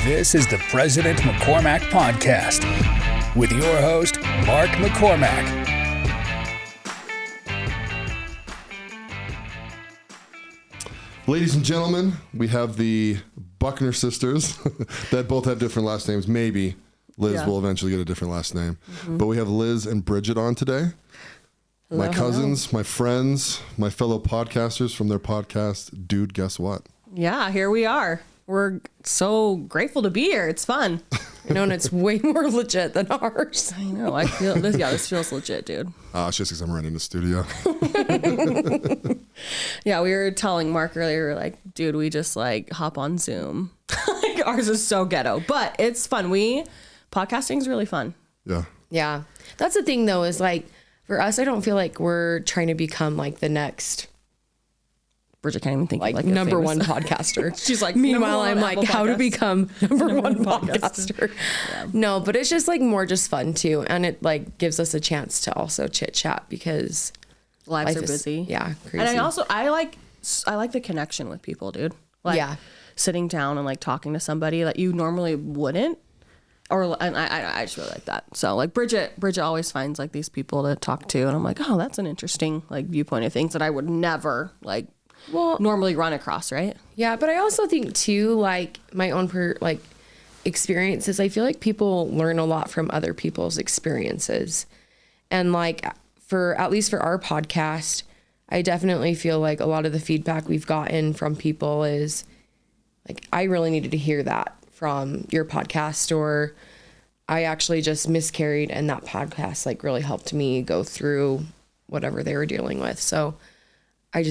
This is the President McCormack Podcast with your host, Mark McCormack. Ladies and gentlemen, we have the Buckner sisters that both have different last names. Maybe Liz will eventually get a different last name. Mm-hmm. But we have Liz and Bridget on today. Hello, my cousins, my friends, my fellow podcasters from their podcast, Dude, Guess What? Yeah, here we are. We're so grateful to be here. It's fun. I know, and it's way more legit than ours. I know. I feel this. Yeah, this feels legit, dude. It's just because I'm renting the studio. Yeah, we were telling Mark earlier, we were like, dude, we just like hop on Zoom. Like, ours is so ghetto, but it's fun. Podcasting is really fun. Yeah. Yeah. That's the thing, though, is like, for us, I don't feel like we're trying to become like the next Bridget can't even think like of number one podcaster. She's like, meanwhile, I'm like, how to become number one podcaster. Yeah. No, but it's just like more just fun too. And it like gives us a chance to also chit chat because lives are busy. Yeah. Crazy. And I like the connection with people, dude. Like sitting down and like talking to somebody that you normally wouldn't. And I just really like that. So like Bridget always finds like these people to talk to. And I'm like, oh, that's an interesting like viewpoint of things that I would never like normally run across, right? Yeah, but I also think too, like my own experiences, I feel like people learn a lot from other people's experiences. And like at least for our podcast, I definitely feel like a lot of the feedback we've gotten from people is like, I really needed to hear that from your podcast, or I actually just miscarried and that podcast like really helped me go through whatever they were dealing with. So I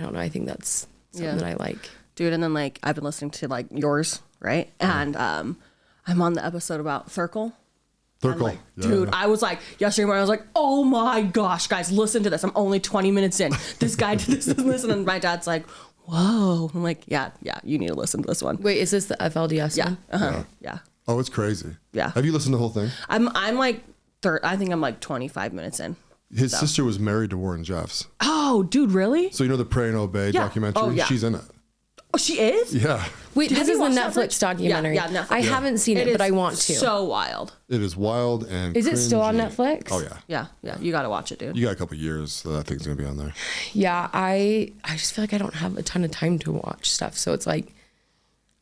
don't know. I think that's something that I like. Dude, and then like I've been listening to like yours, right? And I'm on the episode about Thurkle. Like, dude, I was like, yesterday morning, I was like, oh my gosh, guys, listen to this. I'm only 20 minutes in. This guy did this and this. And my dad's like, whoa. I'm like, yeah, you need to listen to this one. Wait, is this the FLDS one? Yeah. Oh, it's crazy. Yeah. Have you listened to the whole thing? I'm like, I think I'm like 25 minutes in. His sister was married to Warren Jeffs. Oh, dude, really? So you know the Pray and Obey documentary? Oh, yeah. She's in it. Oh, she is? Yeah. Wait, this is the Netflix documentary. Yeah, Netflix. I haven't seen it, but I want to. So wild. It is wild and Is it still on cringy. Netflix? Oh, yeah. Yeah. You got to watch it, dude. You got a couple years that I think is going to be on there. Yeah, I just feel like I don't have a ton of time to watch stuff. So it's like,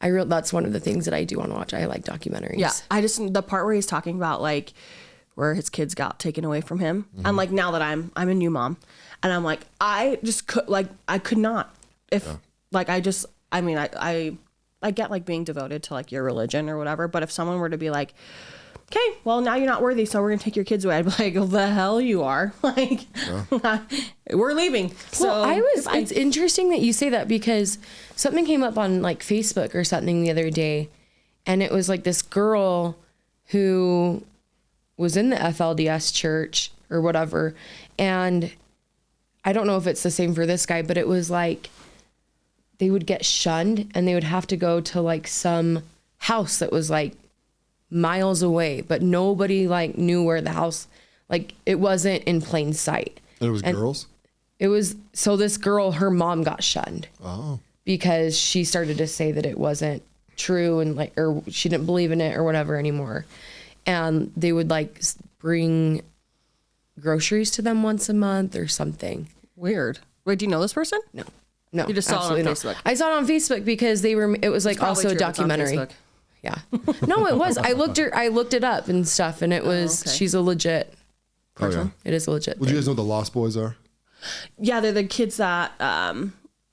that's one of the things that I do want to watch. I like documentaries. Yeah. The part where he's talking about like where his kids got taken away from him. Mm-hmm. And like now that I'm a new mom and I'm like, I could not I get like being devoted to like your religion or whatever. But if someone were to be like, okay, well now you're not worthy, so we're going to take your kids away. I'd be like, oh, the hell you are. Like, we're leaving. So it's interesting that you say that because something came up on like Facebook or something the other day. And it was like this girl who was in the FLDS church or whatever. And I don't know if it's the same for this guy, but it was like, they would get shunned and they would have to go to like some house that was like miles away, but nobody like knew where the house, like it wasn't in plain sight. And it was girls? It was, so this girl, her mom got shunned. Oh. Because she started to say that it wasn't true and like, or she didn't believe in it or whatever anymore. And they would like bring groceries to them once a month or something. Weird. Wait, do you know this person? No, you just saw it on Facebook. I saw it on Facebook because it was like also a documentary. Yeah. No, it was. I looked it up and stuff and it was, she's a legit person. Oh, yeah. It is a legit Well, do you guys know what the Lost Boys are? Yeah, they're the kids that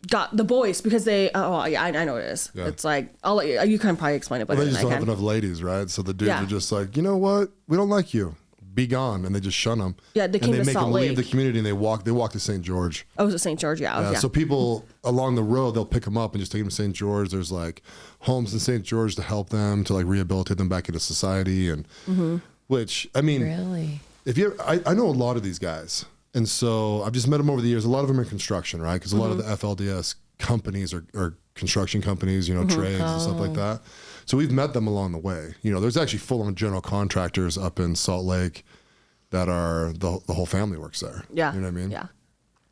got the boys because they, I know what it is. Yeah. It's like, I'll let you can probably explain it better Well, they than just I don't can. have enough ladies, right? So the dudes are just like, you know what? We don't like you. Be gone. And they just shun them. Yeah, they came to make Salt them Lake. leave the community and they walk to St. George. Oh, was it St. George? Yeah. So people along the road, they'll pick them up and just take them to St. George. There's like homes in St. George to help them, to like rehabilitate them back into society. And which, I mean, really, I know a lot of these guys. And so I've just met them over the years. A lot of them are in construction, right? Because a lot of the FLDS companies are construction companies, you know, trades and stuff like that. So we've met them along the way. You know, there's actually full-on general contractors up in Salt Lake that are, the whole family works there. Yeah. You know what I mean? Yeah.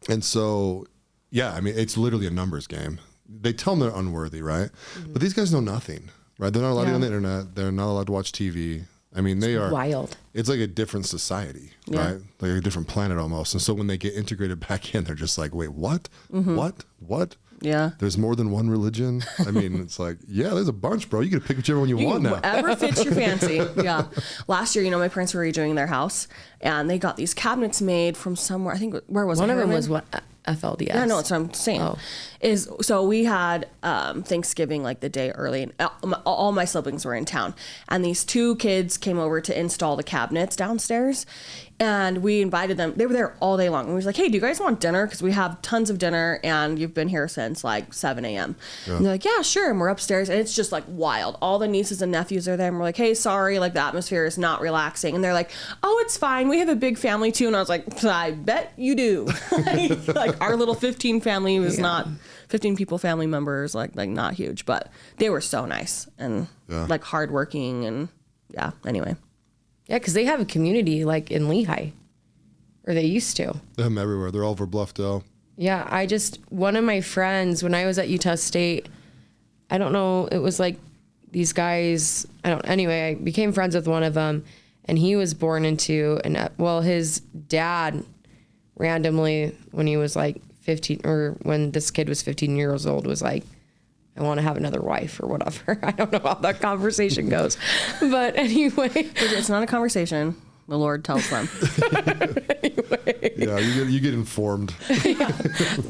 And so, yeah, I mean, it's literally a numbers game. They tell them they're unworthy, right? Mm-hmm. But these guys know nothing. right? They're not allowed to be on the internet. They're not allowed to watch TV. I mean, they are wild. It's like a different society, right? Like a different planet almost. And so when they get integrated back in, they're just like, wait, what? What? Yeah. There's more than one religion. I mean, it's like, yeah, there's a bunch, bro. You get to pick whichever one you want now. Whatever fits your fancy. Yeah. Last year, my parents were redoing their house, and they got these cabinets made from somewhere. I think, where was it? One of them was what? FLDS. Yeah, no, that's what I'm saying. So we had Thanksgiving like the day early, and all my siblings were in town, and these 2 kids came over to install the cabinets downstairs, and we invited them. They were there all day long, and we was like, hey, do you guys want dinner? Because we have tons of dinner, and you've been here since like 7 a.m. And they're like, yeah, sure. And we're upstairs, and it's just like wild. All the nieces and nephews are there, and we're like, hey, sorry, like the atmosphere is not relaxing. And they're like, oh, it's fine. We have a big family too. And I was like, I bet you do. Like our little 15 family was not 15 people, family members, like not huge, but they were so nice and like hardworking and anyway. Yeah, because they have a community like in Lehigh, or they used to. They have them everywhere. They're all over Bluffdale. Yeah, one of my friends, when I was at Utah State, I don't know, it was like these guys, anyway, I became friends with one of them, and he was born into, his dad randomly, when he was like 15, or when this kid was 15 years old, was like, I want to have another wife or whatever. I don't know how that conversation goes. But anyway. It's not a conversation. The Lord tells them. Anyway. Yeah, you get informed.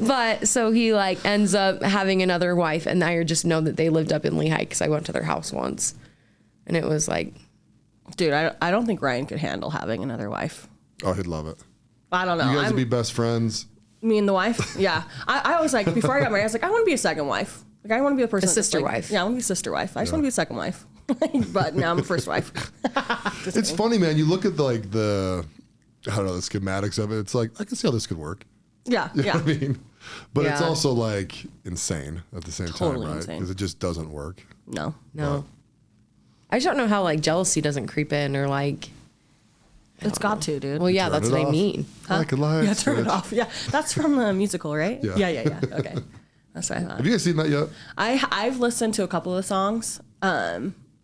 But so he like ends up having another wife, and I just know that they lived up in Lehigh because I went to their house once. And it was like. Dude, I don't think Ryan could handle having another wife. Oh, he'd love it. I don't know. You guys would be best friends. Me and the wife? Yeah. I was like, before I got married, I was like, I want to be a second wife. Like, I want to be the person. A sister wife. Yeah, I want to be a sister wife. I just want to be a second wife. But now I'm a first wife. It's funny, man. You look at the I don't know, the schematics of it. It's like, I can see how this could work. Yeah. You know what I mean? But it's Yeah. also like insane at the same Totally time, right? insane. Because it just doesn't work. No. I just don't know how like jealousy doesn't creep in, or like. It's got to, dude. Well, yeah, Turn that's it what I off. mean. Like a light Yeah, turn it switch. off. Yeah, that's from the musical, right? Yeah. Yeah. Okay. That's what I thought. Have you guys seen that yet? I've listened to a couple of the songs.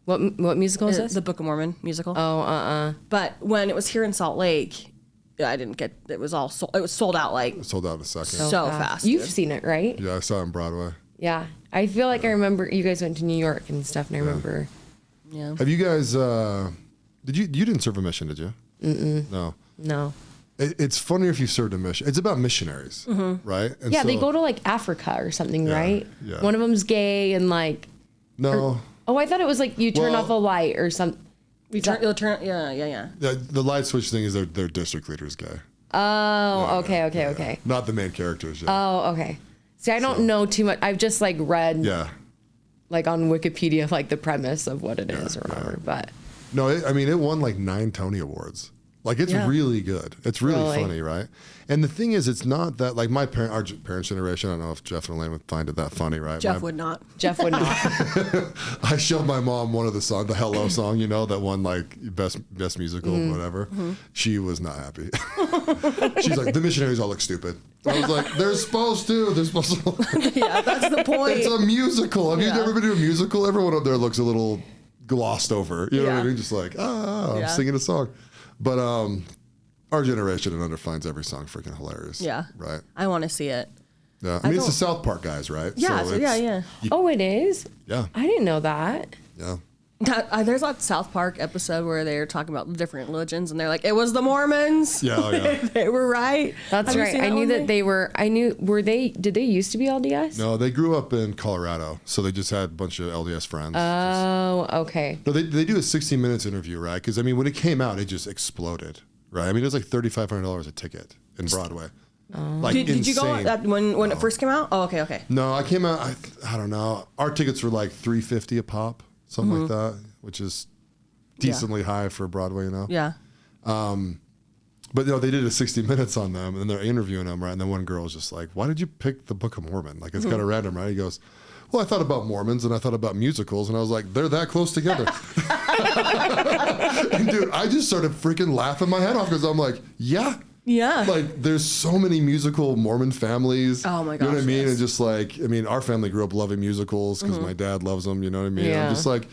What musical is this? The Book of Mormon musical. Oh, But when it was here in Salt Lake, I didn't get. It was all sold. It was sold out like Sold out in a second. so fast. You've dude. seen it, right? Yeah, I saw it on Broadway. Yeah. I feel like I remember you guys went to New York and stuff, and I remember. Yeah. Have you guys? You didn't serve a mission, did you? No. No. It's funny if you served a mission. It's about missionaries, right? And Yeah, so- they go to like Africa or something, right? yeah. One of them's gay and like. No. Oh, I thought it was like you turn Well- off a light or something. You'll turn. Yeah. The light switch thing is their district leader's guy. Oh, okay. Not the main characters. Yeah. Oh, okay. See, I don't know too much. I've just like read Yeah. like on Wikipedia like the premise of what it is or whatever. But No, it won like 9 Tony Awards. Like it's really good. It's really funny, right? And the thing is, it's not that like our parents' generation. I don't know if Jeff and Elaine would find it that funny, right? Jeff would not. Jeff would not. I showed my mom one of the songs, the Hello song, that won like best musical, whatever. She was not happy. She's like, the missionaries all look stupid. I was like, they're supposed to. Yeah, that's the point. It's a musical. Have you never been to a musical? Everyone up there looks a little glossed over. You know what I mean? Just like, I'm singing a song. But our generation and under finds every song freaking hilarious. Yeah. Right. I want to see it. Yeah. I mean, it's the South Park guys, right? Yeah. So yeah. Oh, it is? Yeah. I didn't know that. Yeah. There's that South Park episode where they're talking about the different religions, and they're like, it was the Mormons. Yeah. Oh, yeah. They were right. That's Have you right. seen I knew one, that Nick? they were. Did they used to be LDS? No, they grew up in Colorado, so they just had a bunch of LDS friends. Oh, okay. No, they do a 60 Minutes interview, right? Because, I mean, when it came out, it just exploded, right? I mean, it was like $3,500 a ticket in Broadway. Like, Did you go insane. when it first came out? Oh, okay. No, I came out, I don't know. Our tickets were like $350 a pop, something like that, which is decently high for Broadway, Yeah. But they did a 60 Minutes on them, and then they're interviewing them, right? And then one girl was just like, "Why did you pick the Book of Mormon? Like, it's kind of random, right?" He goes, "Well, I thought about Mormons and I thought about musicals, and I was like, they're that close together." And dude, I just started freaking laughing my head off because I'm like, "Yeah, Yeah. Like, there's so many musical Mormon families. Oh my You know what I gosh, mean? yes. And just like, I mean, our family grew up loving musicals because my dad loves them. You know what I mean? Yeah. I'm just like,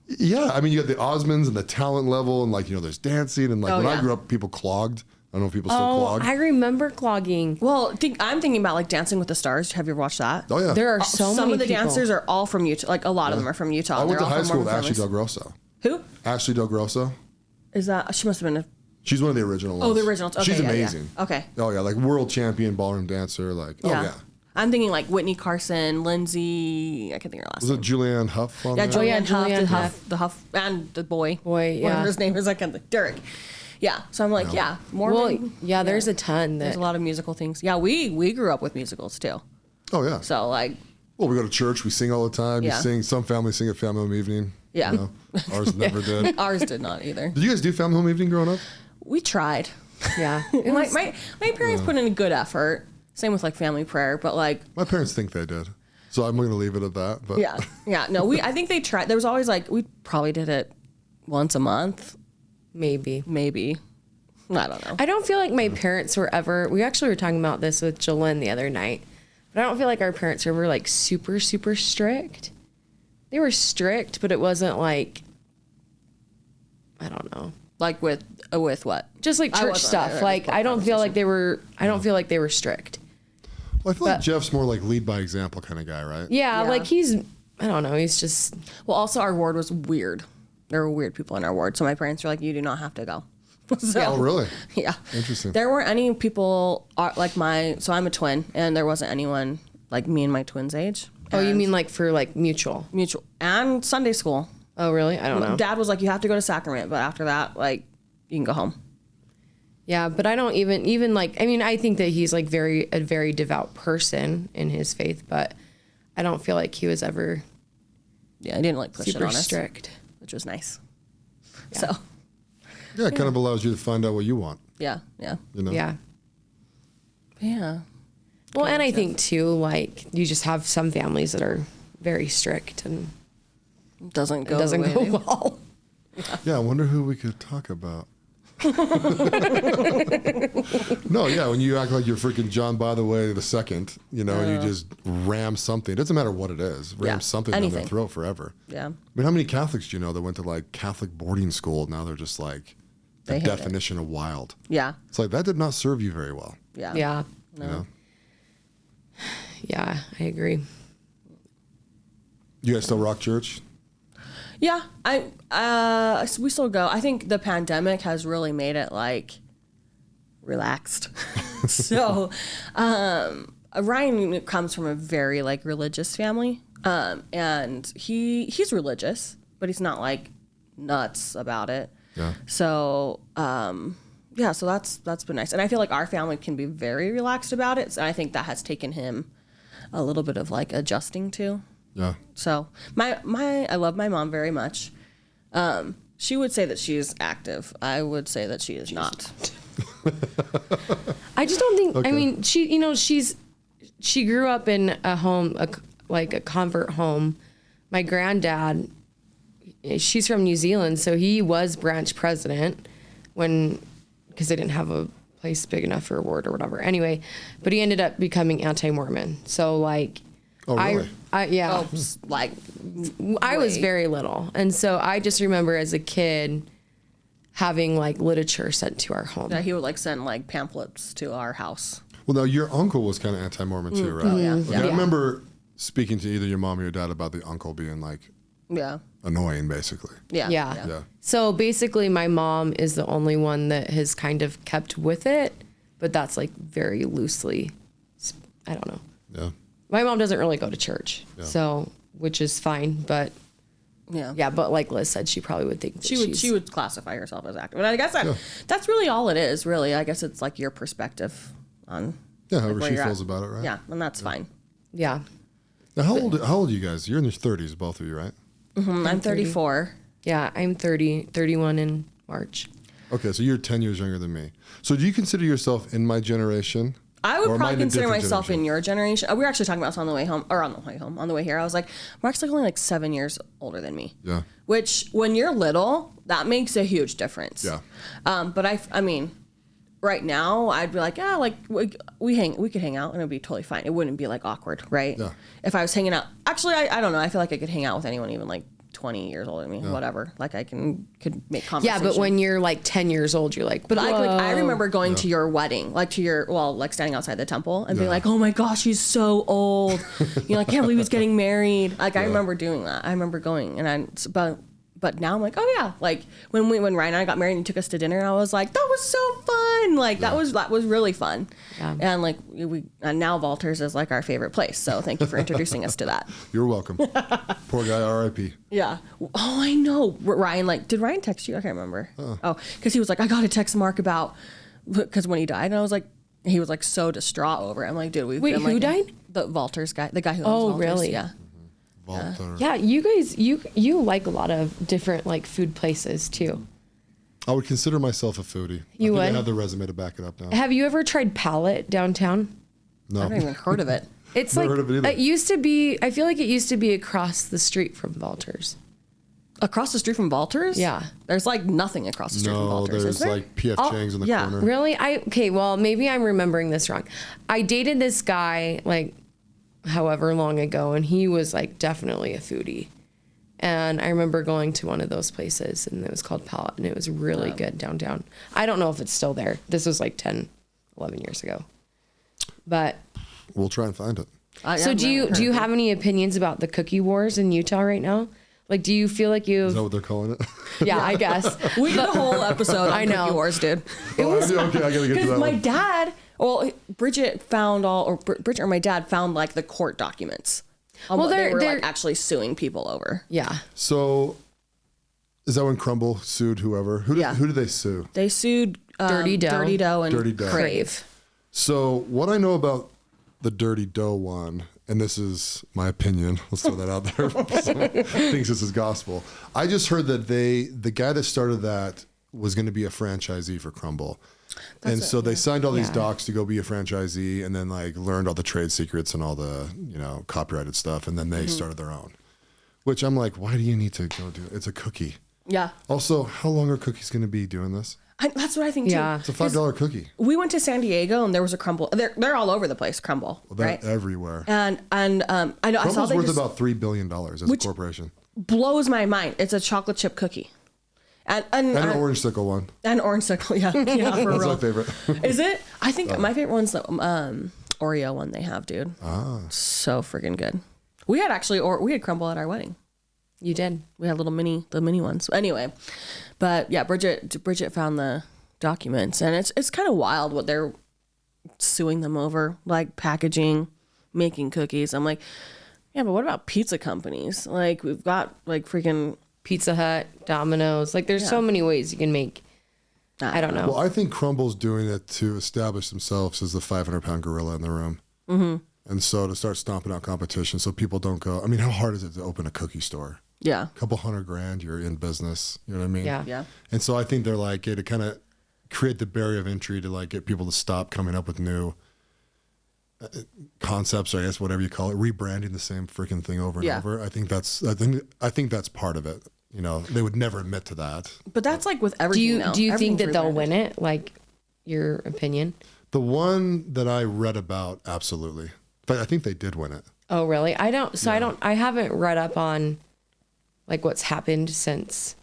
yeah. I mean, you got the Osmonds and the talent level, and like, you know, there's dancing, and like when I grew up, people clogged. I don't know if people still clog. I remember clogging. Well, I'm thinking about like Dancing with the Stars. Have you ever watched that? Oh yeah. There are so many Some of the people. dancers are all from Utah. Like a lot of them are from Utah. I went They're to all high from school with Mormon Ashley families. Del Grosso. Who Ashley Del Grosso. is that? She must have been a. She's one of the original ones. Oh, the originals. Okay, She's yeah, yeah. amazing. Okay. Oh yeah, like world champion ballroom dancer. Like, oh yeah. I'm thinking like Whitney Carson, Lindsay. I can't think of her last Was name. it Julianne Hough on Yeah, there? Julianne Hough, Julianne the Huff, and the boy. Boy, Whatever yeah. his name is, I can't think. Derek. Yeah. So I'm like, yeah, Mormon. Well, yeah, there's a ton There's that. a lot of musical things. Yeah, we grew up with musicals too. Oh yeah. So like, Well, we go to church. We sing all the time. Yeah. You sing. Some families sing at family home evening. Yeah. You know? Ours never did. ours did not either. Did you guys do family home evening growing up? We tried. Yeah. My parents put in a good effort. Same with like family prayer, but like My parents think they did, so I'm going to leave it at that. But yeah. No, I think they tried. There was always like we probably did it once a month, Maybe. maybe. I don't know. I don't feel like my parents were ever. We actually were talking about this with Jolene the other night, but I don't feel like our parents were ever like super strict. They were strict, but it wasn't like. I don't know. Like with what? Just like I church wasn't stuff. there. Like I don't feel like they were. I don't feel like they were strict. Well, I feel like But- Jeff's more like lead by example kind of guy, right? Yeah, Yeah. like he's. I don't know. He's just. Well, also our ward was weird. There were weird people in our ward, so my parents were like, "You do not have to go." So, Oh, really? yeah. Interesting. There weren't any people like my. So I'm a twin, and there wasn't anyone like me and my twins' age. Oh, you And mean like for like mutual? mutual and Sunday school? Oh, really? I don't know. Dad was like, "You have to go to sacrament," but after that, like, you can go home. Yeah, but I don't even like. I mean, I think that he's like a very devout person in his faith, but I don't feel like he was ever Yeah, I didn't like push it super on us, strict. which was nice. So, Yeah, it kind of allows you to find out what you want. yeah. You know? Yeah. Yeah. Well, and I think too, like you just have some families that are very strict and Doesn't go it doesn't the way go they- well. Yeah, I wonder who we could talk about. No, yeah, when you act like you're freaking John by the way the second, you know, and you just ram something. It doesn't matter what it is. Ram Yeah, something down anything. their throat forever. Yeah. I mean, how many Catholics do you know that went to like Catholic boarding school? Now they're just like the They hate it. definition of wild. Yeah. It's like that did not serve you very well. Yeah. Yeah. You know? Yeah, I agree. You guys still rock church? Yeah, we still go. I think the pandemic has really made it like relaxed. So, Ryan comes from a very like religious family, and he's religious, but he's not like nuts about it. Yeah. So, yeah, so that's been nice, and I feel like our family can be very relaxed about it. So I think that has taken him a little bit of like adjusting to. Yeah. So I love my mom very much. She would say that she's active. I would say that she is not. I just don't think. Okay. I mean, she grew up in a home, like a convert home. My granddad, she's from New Zealand, so he was branch president because they didn't have a place big enough for a ward or whatever. Anyway, but he ended up becoming anti-Mormon. So like, Oh, really? yeah. Oh, like I was way. very little. And so I just remember as a kid having like literature sent to our home. Yeah, he would like send like pamphlets to our house. Well, now your uncle was kind of anti-Mormon too, right? yeah. Okay, Yeah. I remember speaking to either your mom or your dad about the uncle being like Yeah. annoying, basically. Yeah. Yeah. Yeah. So basically my mom is the only one that has kind of kept with it, but that's like very loosely, I don't know. Yeah. My mom doesn't really go to church, so, which is fine, but Yeah. but like Liz said, she probably would think that She would classify herself as active. And I guess that's really all it is, really. I guess it's like your perspective on Yeah, however where she you're feels at. about it, right? Yeah, and that's fine. Yeah. Now, how old are you guys? You're in your 30s, both of you, right? I'm 34. Yeah, I'm 31 in March. Okay, so you're 10 years younger than me. So do you consider yourself in my generation? I Or would am probably in a consider different myself generation? in your generation. We were actually talking about this on the way home, on the way here. I was like, Mark's like only like 7 years older than me. Yeah. Which, when you're little, that makes a huge difference. Yeah. But I mean, right now, I'd be like, yeah, like we could hang out and it'd be totally fine. It wouldn't be like awkward, right? Yeah. If I was hanging out, actually, I don't know. I feel like I could hang out with anyone, even like 20 years older than me, whatever. Like I could make conversation. Yeah, but when you're like 10 years old, you're like, but I remember going to your wedding, like like standing outside the temple and being like, oh my gosh, he's so old. You know, I can't believe he's getting married. Like I remember doing that. I remember going but now I'm like, oh yeah, like when Ryan and I got married and he took us to dinner, I was like, that was so fun. Like that was really fun. Yeah. And like and now Valters is like our favorite place. So thank you for introducing us to that. You're welcome. Poor guy, R.I.P. Yeah. Oh, I know. Ryan, like, did Ryan text you? I can't remember. Oh, because he was like, I got to text Mark because when he died, and I was like, he was like so distraught over it. I'm like, dude, who died? The Valters guy, the guy who owns Valters. Really? Yeah. Yeah, you guys, you like a lot of different like food places too. I would consider myself a foodie. You would? I have the resume to back it up now. Have you ever tried Palette downtown? No. I haven't even heard of it. It's like, it used to be, I feel like it used to be across the street from Valters. Across the street from Valters? Yeah. There's like nothing across the street from Valters. There's like P.F. Chang's in the corner. Really? Okay, well, maybe I'm remembering this wrong. I dated this guy like however long ago, and he was like definitely a foodie. And I remember going to one of those places, and it was called Palette, and it was really good downtown. I don't know if it's still there. This was like 10, 11 years ago. But we'll try and find it. So do you have any opinions about the cookie wars in Utah right now? Like, do you feel like is that what they're calling it? Yeah, I guess. We did a whole episode on cookie wars, dude. It was okay. I gotta get to that. My dad, Bridget or my dad found like the court documents. Well, they were like actually suing people over. Yeah. So, is that when Crumble sued whoever? Who did they sue? They sued Dirty Dough, and Crave. So, what I know about the Dirty Dough one, and this is my opinion, let's throw that out there. Someone thinks this is gospel. I just heard that the guy that started that was going to be a franchisee for Crumble. They signed all these docs to go be a franchisee, and then like learned all the trade secrets and all the copyrighted stuff, and then they started their own. Which I'm like, why do you need to go do it? It's a cookie. Yeah. Also, how long are cookies going to be doing this? That's what I think too. It's a $5 cookie. We went to San Diego and there was a Crumble. They're all over the place. Crumble, right? Everywhere. And I know Crumble's I saw worth about $3 billion as a corporation. Blows my mind. It's a chocolate chip cookie. And an orange sickle one. An orange sickle, yeah, for That's real. my favorite. Is it? I think my favorite one's the Oreo one they have, dude. So freaking good. We had Crumble at our wedding. You did. We had the mini ones. Anyway, but yeah, Bridget found the documents, and it's kind of wild what they're suing them over, like packaging, making cookies. I'm like, yeah, but what about pizza companies? Like we've got like freaking Pizza Hut, Domino's. Like there's so many ways you can make. I don't know. Well, I think Crumble's doing it to establish themselves as the 500-pound gorilla in the room. Mm-hmm. And so to start stomping out competition so people don't go, I mean, how hard is it to open a cookie store? Yeah. A couple $100,000, you're in business. You know what I mean? Yeah. Yeah. And so I think they're like, to kind of create the barrier of entry to like get people to stop coming up with new concepts, or I guess whatever you call it, rebranding the same freaking thing over and over. I think that's part of it. You know, they would never admit to that. But that's like with everything. Do you think that they'll win it? Like your opinion? The one that I read about, absolutely. But I think they did win it. Oh, really? I haven't read up on like what's happened since.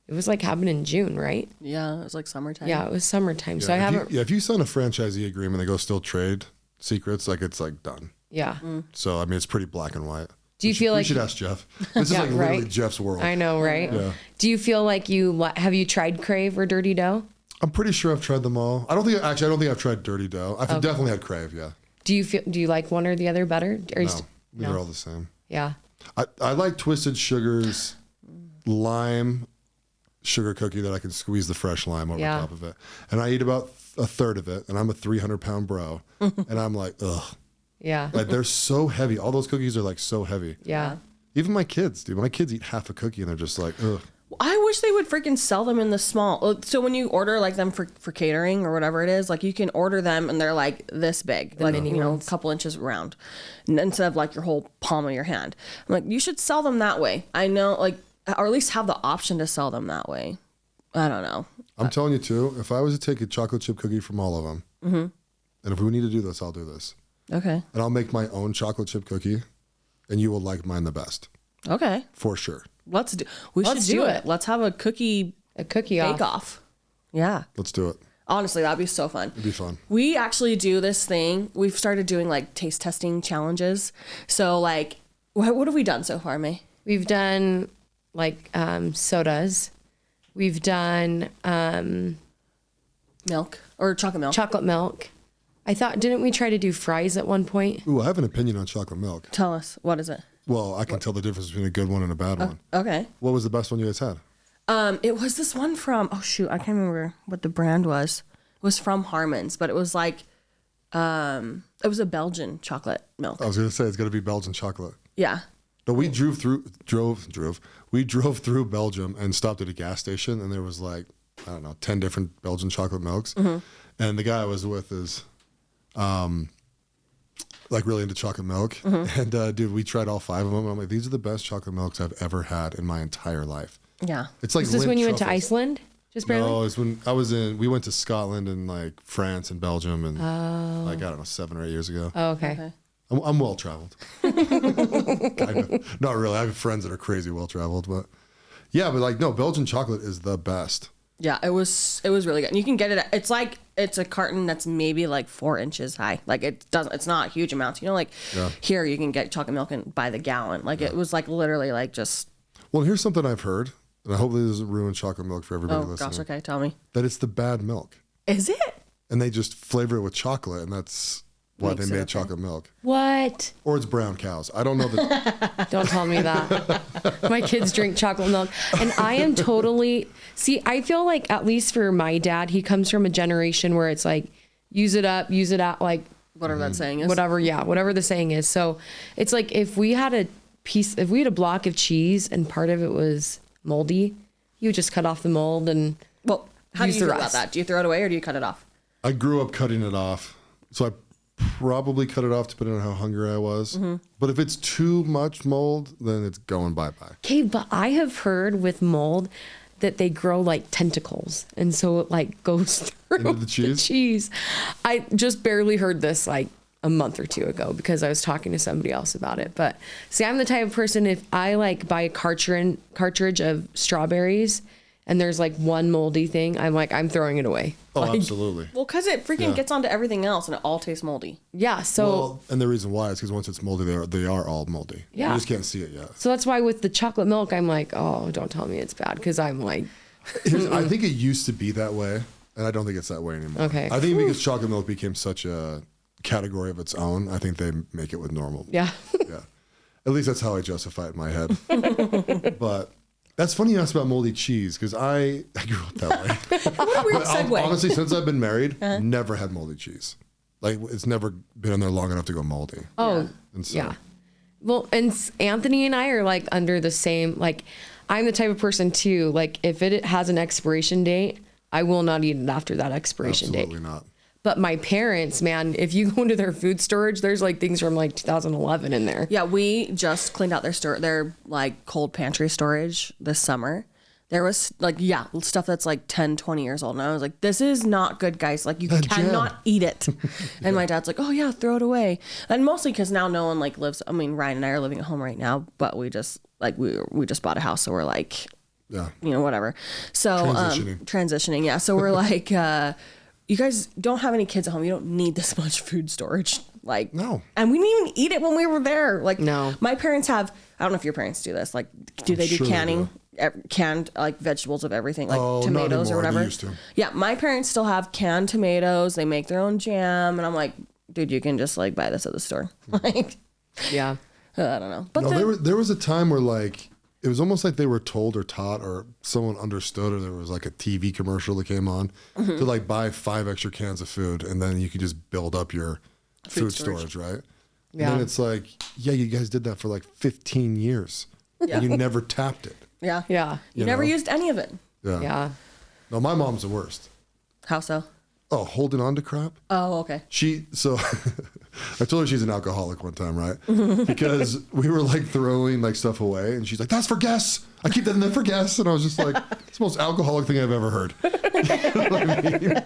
It was like happened in June, right? Yeah, it was like summertime. Yeah, it was summertime. Yeah, so I haven't. If you sign a franchisee agreement, they go still trade secrets, like it's like done. Yeah. So I mean, it's pretty black and white. Do you feel like we should ask Jeff? This is like literally Jeff's world. I know, right? Yeah. Do you feel like have you tried Crave or Dirty Dough? I'm pretty sure I've tried them all. I don't think I've tried Dirty Dough. I've definitely had Crave. Yeah. Do you like one or the other better? Or they're all the same. Yeah. I like Twisted Sugar's lime sugar cookie that I can squeeze the fresh lime over top of it, and I eat about a third of it, and I'm a 300-pound bro, and I'm like, ugh. Yeah. Like they're so heavy. All those cookies are like so heavy. Yeah. Even my kids, dude. My kids eat half a cookie and they're just like, ugh. I wish they would freaking sell them in the small. So when you order like them for catering or whatever it is, like you can order them and they're like this big, like a couple inches round, instead of like your whole palm of your hand. I'm like, you should sell them that way. I know, like, or at least have the option to sell them that way. I don't know. I'm telling you too, if I was to take a chocolate chip cookie from all of them, and if we need to do this, I'll do this. Okay. And I'll make my own chocolate chip cookie, and you will like mine the best. Okay. For sure. Let's do it. Let's have a cookie bake off. Yeah. Let's do it. Honestly, that'd be so fun. It'd be fun. We actually do this thing. We've started doing like taste testing challenges. So like, what have we done so far, May? We've done like sodas. We've done milk or chocolate milk. Chocolate milk. I thought, didn't we try to do fries at one point? Ooh, I have an opinion on chocolate milk. Tell us, what is it? Well, I can tell the difference between a good one and a bad one. Okay. What was the best one you guys had? It was this one from, oh shoot, I can't remember what the brand was. It was from Harmon's, but it was like, it was a Belgian chocolate milk. I was going to say, it's going to be Belgian chocolate. Yeah. But we drove through Belgium and stopped at a gas station, and there was like, I don't know, 10 different Belgian chocolate milks. And the guy I was with is like really into chocolate milk. And dude, we tried all 5 of them. And I'm like, these are the best chocolate milks I've ever had in my entire life. Yeah. It's like, is this when you went to Iceland? Just barely? No, it's when we went to Scotland and like France and Belgium and like, I don't know, 7 or 8 years ago. Oh, okay. I'm well traveled. Kind of. Not really. I have friends that are crazy well traveled, but yeah, but like, no, Belgian chocolate is the best. Yeah, it was really good. And you can get it. It's a carton that's maybe like 4 inches high. Like it's not huge amounts. You know, like here you can get chocolate milk and by the gallon. Like it was like literally like just. Well, here's something I've heard, and I hope this doesn't ruin chocolate milk for everybody listening. Oh gosh, okay, tell me. That it's the bad milk. Is it? And they just flavor it with chocolate, and that's why they made chocolate milk. What? Or it's brown cows. I don't know that. Don't tell me that. My kids drink chocolate milk. And I am totally... See, I feel like, at least for my dad, he comes from a generation where it's like, use it up, use it out, like... Whatever that saying is. Whatever the saying is. So it's like if we had a block of cheese and part of it was moldy, you would just cut off the mold and... Well, how do you feel about that? Do you throw it away or do you cut it off? I grew up cutting it off. So I probably cut it off depending on how hungry I was. But if it's too much mold, then it's going bye-bye. Okay, but I have heard with mold that they grow like tentacles. And so it like goes through into the cheese? I just barely heard this like a month or 2 ago because I was talking to somebody else about it. But see, I'm the type of person, if I like buy a cartridge of strawberries and there's like one moldy thing, I'm throwing it away. Oh, absolutely. Well, because it freaking gets onto everything else and it all tastes moldy. Yeah, so... and the reason why is because once it's moldy, they are all moldy. Yeah. You just can't see it yet. So that's why with the chocolate milk, I'm like, oh, don't tell me it's bad, because I'm like... I think it used to be that way, and I don't think it's that way anymore. Okay. I think because chocolate milk became such a category of its own, I think they make it with normal. Yeah. Yeah. At least that's how I justify it in my head. But... That's funny you asked about moldy cheese because I grew up that way. Weird segue. Honestly, since I've been married, never had moldy cheese. Like it's never been in there long enough to go moldy. Oh, and so, yeah. Well, and Anthony and I are like under the same, like I'm the type of person too, like if it has an expiration date, I will not eat it after that expiration date. Absolutely not. But my parents, man, if you go into their food storage, there's like things from like 2011 in there. Yeah, we just cleaned out their like cold pantry storage this summer. There was like, stuff that's like 10, 20 years old. And I was like, this is not good, guys. Like you cannot eat it. And my dad's like, oh yeah, throw it away. And mostly because now no one like lives, Ryan and I are living at home right now, but we just like, we just bought a house. So we're like, whatever. So transitioning. Yeah. So we're like, you guys don't have any kids at home. You don't need this much food storage. Like, no. And we didn't even eat it when we were there. Like, no. My parents have, I don't know if your parents do this. Like, do they do canning? Canned like vegetables of everything, like tomatoes or whatever. They used to. Yeah, my parents still have canned tomatoes. They make their own jam. And I'm like, dude, you can just like buy this at the store. Like, yeah. I don't know. But there was a time where like, it was almost like they were told or taught or someone understood, or there was like a TV commercial that came on to like buy 5 extra cans of food and then you could just build up your food storage, right? Yeah. And then it's like, yeah, you guys did that for like 15 years and you never tapped it. Yeah. Yeah. You never used any of it. Yeah. Yeah. No, my mom's the worst. How so? Oh, holding on to crap. Oh, okay. I told her she's an alcoholic one time, right? Because we were like throwing like stuff away, and she's like, "That's for guests. I keep that in there for guests." And I was just like, "It's the most alcoholic thing I've ever heard." You know what I mean?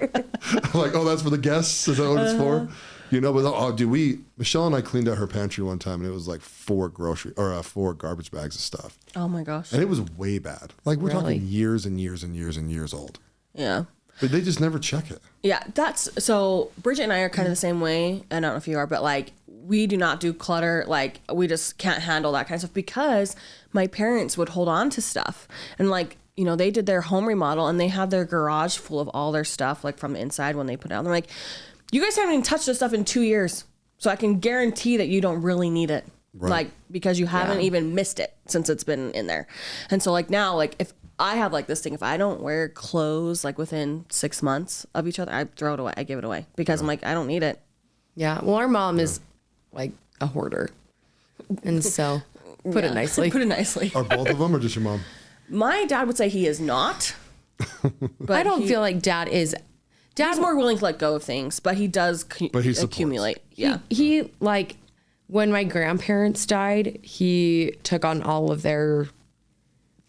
I'm like, "Oh, that's for the guests? Is that what it's for?" You know, but oh, dude, Michelle and I cleaned out her pantry one time, and it was like 4 garbage bags of stuff. Oh my gosh. And it was way bad. Like we're talking years and years and years and years old. Yeah. But they just never check it. Yeah, so Bridget and I are kind of the same way. I don't know if you are, but like we do not do clutter. Like we just can't handle that kind of stuff because my parents would hold on to stuff. And like, you know, they did their home remodel and they had their garage full of all their stuff, like from the inside when they put it out. They're like, you guys haven't even touched this stuff in 2 years. So I can guarantee that you don't really need it. Right. Like, because you haven't even missed it since it's been in there. And so like now, like if I have like this thing, if I don't wear clothes like within 6 months of each other, I throw it away. I give it away because I'm like, I don't need it. Yeah. Well, our mom is like a hoarder. And so put it nicely. Put it nicely. Are both of them or just your mom? My dad would say he is not. But I don't feel like dad is. Dad's more willing to let go of things, but he does accumulate. Yeah. He like when my grandparents died, he took on all of their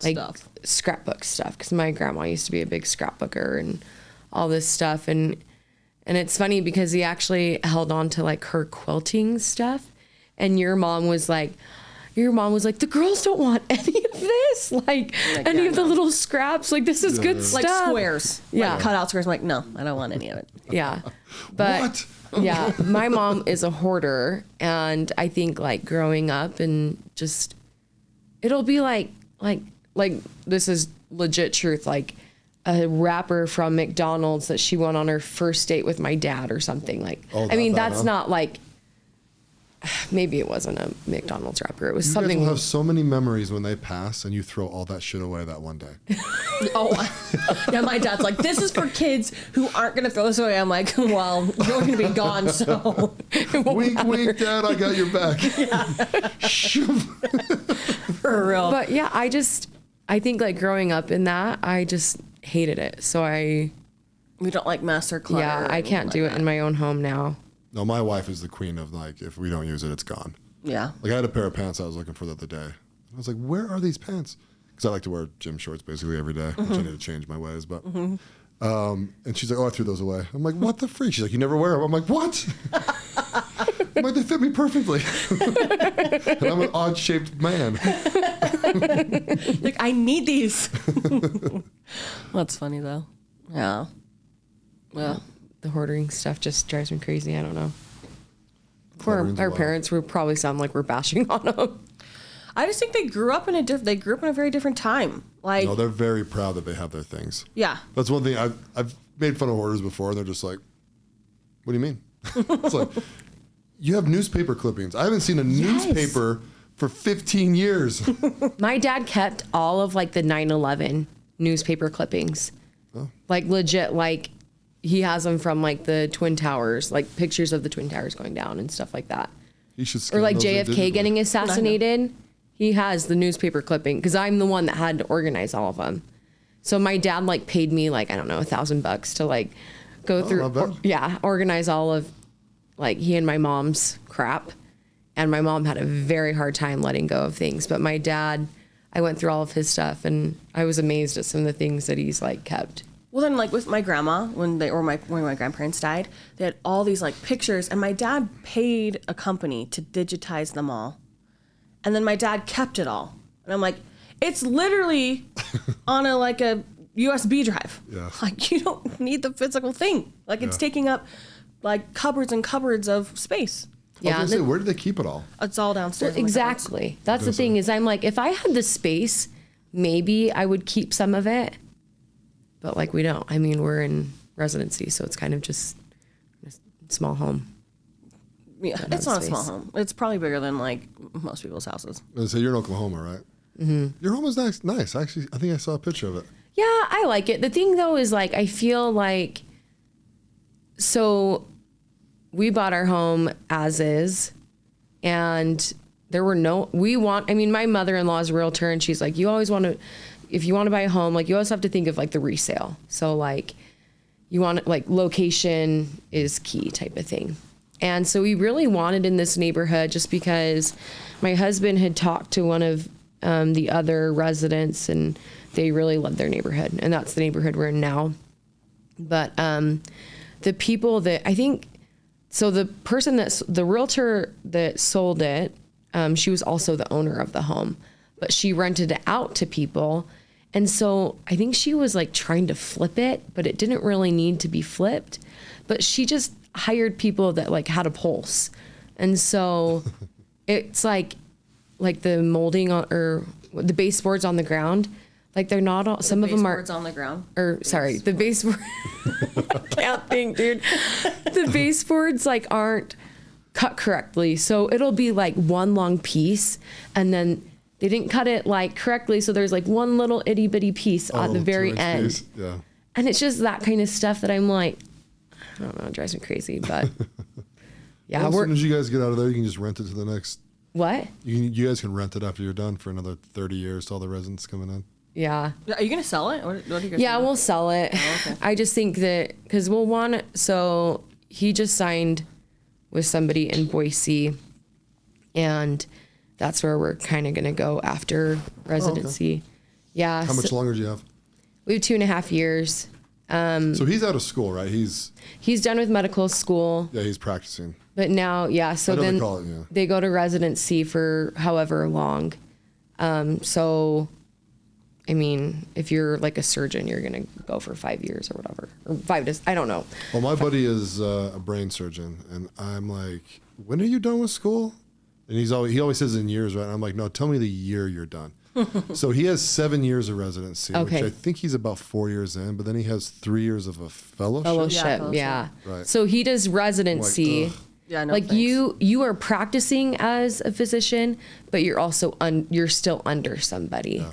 like scrapbook stuff because my grandma used to be a big scrapbooker and all this stuff, and it's funny because he actually held on to like her quilting stuff, and your mom was like the girls don't want any of this, like any of the little scraps, like this is good stuff, like squares, like cut out squares. I'm like, no, I don't want any of it. Yeah, but what? Yeah, my mom is a hoarder, and I think like growing up and just it'll be like this is legit truth, like a wrapper from McDonald's that she went on her first date with my dad or something. Like, I mean, that's not like, maybe it wasn't a McDonald's wrapper. It was something. You guys will have so many memories when they pass and you throw all that shit away that one day. Yeah, my dad's like, this is for kids who aren't going to throw this away. I'm like, well, you're going to be gone, so. Wink, wink, Dad, I got your back. For real. But yeah, I think like growing up in that, I just hated it. So we don't like mess or clutter. Yeah, I can't do it in my own home now. No, my wife is the queen of like, if we don't use it, it's gone. Yeah. Like I had a pair of pants I was looking for the other day. I was like, where are these pants? Because I like to wear gym shorts basically every day, which I need to change my ways. But and she's like, oh, I threw those away. I'm like, what the freak? She's like, you never wear them. I'm like, what? I'm like, they fit me perfectly. And I'm an odd shaped man. Like, I need these. That's funny though. Yeah. Well, the hoarding stuff just drives me crazy. I don't know. Our parents would probably sound like we're bashing on them. I just think they grew up in a very different time. Like, no, they're very proud that they have their things. Yeah. That's one thing I've made fun of hoarders before, and they're just like, what do you mean? It's like, you have newspaper clippings. I haven't seen a newspaper for 15 years. My dad kept all of like the 9/11 newspaper clippings. Oh. Like legit, like he has them from like the Twin Towers, like pictures of the Twin Towers going down and stuff like that. You should or like JFK getting assassinated. He has the newspaper clipping because I'm the one that had to organize all of them. So my dad like paid me like, I don't know, $1,000 to like go through, organize all of like he and my mom's crap. And my mom had a very hard time letting go of things. But my dad, I went through all of his stuff and I was amazed at some of the things that he's like kept. Well, then, like with my grandma, when my grandparents died, they had all these like pictures, and my dad paid a company to digitize them all, and then my dad kept it all, and I'm like, it's literally on a USB drive. Yeah. Like you don't need the physical thing. Like it's taking up like cupboards and cupboards of space. Yeah. Where do they keep it all? It's all downstairs. Well, exactly. That's the thing is I'm like, if I had the space, maybe I would keep some of it. But like we don't. I mean, we're in residency, so it's kind of just a small home. Yeah, it's not a small home. It's probably bigger than like most people's houses. So you're in Oklahoma, right? Mm-hmm. Your home is nice. Nice. Actually, I think I saw a picture of it. Yeah, I like it. The thing though is like I feel like so we bought our home as is, and there were my mother-in-law is a realtor, and she's like, you always want to. If you want to buy a home, like you always have to think of like the resale. So like you want like location is key type of thing. And so we really wanted in this neighborhood just because my husband had talked to one of the other residents and they really loved their neighborhood. And that's the neighborhood we're in now. But the people that I think, so the realtor that sold it, she was also the owner of the home, but she rented it out to people. And so I think she was like trying to flip it, but it didn't really need to be flipped. But she just hired people that like had a pulse. And so it's like the molding or the baseboards on the ground, like they're not all, some of them are baseboards on the ground. Or sorry, the baseboard. I can't think, dude. The baseboards like aren't cut correctly. So it'll be like one long piece and then they didn't cut it like correctly. So there's like one little itty bitty piece at the very end. Piece. Yeah. And it's just that kind of stuff that I'm like, I don't know, it drives me crazy, but yeah. Well, as soon as you guys get out of there, you can just rent it to the next. What? You guys can rent it after you're done for another 30 years to all the residents coming in. Yeah. Are you going to sell it? What are you guys Yeah, we'll sell it. Oh, okay. I just think that, because we'll want it, so he just signed with somebody in Boise, and that's where we're kind of going to go after residency. Oh, okay. Yeah. How much longer do you have? We have 2.5 years. So he's out of school, right? He's done with medical school. Yeah, he's practicing. But now, yeah, so then they go to residency for however long. So, I mean, if you're like a surgeon, you're going to go for 5 years or whatever. Or 5 to, I don't know. Well, my buddy is a brain surgeon, and I'm like, when are you done with school? And he always says in years, right? And I'm like, no, tell me the year you're done. So he has 7 years of residency, which I think he's about 4 years in, but then he has 3 years of a fellowship. Yeah. Right. So he does residency. Like, yeah, no, like thanks. you are practicing as a physician, but you're also you're still under somebody. Yeah.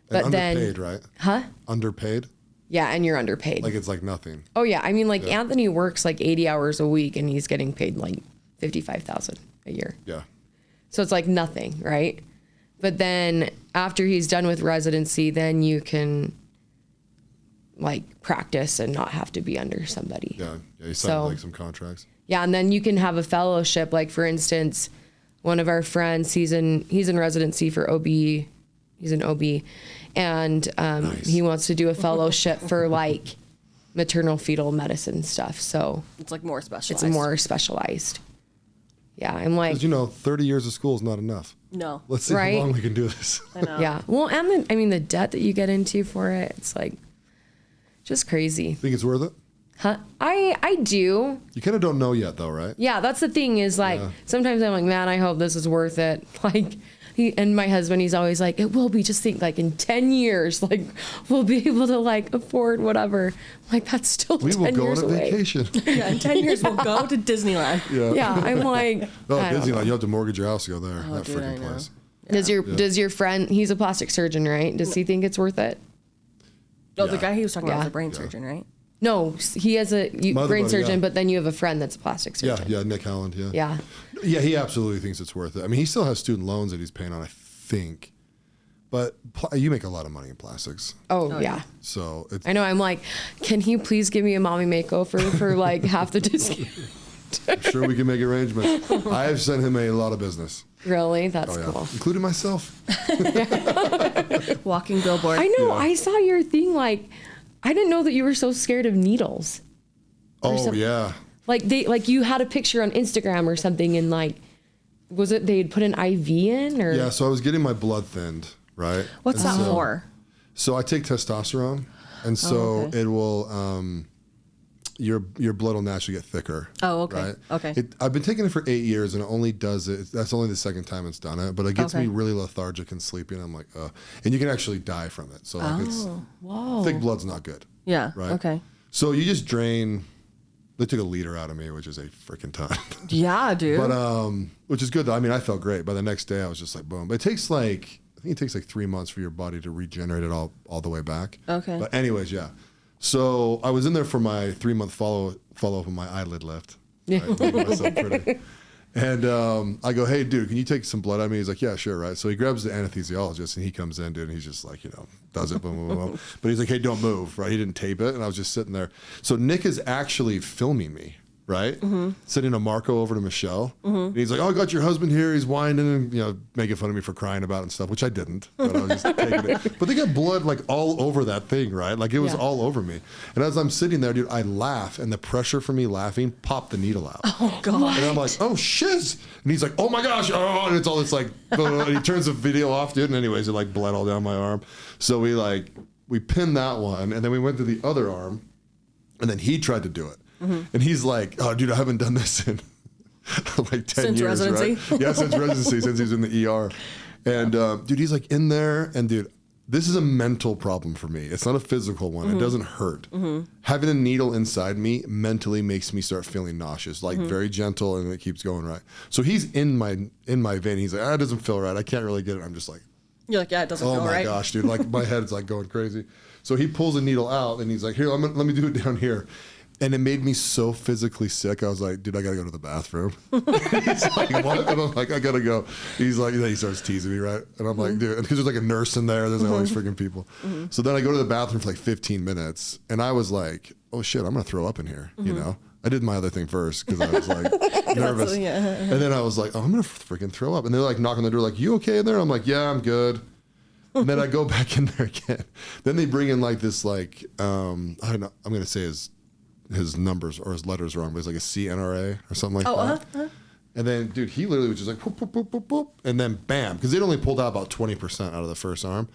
But underpaid, then, right? Huh? Underpaid? Yeah, and you're underpaid. Like it's like nothing. Oh yeah, I mean like Anthony works like 80 hours a week and he's getting paid like $55,000 a year. Yeah. So it's like nothing, right? But then after he's done with residency, then you can like practice and not have to be under somebody. Yeah, he signed like some contracts. Yeah, and then you can have a fellowship. Like for instance, one of our friends, he's in residency for OB. He's an OB, and nice. He wants to do a fellowship for like maternal fetal medicine stuff. So it's like more specialized. It's more specialized. Yeah, I'm like, because 30 years of school is not enough. No. Let's see how long we can do this. I know. Yeah. Well, and then I mean the debt that you get into for it, it's like just crazy. Think it's worth it? Huh? I do. You kind of don't know yet, though, right? Yeah, that's the thing is like sometimes I'm like, man, I hope this is worth it. Like, and my husband, he's always like, it will be. Just think, like in 10 years, like we'll be able to like afford whatever. I'm like that's still 10 years away. We will go on a vacation. Yeah, in 10 years we'll go to Disneyland. Yeah, I'm like, Disneyland. You have to mortgage your house to go there. That dude, freaking place. Yeah. Does your friend? He's a plastic surgeon, right? Does he think it's worth it? Oh, the guy he was talking about was a brain surgeon, right? No, he has a brain surgeon, but then you have a friend that's a plastic surgeon. Yeah, Nick Holland, Yeah. Yeah, he absolutely thinks it's worth it. I mean, he still has student loans that he's paying on, I think. But you make a lot of money in plastics. Oh yeah. So I know. I'm like, can he please give me a mommy makeover for like half the discount? I'm sure we can make arrangements. I have sent him a lot of business. Really? That's cool. Including myself. Walking billboard. I know. Yeah. I saw your thing. Like, I didn't know that you were so scared of needles. Oh yeah. Like you had a picture on Instagram or something, and like, was it they'd put an IV in or? Yeah. So I was getting my blood thinned, right? What's that for? So I take testosterone, and so it will. Your blood will naturally get thicker. Oh, okay. Right? Okay. I've been taking it for 8 years, and it only does it. That's only the second time it's done it, but it gets me really lethargic and sleepy, and I'm like, and you can actually die from it. So like thick blood's not good. Yeah. Right. Okay. So you just drain. They took a liter out of me, which is a freaking ton. Yeah, dude. But which is good though. I mean, I felt great. By the next day, I was just like, boom. But it takes I think it takes 3 months for your body to regenerate it all the way back. Okay. But anyways, yeah. So I was in there for my 3-month follow up on my eyelid lift. Yeah. Right? Making myself pretty. And I go, hey, dude, can you take some blood out of me? He's like, yeah, sure, right? So he grabs the anesthesiologist, and he comes in, dude, and he's just like, does it, boom, boom, boom. But he's like, hey, don't move, right? He didn't tape it, and I was just sitting there. So Nick is actually filming me, right? Sending a Marco over to Michelle. And he's like, oh, I got your husband here. He's whining and, making fun of me for crying about it and stuff, which I didn't. But I was just taking it. But they got blood like all over that thing, right? Like it was all over me. And as I'm sitting there, dude, I laugh, and the pressure for me laughing popped the needle out. Oh, God. And I'm like, oh, shit. And he's like, oh, my gosh. Oh, and it's all this like, and he turns the video off, dude. And anyways, it like bled all down my arm. So we pinned that one, and then we went to the other arm, and then he tried to do it. And he's like, oh, dude, I haven't done this in like 10 since years, residency. right? Yeah, since residency, since he's in the ER. And dude, he's like in there, and dude, this is a mental problem for me. It's not a physical one. It doesn't hurt. Having a needle inside me mentally makes me start feeling nauseous, like very gentle, and it keeps going right. So he's in my vein. He's like, it doesn't feel right. I can't really get it. I'm just like, You're like, yeah, it doesn't feel right. Oh my gosh, dude! Like my head's like going crazy. So he pulls a needle out, and he's like, here, let me do it down here. And it made me so physically sick. I was like, dude, I gotta go to the bathroom. He's like, what? And I'm like, I gotta go. He's like, he starts teasing me, right? And I'm like, dude, because there's like a nurse in there. There's like all these freaking people. So then I go to the bathroom for like 15 minutes, and I was like, oh shit, I'm gonna throw up in here. I did my other thing first because I was like nervous. And then I was like, oh, I'm gonna freaking throw up. And they're like knocking on the door, like, you okay in there? I'm like, yeah, I'm good. And then I go back in there again. Then they bring in like this, like, I don't know, I'm gonna say his numbers or his letters wrong, but it's like a CNRA or something like that. And then, dude, he literally was just like, boop, boop, boop, boop, boop, and then bam, because they'd only pulled out about 20% out of the first arm.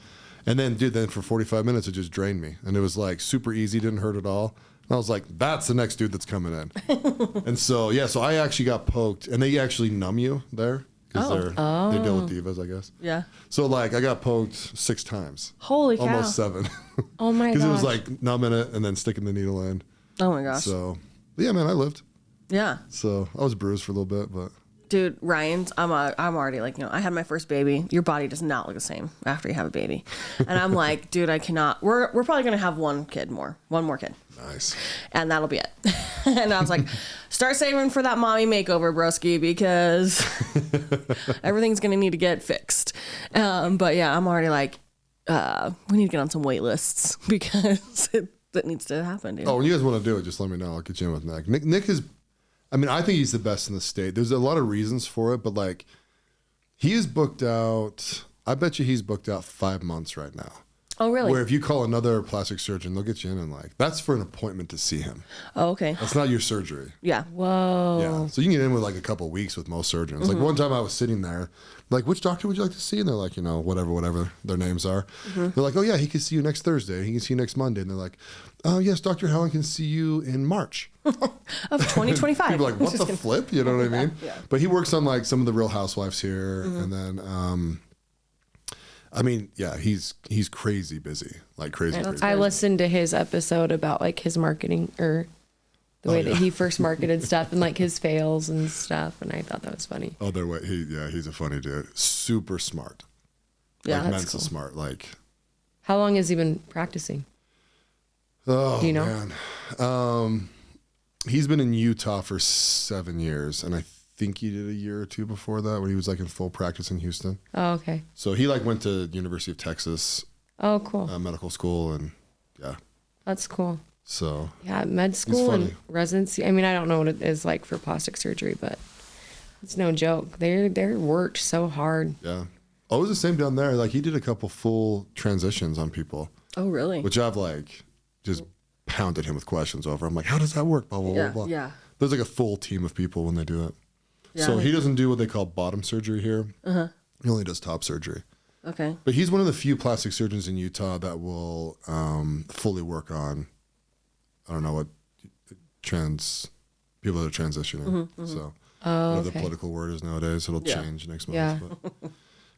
And then, dude, then for 45 minutes, it just drained me. And it was like super easy, didn't hurt at all. And I was like, that's the next dude that's coming in. And so, yeah, so I actually got poked, and they actually numb you there. Because they deal with divas, I guess. Yeah. So, like, I got poked 6 times. Holy cow. Almost 7. Oh, my gosh. Because it was like numbing it and then sticking the needle in. Oh, my gosh. So, yeah, man, I lived. Yeah. So, I was bruised for a little bit, but... Dude, Ryan's, I'm already like, I had my first baby. Your body does not look the same after you have a baby. And I'm like, dude, I cannot. We're probably going to have one more kid. Nice. And that'll be it. And I was like, start saving for that mommy makeover, broski, because everything's going to need to get fixed. But yeah, I'm already like, we need to get on some wait lists because that needs to happen, dude. Oh, when you guys want to do it, just let me know. I'll get you in with Nick. Nick is... I mean, I think he's the best in the state. There's a lot of reasons for it, but like, he is booked out. I bet you he's booked out 5 months right now. Oh, really? Where if you call another plastic surgeon, they'll get you in and like, that's for an appointment to see him. Oh, okay. That's not your surgery. Yeah. Whoa. Yeah. So you can get in with like a couple of weeks with most surgeons. Like one time I was sitting there, like, which doctor would you like to see? And they're like, whatever their names are. They're like, oh yeah, he can see you next Thursday. He can see you next Monday. And they're like, oh yes, Dr. Helen can see you in March. Of 2025. People are like, what the flip? You know what I mean? Yeah. But he works on like some of the Real Housewives here. And then, I mean, yeah, he's crazy busy, like crazy. I listened to his episode about like his marketing or the way that he first marketed stuff and like his fails and stuff. And I thought that was funny. Oh, he's a funny dude. Super smart. Yeah, like that's Mensa cool. smart. Like, How long has he been practicing? Oh, do you know? Man. He's been in Utah for 7 years, and I think he did a year or 2 before that when he was like in full practice in Houston. Oh, okay. So he like went to University of Texas. Oh, cool. Medical school, and yeah. That's cool. So yeah, med school and residency. I mean, I don't know what it is like for plastic surgery, but it's no joke. They're worked so hard. Yeah. Oh, it was the same down there. Like he did a couple full transitions on people. Oh, really? Which I've like just pounded him with questions over. I'm like, how does that work? Blah, blah, blah, blah. Yeah. There's like a full team of people when they do it. Yeah, so he doesn't do what they call bottom surgery here. He only does top surgery. Okay. But he's one of the few plastic surgeons in Utah that will fully work on, I don't know what, people that are transitioning. So whatever the political word is nowadays, it'll change next month. Yeah. But,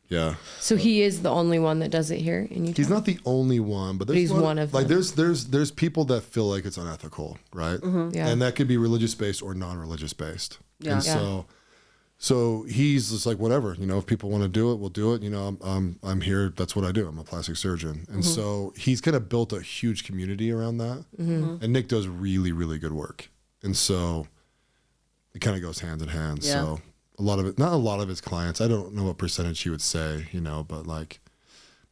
yeah. So he is the only one that does it here in Utah? He's not the only one, but there's he's one of like them. there's people that feel like it's unethical, right? Yeah. And that could be religious based or non-religious based. Yeah. And so he's just like, whatever, if people want to do it, we'll do it. I'm here. That's what I do. I'm a plastic surgeon. And so he's kind of built a huge community around that. And Nick does really, really good work. And so it kind of goes hand in hand. Yeah. So not a lot of his clients, I don't know what percentage he would say, but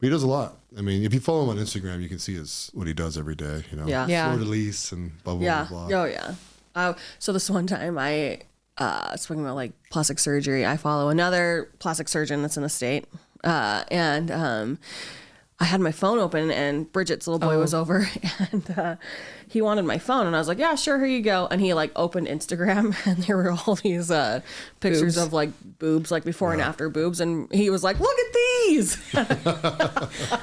he does a lot. I mean, if you follow him on Instagram, you can see what he does every day, Yeah. Yeah. Fleur de lis and blah, blah, Yeah. blah, blah. Oh, yeah. So this one time speaking about like plastic surgery, I follow another plastic surgeon that's in the state. And I had my phone open and Bridget's little boy was over and he wanted my phone and I was like, yeah, sure, here you go. And he like opened Instagram and there were all these pictures of like boobs, like before and after boobs. And he was like, look at these.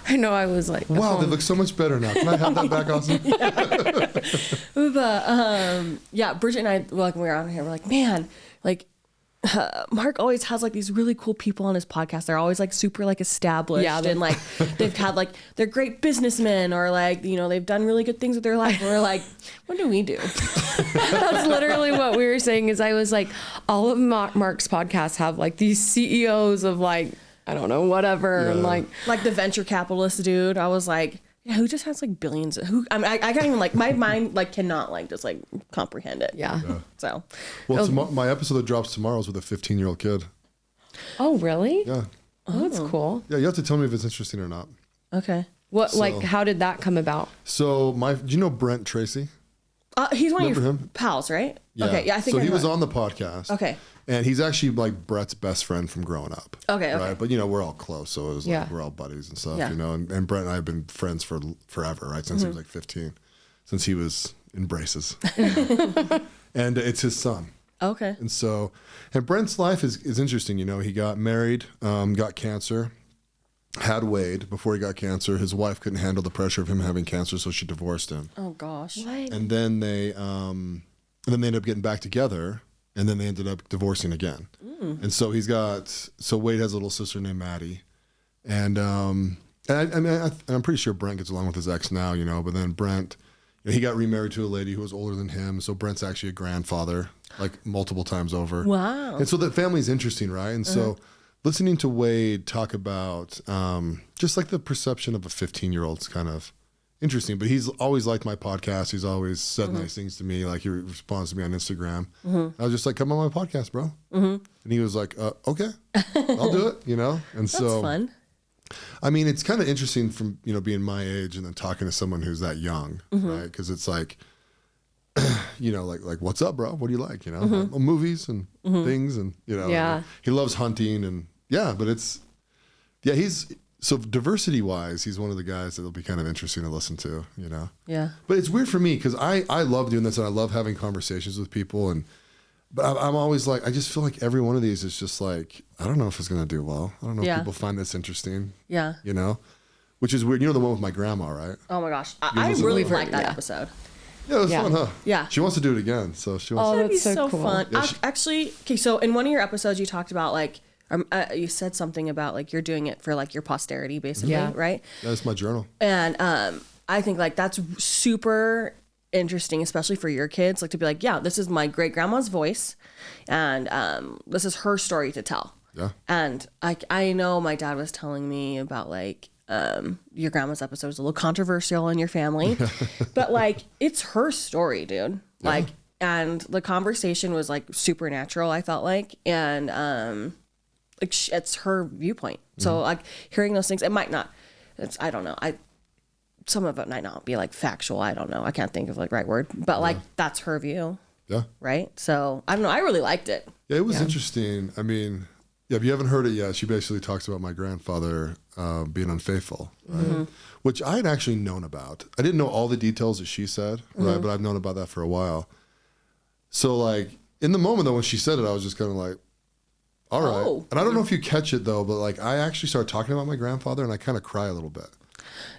I know, I was like, wow, they look so much better now. Can I have that back, Austin? But Bridget and I, when we were on here, we're like, man, like, Mark always has like these really cool people on his podcast. They're always like super like established and like they've had like they're great businessmen or like, you know, they've done really good things with their life. And we're like, what do we do? That's literally what we were saying is I was like, all of Mark's podcasts have like these CEOs of like, I don't know, whatever. And like the venture capitalist dude. I was like, yeah, who just has like billions? I can't even like my mind like cannot like just like comprehend it. Yeah. So, well, my episode that drops tomorrow is with a 15-year-old kid. Oh, really? Yeah. Oh, that's cool. Yeah, you have to tell me if it's interesting or not. okay. What like how did that come about? So do you know Brent Tracy? He's one Remember of your him? pals, right? Yeah. Okay. Yeah, I think so. I He know was it. on the podcast. Okay. And he's actually like Brett's best friend from growing up. Okay. Right. But you know, we're all close. So it was like, Yeah. we're all buddies and stuff, Yeah. you know, and Brett and I have been friends for forever, right? Since he was like 15, since he was in braces. And it's his son. Okay. And so, and Brent's life is interesting. You know, he got married, got cancer, had Wade before he got cancer. His wife couldn't handle the pressure of him having cancer. So she divorced him. Oh gosh. What? And then they ended up getting back together, and then they ended up divorcing again. And so Wade has a little sister named Maddie, and I'm pretty sure Brent gets along with his ex now, you know. But then Brent, you know, he got remarried to a lady who was older than him, so Brent's actually a grandfather, like multiple times over. Wow. And so that family's interesting, right? And so listening to Wade talk about just like the perception of a 15-year-old's kind of interesting, but he's always liked my podcast. He's always said nice things to me. Like he responds to me on Instagram. I was just like, come on my podcast, bro. And he was like, okay, I'll do it, you know? And That's so, fun. I mean, it's kind of interesting from, you know, being my age and then talking to someone who's that young, right? Because it's like, you know, like, what's up, bro? What do you like? You know, like, well, movies and things and, you know, Yeah. he loves hunting and but so diversity wise, he's one of the guys that'll be kind of interesting to listen to, you know? Yeah. But it's weird for me because I love doing this and I love having conversations with people. But I'm always like, I just feel like every one of these is just like, I don't know if it's going to do well. I don't know if people find this interesting. Yeah. You know? Which is weird. You know the one with my grandma, right? Oh my gosh. I really like that episode. Yeah, it was fun, huh? Yeah. She wants to do it again. So she wants Oh, to. That'd be that's so so cool. fun. Yeah, Actually, okay, so in one of your episodes, you talked about like, you said something about like you're doing it for like your posterity, basically, Yeah. right? That's my journal. And I think like that's super interesting, especially for your kids, like to be like, yeah, this is my great grandma's voice, and this is her story to tell. Yeah. And I know my dad was telling me about like your grandma's episode was a little controversial in your family, but like it's her story, dude. Like, and the conversation was like supernatural, I felt like, and like it's her viewpoint. So like hearing those things, it might not. I don't know. Some of it might not be like factual. I don't know. I can't think of like right word, but like that's her view. Yeah. Right. So I don't know. I really liked it. Yeah, it was interesting. I mean, if you haven't heard it yet, she basically talks about my grandfather being unfaithful, right? Which I had actually known about. I didn't know all the details that she said, right? But I've known about that for a while. So like in the moment though, when she said it, I was just kind of like, all right. Oh. And I don't know if you catch it though, but like I actually started talking about my grandfather and I kind of cry a little bit.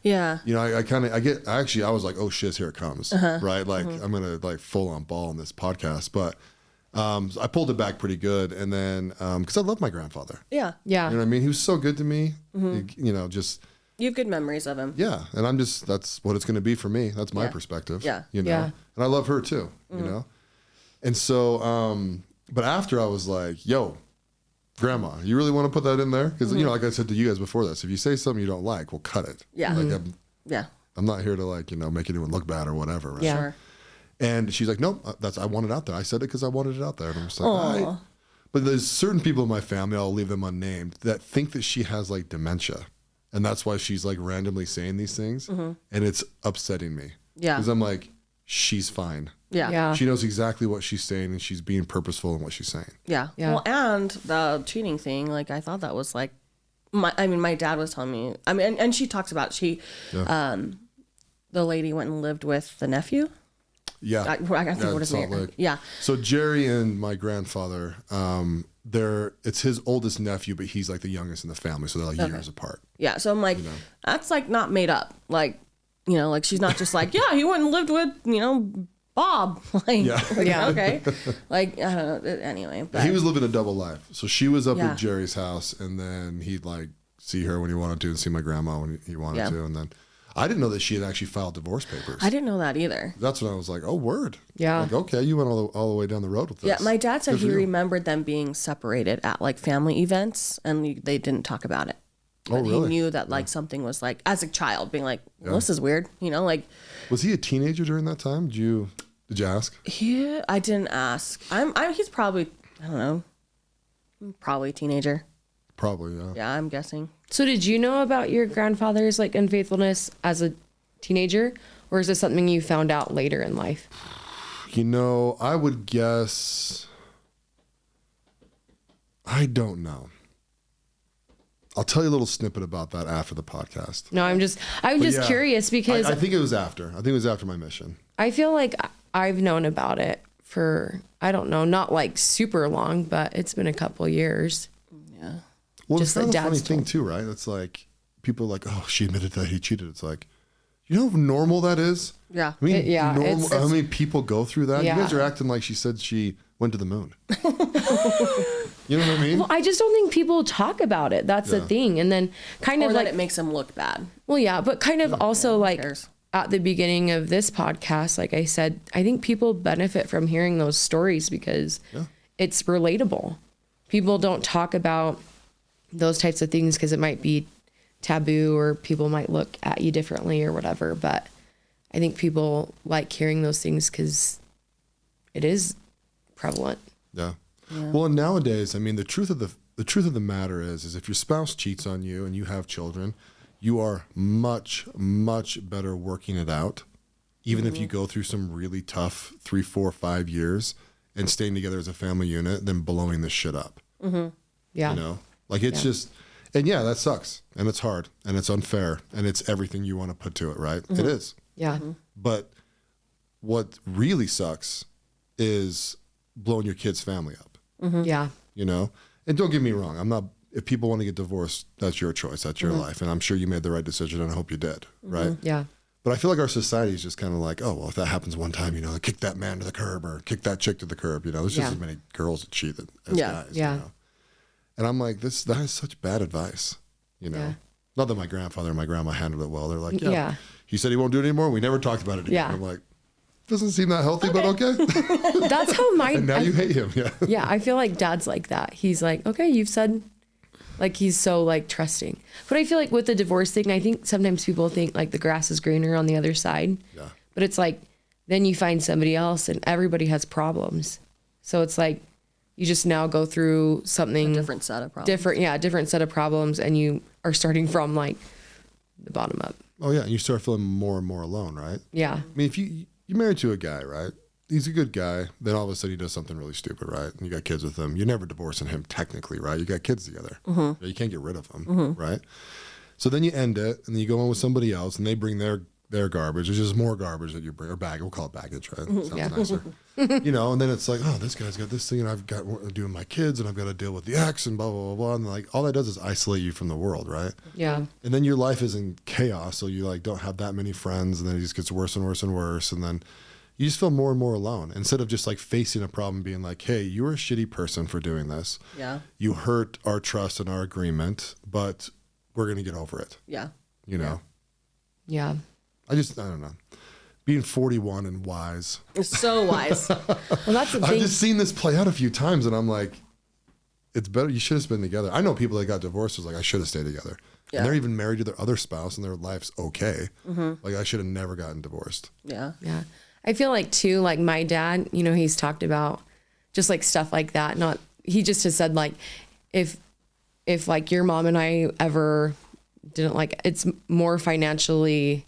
Yeah. You know, I was like, oh shit, here it comes, right? Like I'm going to like full on ball on this podcast. But so I pulled it back pretty good. And then, cause I love my grandfather. Yeah. Yeah. You know what I mean? He was so good to me, you know, just, You have good memories of him. yeah. And that's what it's going to be for me. That's my perspective. Yeah. You know, Yeah. and I love her too, you know? And so, but after I was like, yo, grandma, you really want to put that in there? Because, you know, like I said to you guys before this, if you say something you don't like, well, cut it. Yeah. Like, Yeah. I'm not here to like, you know, make anyone look bad or whatever. Right? Yeah. Sure. And she's like, nope, I want it out there. I said it because I wanted it out there. And I'm just like, all right. But there's certain people in my family, I'll leave them unnamed, that think that she has like dementia. And that's why she's like randomly saying these things. And it's upsetting me. Yeah. Because I'm like, she's fine. Yeah. She knows exactly what she's saying, and she's being purposeful in what she's saying. Yeah. Well, and the cheating thing, like, I thought that was like, my dad was telling me, and she talks about, the lady went and lived with the nephew. Yeah. I think what his name. Yeah. So Jerry and my grandfather, it's his oldest nephew, but he's like the youngest in the family. So they're like years apart. Yeah. So I'm like, that's like not made up. Like, like she's not just like, yeah, he went and lived with, Bob. Like, okay. Like, I don't know. Anyway. But. He was living a double life. So she was up at Jerry's house, and then he'd like see her when he wanted to and see my grandma when he wanted to. And then I didn't know that she had actually filed divorce papers. I didn't know that either. That's when I was like, oh, word. Yeah. Like, okay, you went all the way down the road with this. Yeah, my dad said he remembered them being separated at like family events, and they didn't talk about it. Oh, really? He knew that like something was like, as a child, being like, well, this is weird. Like. Was he a teenager during that time? Did you ask? Yeah, I didn't ask. He's probably, I don't know, probably a teenager. Probably, yeah. Yeah, I'm guessing. So did you know about your grandfather's like unfaithfulness as a teenager, or is this something you found out later in life? I would guess, I don't know. I'll tell you a little snippet about that after the podcast. No, I'm just curious because I think it was after. I think it was after my mission. I feel like I've known about it for, I don't know, not like super long, but it's been a couple years. Yeah. Well, just it's kind of a funny thing too, right? It's like people are like, oh, she admitted that he cheated. It's like, you know how normal that is? Yeah. I mean, how many people go through that? Yeah. You guys are acting like she said she went to the moon. You know what I mean? Well, I just don't think people talk about it. That's the thing. And then kind of like it makes them look bad. Well, yeah, but kind of also like at the beginning of this podcast, like I said, I think people benefit from hearing those stories because it's relatable. People don't talk about those types of things because it might be taboo or people might look at you differently or whatever. But I think people like hearing those things because it is prevalent. Yeah. Well, and nowadays, I mean, the truth of the matter is if your spouse cheats on you and you have children, you are much, much better working it out, even if you go through some really tough 3, 4, 5 years and staying together as a family unit than blowing this shit up. Mm-hmm. Yeah. Like it's just, and that sucks and it's hard and it's unfair and it's everything you want to put to it, right? Mm-hmm. It is. Yeah. Mm-hmm. But what really sucks is blowing your kid's family up. Mm-hmm. Yeah. And don't get me wrong. If people want to get divorced, that's your choice. That's your life. And I'm sure you made the right decision and I hope you did. Right. Yeah. But I feel like our society is just kind of like, oh, well, if that happens one time, kick that man to the curb or kick that chick to the curb. There's just as many girls that cheat as guys. Yeah. And I'm like, that is such bad advice. Not that my grandfather and my grandma handled it well. They're like, he said he won't do it anymore. We never talked about it again. Yeah. I'm like, doesn't seem that healthy, but okay. That's how and now you hate him. Yeah. Yeah. I feel like dad's like that. He's like, okay, you've said, like, he's so like trusting. But I feel like with the divorce thing, I think sometimes people think like the grass is greener on the other side. Yeah. But it's like, then you find somebody else and everybody has problems. So it's like, you just now go through something. A different set of problems. Different set of problems. And you are starting from like the bottom up. Oh yeah. And you start feeling more and more alone, right? Yeah. I mean, if you're married to a guy, right? He's a good guy. Then all of a sudden he does something really stupid, right? And you got kids with him. You're never divorcing him technically, right? You got kids together. Mm-hmm. You can't get rid of them, right? So then you end it and then you go on with somebody else and they bring their garbage. There's just more garbage that you bring, or bag. We'll call it baggage, right? Sounds nicer. And then it's like, oh, this guy's got this thing and I've got to do with my kids and I've got to deal with the ex and blah, blah, blah, blah. And like all that does is isolate you from the world, right? Yeah. And then your life is in chaos. So you like don't have that many friends and then it just gets worse and worse and worse. And then you just feel more and more alone instead of just like facing a problem being like, hey, you were a shitty person for doing this. Yeah. You hurt our trust and our agreement, but we're going to get over it. Yeah. Yeah. I don't know. Being 41 and wise. It's so wise. Well, that's the thing. I've just seen this play out a few times and I'm like, it's better. You should have been together. I know people that got divorced was like, I should have stayed together. Yeah. And they're even married to their other spouse and their life's okay. Mm-hmm. Like I should have never gotten divorced. Yeah. Yeah. I feel like too, like my dad, he's talked about just like stuff like that. He just has said like, if like your mom and I ever didn't like, it's more financially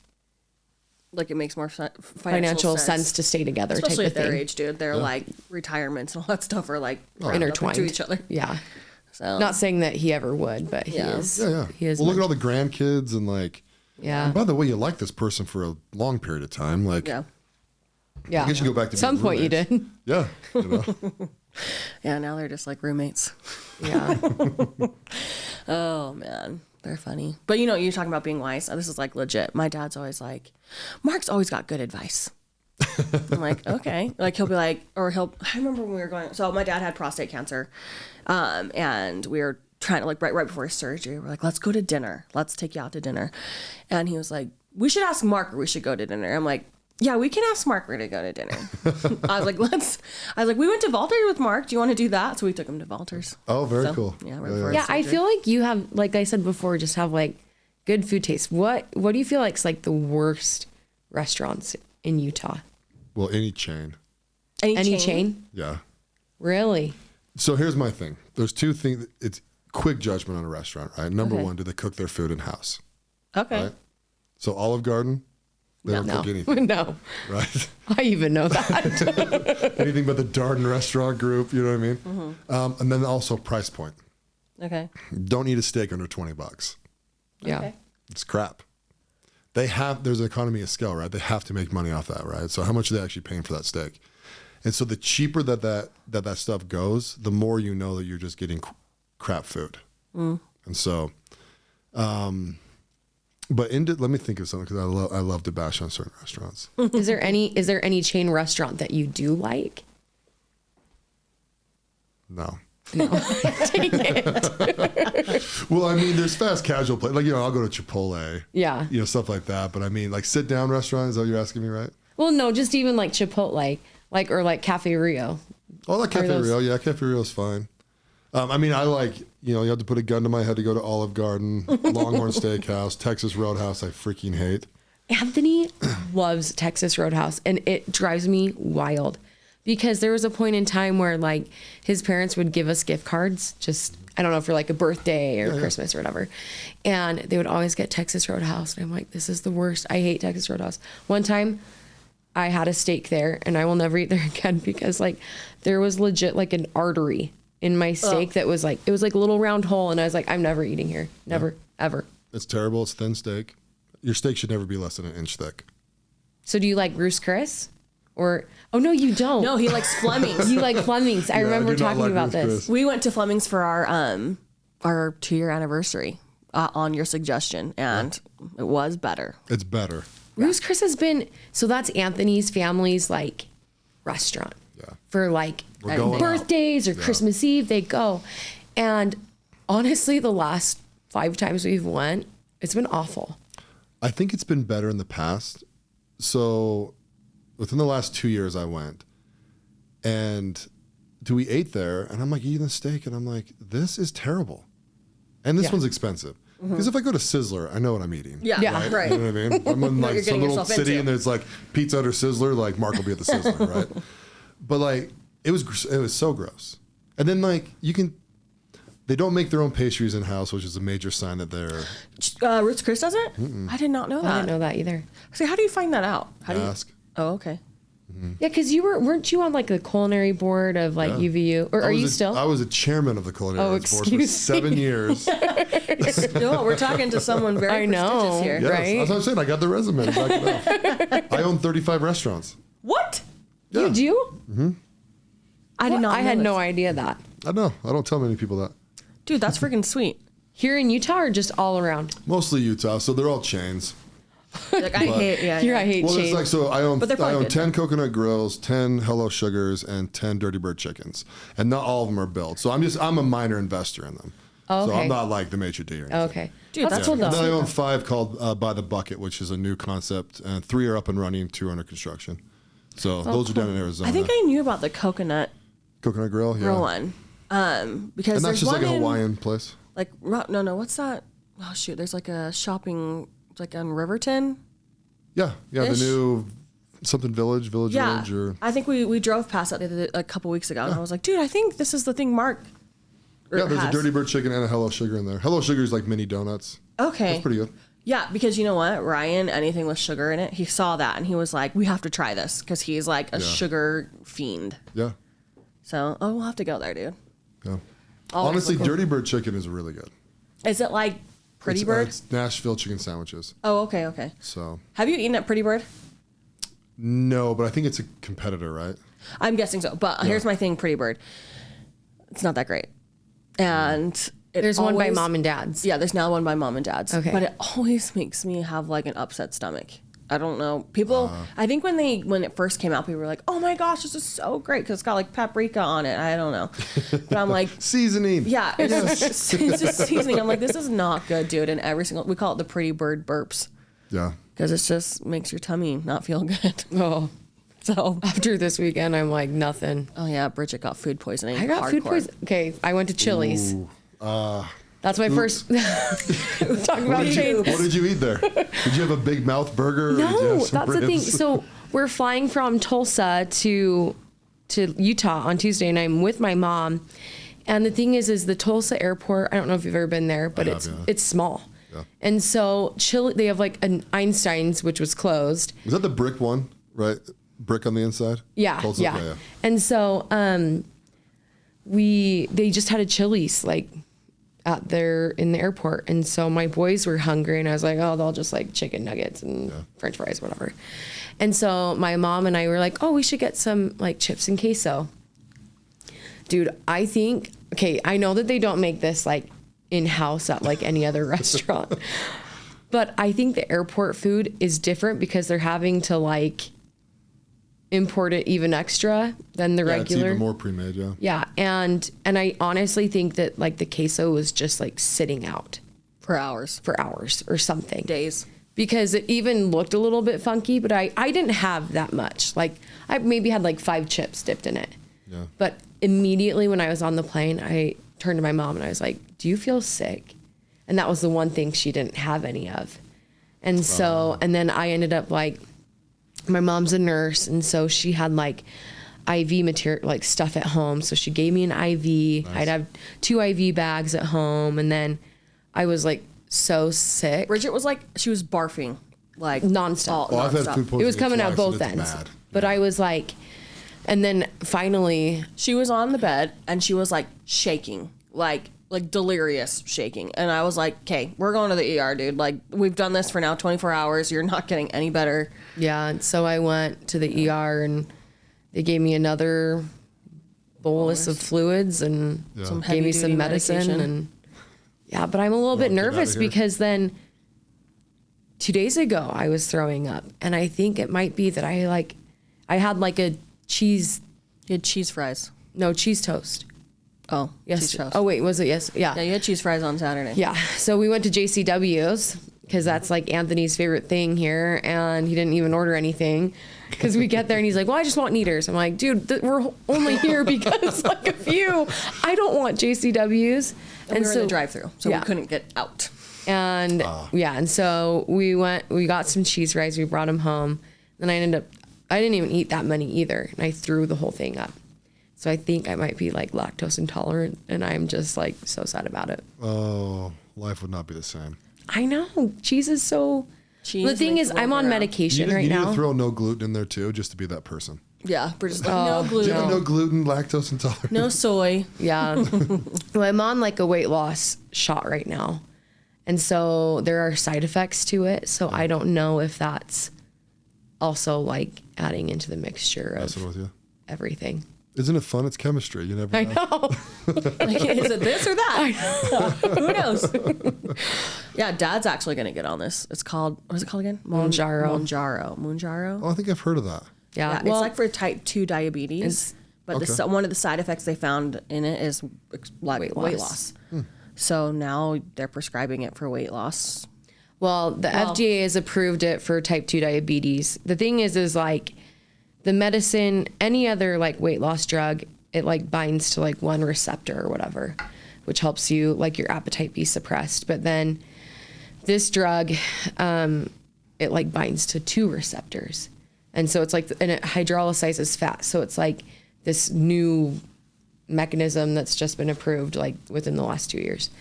like it makes more financial sense to stay together, especially type of at their thing. age, dude. They're like retirements and all that stuff are like Intertwined to each other. Yeah. So Not saying that he ever would, but he is. Yeah. He is. Well, look at all the grandkids and like. Yeah. And by the way, you like this person for a long period of time. Like, yeah. Yeah. I guess you go back to some being point you roommates. did. Yeah. You know? Yeah, now they're just like roommates. Yeah. Oh man, they're funny. But you know, you're talking about being wise. This is like legit. My dad's always like, Mark's always got good advice. I'm like, okay. Like he'll be like, I remember when we were going, so my dad had prostate cancer. And we were trying to like right before his surgery, we're like, let's go to dinner. Let's take you out to dinner. And he was like, we should ask Mark or we should go to dinner. I'm like, yeah, we can ask Mark where to go to dinner. I was like, we went to Valters with Mark. Do you want to do that? So we took him to Valters. Oh, very cool. Yeah, Yeah, I feel like you have, like I said before, just have like good food taste. What do you feel like is like the worst restaurants in Utah? Well, any chain. Any chain? Yeah. Really? So here's my thing. There's two things. It's quick judgment on a restaurant, right? Number one, do they cook their food in house? Okay. Right? So Olive Garden, they don't cook anything. No. Right? I even know that. Anything but the Darden Restaurant Group, you know what I mean? Mm-hmm. And then also price point. Okay. Don't eat a steak under $20. Yeah. Okay. It's crap. There's an economy of scale, right? They have to make money off that, right? So how much are they actually paying for that steak? And so the cheaper that stuff goes, the more you know that you're just getting crap food. And so, but let me think of something because I love to bash on certain restaurants. Is there any chain restaurant that you do like? No. Dang it. Well, I mean, there's fast casual places. Like, I'll go to Chipotle. Yeah. Stuff like that. But I mean, like sit down restaurants, is that what you're asking me, right? Well, no, just even like Chipotle, or like Cafe Rio. Oh, like Cafe Rio. Yeah, Cafe Rio's fine. I mean, I like, you have to put a gun to my head to go to Olive Garden, Longhorn Steakhouse, Texas Roadhouse, I freaking hate. Anthony loves Texas Roadhouse, and it drives me wild because there was a point in time where like his parents would give us gift cards, just, I don't know, for like a birthday or Christmas or whatever. And they would always get Texas Roadhouse. And I'm like, this is the worst. I hate Texas Roadhouse. One time I had a steak there and I will never eat there again because like there was legit like an artery in my steak that was like, it was like a little round hole. And I was like, I'm never eating here. Never, ever. It's terrible. It's thin steak. Your steak should never be less than an inch thick. So do you like Ruth's Chris? Or, oh no, you don't. No, he likes Fleming's. You like Fleming's. I remember do not talking like about Ruth's this. Chris. We went to Fleming's for our 2-year anniversary on your suggestion, and it was better. It's better. Ruth's Chris has been, so that's Anthony's family's like restaurant. Yeah. For like We're going birthdays or Christmas Eve, they go. And honestly, the last 5 times we've went, it's been awful. I think it's been better in the past. So within the last 2 years I went and we ate there and I'm like eating the steak and I'm like, this is terrible. And this one's expensive. Because if I go to Sizzler, I know what I'm eating. Yeah, right. You know what I mean? I'm in like some little yourself city into. and there's like Pizza Hut or Sizzler, like Mark will be at the Sizzler, right? But like it was so gross. And then like they don't make their own pastries in house, which is a major sign that they're Ruth's Chris doesn't? I did not know that. I didn't know that either. See, how do you find that out? How do you ask. Oh, okay. Yeah, because weren't you on like the culinary board of like UVU? Or are you still? I was a chairman of the culinary arts board for excuse 7 years. No, we're talking to someone very I know. prestigious here. Yes, Right? that's what I'm saying. I got the resume to back it up. I own 35 restaurants. What? Yeah. You do? I did not I know had this. no idea that. I know. I don't tell many people that. Dude, that's freaking sweet. Here in Utah or just all around? Mostly Utah, so they're all chains. Like, I hate, yeah. Here I hate Well, chains. it's like, so I own But they're probably good, 10 coconut grills, 10 Hello Sugars, and 10 Dirty Bird chickens. And not all of them are built. So I'm a minor investor in them. Oh, So okay. I'm not like the maitre d' or anything. Okay. Dude, that's cool And then I though. own 5 called By the Bucket, which is a new concept. And 3 are up and running, 2 are under construction. So those are down in Arizona. I think I knew about the coconut Coconut Grill, yeah. grill one. Because And that's there's just one like a in, Hawaiian place. like, no, what's that? Oh, shoot, there's like a shopping, like on Riverton. Yeah, the Ish. new something Village Yeah. Village, or I think we drove past that a couple weeks ago, and I was like, dude, I think this is the thing Mark yeah, there's a has. Dirty Bird chicken and a Hello Sugar in there. Hello Sugar is like mini donuts. Okay. That's pretty good. Yeah, because you know what? Ryan, anything with sugar in it, he saw that and he was like, we have to try this because he's like a sugar fiend. Yeah. So, we'll have to go there, dude. Yeah. Honestly, Dirty Bird chicken is really good. Is it like Pretty Bird? It's Nashville chicken sandwiches. Oh, okay. So. Have you eaten at Pretty Bird? No, but I think it's a competitor, right? I'm guessing so. But here's my thing, Pretty Bird. It's not that great. And there's one by Mom and Dad's. Yeah, there's now one by Mom and Dad's. Okay. But it always makes me have like an upset stomach. I don't know. People, I think when it first came out, people were like, "Oh my gosh, this is so great" because it's got like paprika on it. I don't know, but I'm like seasoning. Yeah, it's just seasoning. I'm like, this is not good, dude. And we call it the Pretty Bird burps. Yeah, because it just makes your tummy not feel good. Oh, so after this weekend, I'm like nothing. Oh yeah, Bridget got food poisoning. I got food poisoning. Okay, I went to Chili's. That's my first. Talking about chains. What did you eat there? Did you have a big mouth burger? No, that's the thing. So we're flying from Tulsa to Utah on Tuesday, and I'm with my mom. And the thing is the Tulsa airport. I don't know if you've ever been there, but it's small. Yeah. And so they have like an Einstein's, which was closed. Is that the brick one, right? Brick on the inside. Yeah, Tulsa? Yeah. And so they just had a Chili's like out there in the airport, and so my boys were hungry, and I was like, oh, they'll just like chicken nuggets and French fries, whatever. And so my mom and I were like, oh, we should get some like chips and queso. Dude, I think, okay, I know that they don't make this like in-house at like any other restaurant, but I think the airport food is different because they're having to like import it even extra than the regular. It's even more pre-made, yeah. Yeah, and I honestly think that like the queso was just like sitting out for hours or something. Days. Because it even looked a little bit funky, but I didn't have that much. Like I maybe had like 5 chips dipped in it. Yeah. But immediately when I was on the plane, I turned to my mom and I was like, "Do you feel sick?" And that was the one thing she didn't have any of. And so and then I ended up like, my mom's a nurse, and so she had like IV material, like stuff at home. So she gave me an IV. Nice. I'd have 2 IV bags at home, and then I was like so sick. Bridget was like, she was barfing like nonstop. I've had food poisoning. It was coming out both ends. Bad. But I was like, and then finally, she was on the bed and she was like shaking, like delirious shaking. And I was like, okay, we're going to the ER, dude. Like, we've done this for now 24 hours. You're not getting any better. Yeah. And so I went to the ER and they gave me another bolus of fluids and gave me some medicine. And but I'm a little bit nervous because then 2 days ago I was throwing up, and I think it might be that I had like a cheese. You had cheese fries. No, cheese toast. Oh, yes. Cheese toast. Oh, wait, was it? Yes. Yeah. Yeah, you had cheese fries on Saturday. Yeah. So we went to JCW's because that's like Anthony's favorite thing here. And he didn't even order anything because we get there and he's like, well, I just want Kneaders. I'm like, dude, we're only here because like a few. I don't want JCW's. And we were in the drive-thru, so we couldn't get out. And and so we got some cheese fries. We brought them home. Then I didn't even eat that many either. And I threw the whole thing up. So I think I might be like lactose intolerant, and I'm just like so sad about it. Oh, life would not be the same. I know. Cheese is so... The thing is, I'm on medication right now. You need to throw no gluten in there too, just to be that person. Yeah, we're just like, no gluten. No gluten, lactose intolerant. No soy. Yeah. Well, I'm on like a weight loss shot right now. And so there are side effects to it. So I don't know if that's also like adding into the mixture of everything. Isn't it fun? It's chemistry. You never know. I know. Like, is it this or that? Who knows? Yeah, Dad's actually going to get on this. It's called, what is it called again? Mounjaro. Oh, I think I've heard of that. Yeah. Well, it's like for type 2 diabetes. But one of the side effects they found in it is like weight loss. So now they're prescribing it for weight loss. Well, the FDA has approved it for type 2 diabetes. The thing is like, the medicine, any other like weight loss drug, it like binds to like one receptor or whatever, which helps you like your appetite be suppressed. But then this drug, it like binds to 2 receptors. And so it's like, and it hydrolyzes fat. So it's like this new mechanism that's just been approved like within the last 2 years.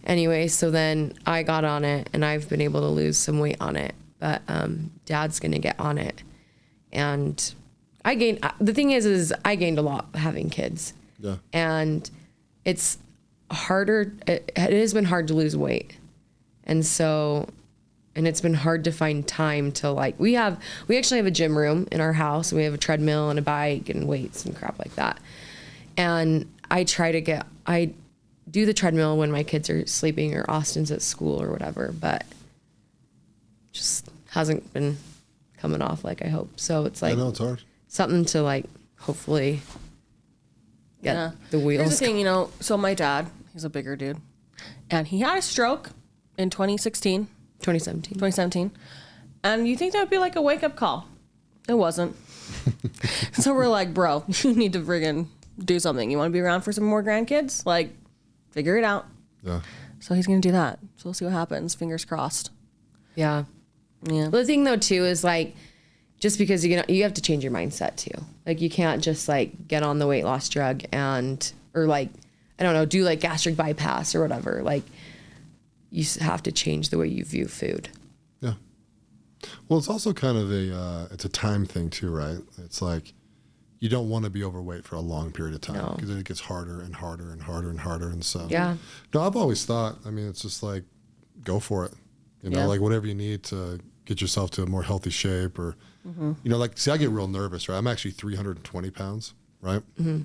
Anyway, so then I got on it and I've been able to lose some weight on it, but Dad's going to get on it. And the thing is I gained a lot having kids. Yeah. And it's harder. It has been hard to lose weight. And it's been hard to find time to we actually have a gym room in our house, and we have a treadmill and a bike and weights and crap like that. And I do the treadmill when my kids are sleeping or Austin's at school or whatever, but just hasn't been coming off like I hope. So it's I know it's hard. Something to hopefully get the wheels. Here's the thing, so my dad, he's a bigger dude, and he had a stroke in 2017. And you think that would be like a wake-up call. It wasn't. So we're like, bro, you need to friggin' do something. You want to be around for some more grandkids? Figure it out. Yeah. So he's going to do that. So we'll see what happens. Fingers crossed. Yeah. Yeah. The thing though too is just because you have to change your mindset too. You can't just get on the weight loss drug or I don't know, do gastric bypass or whatever. You have to change the way you view food. Yeah. Well, it's also kind of it's a time thing too, right? It's you don't want to be overweight for a long period of time because then it gets harder and harder and harder and harder. And so, yeah. No, I've always thought, it's just go for it. Whatever you need to get yourself to a more healthy shape or, see, I get real nervous, right? I'm actually 320 pounds, right? Mm-hmm.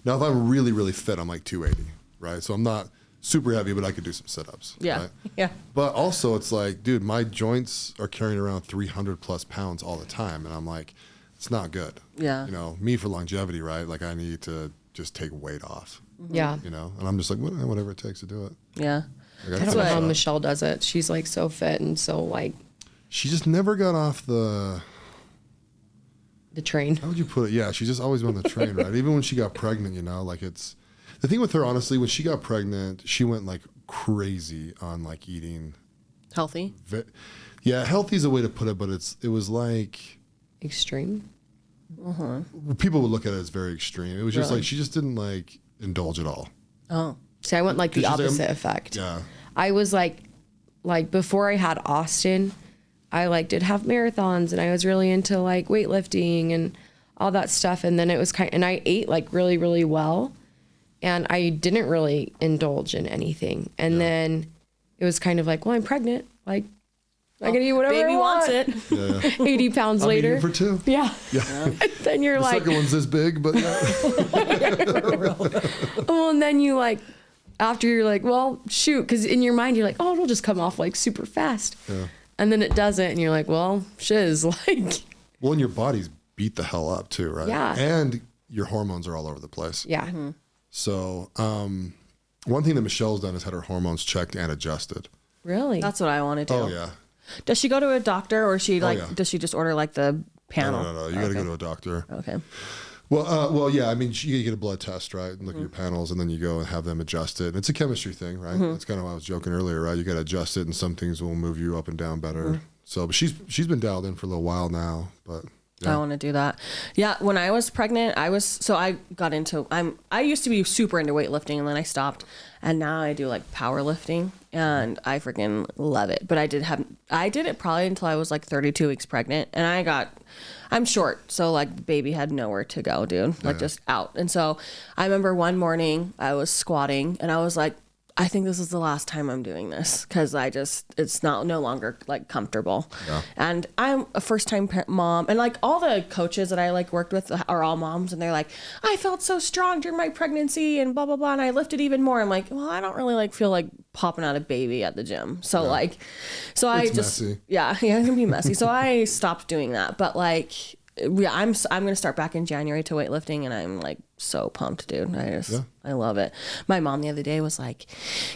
Now, if I'm really, really fit, I'm 280, right? So I'm not super heavy, but I could do some sit-ups. Yeah. Right? Yeah. But also it's dude, my joints are carrying around 300 plus pounds all the time. And I'm it's not good. Yeah. Me for longevity, right? I need to just take weight off. Yeah. And I'm just whatever it takes to do it. Yeah. I don't know how Michelle does it. She's so fit and so she just never got off the train. How would you put it? Yeah, she's just always been on the train, right? Even when she got pregnant, it's the thing with her, honestly, when she got pregnant, she went crazy on eating healthy. Yeah, healthy is a way to put it, but it was extreme. People would look at it as very extreme. It was just she just didn't indulge at all. Oh. See, I went the opposite effect. Yeah. I was before I had Austin, I did have marathons and I was really into weightlifting and all that stuff. And then it was and I ate really, really well. And I didn't really indulge in anything. And then it was kind of well, I'm pregnant. I can eat whatever baby I want. wants it. Yeah. 80 pounds I'm later. eating for two. Yeah. Then you're the second one's this big, but well, and then you after you're well, shoot, because in your mind you're oh, it'll just come off super fast. Yeah. And then it doesn't, and you're well, shiz, Well, and your body's beat the hell up too, right? Yeah. And your hormones are all over the place. Yeah. Mm-hmm. So, one thing that Michelle's done is had her hormones checked and adjusted. Really? That's what I want to do. Oh yeah. Does she go to a doctor or she does she just order the panel? No. You got to go to a doctor. Okay. Well, yeah. You get a blood test, right, and look at your panels, and then you go and have them adjusted. And it's a chemistry thing, right? That's kind of why I was joking earlier, right? You got to adjust it, and some things will move you up and down better. So, but she's been dialed in for a little while now, but. Yeah. I want to do that. Yeah, when I was pregnant, I got into I used to be super into weightlifting and then I stopped, and now I do powerlifting and I freaking love it. But I did it probably until I was 32 weeks pregnant, and I'm short, so baby had nowhere to go, dude. Just out. And so I remember one morning I was squatting and I was I think this is the last time I'm doing this because it's no longer comfortable. Yeah. And I'm a first time mom, and all the coaches that I worked with are all moms, and they're I felt so strong during my pregnancy and blah, blah, blah. And I lifted even more. I'm well, I don't really feel popping out a baby at the gym. So so I it's just, messy. yeah, it can be messy. So I stopped doing that. But yeah, I'm going to start back in January to weightlifting, and I'm so pumped, dude. I love it. My mom the other day was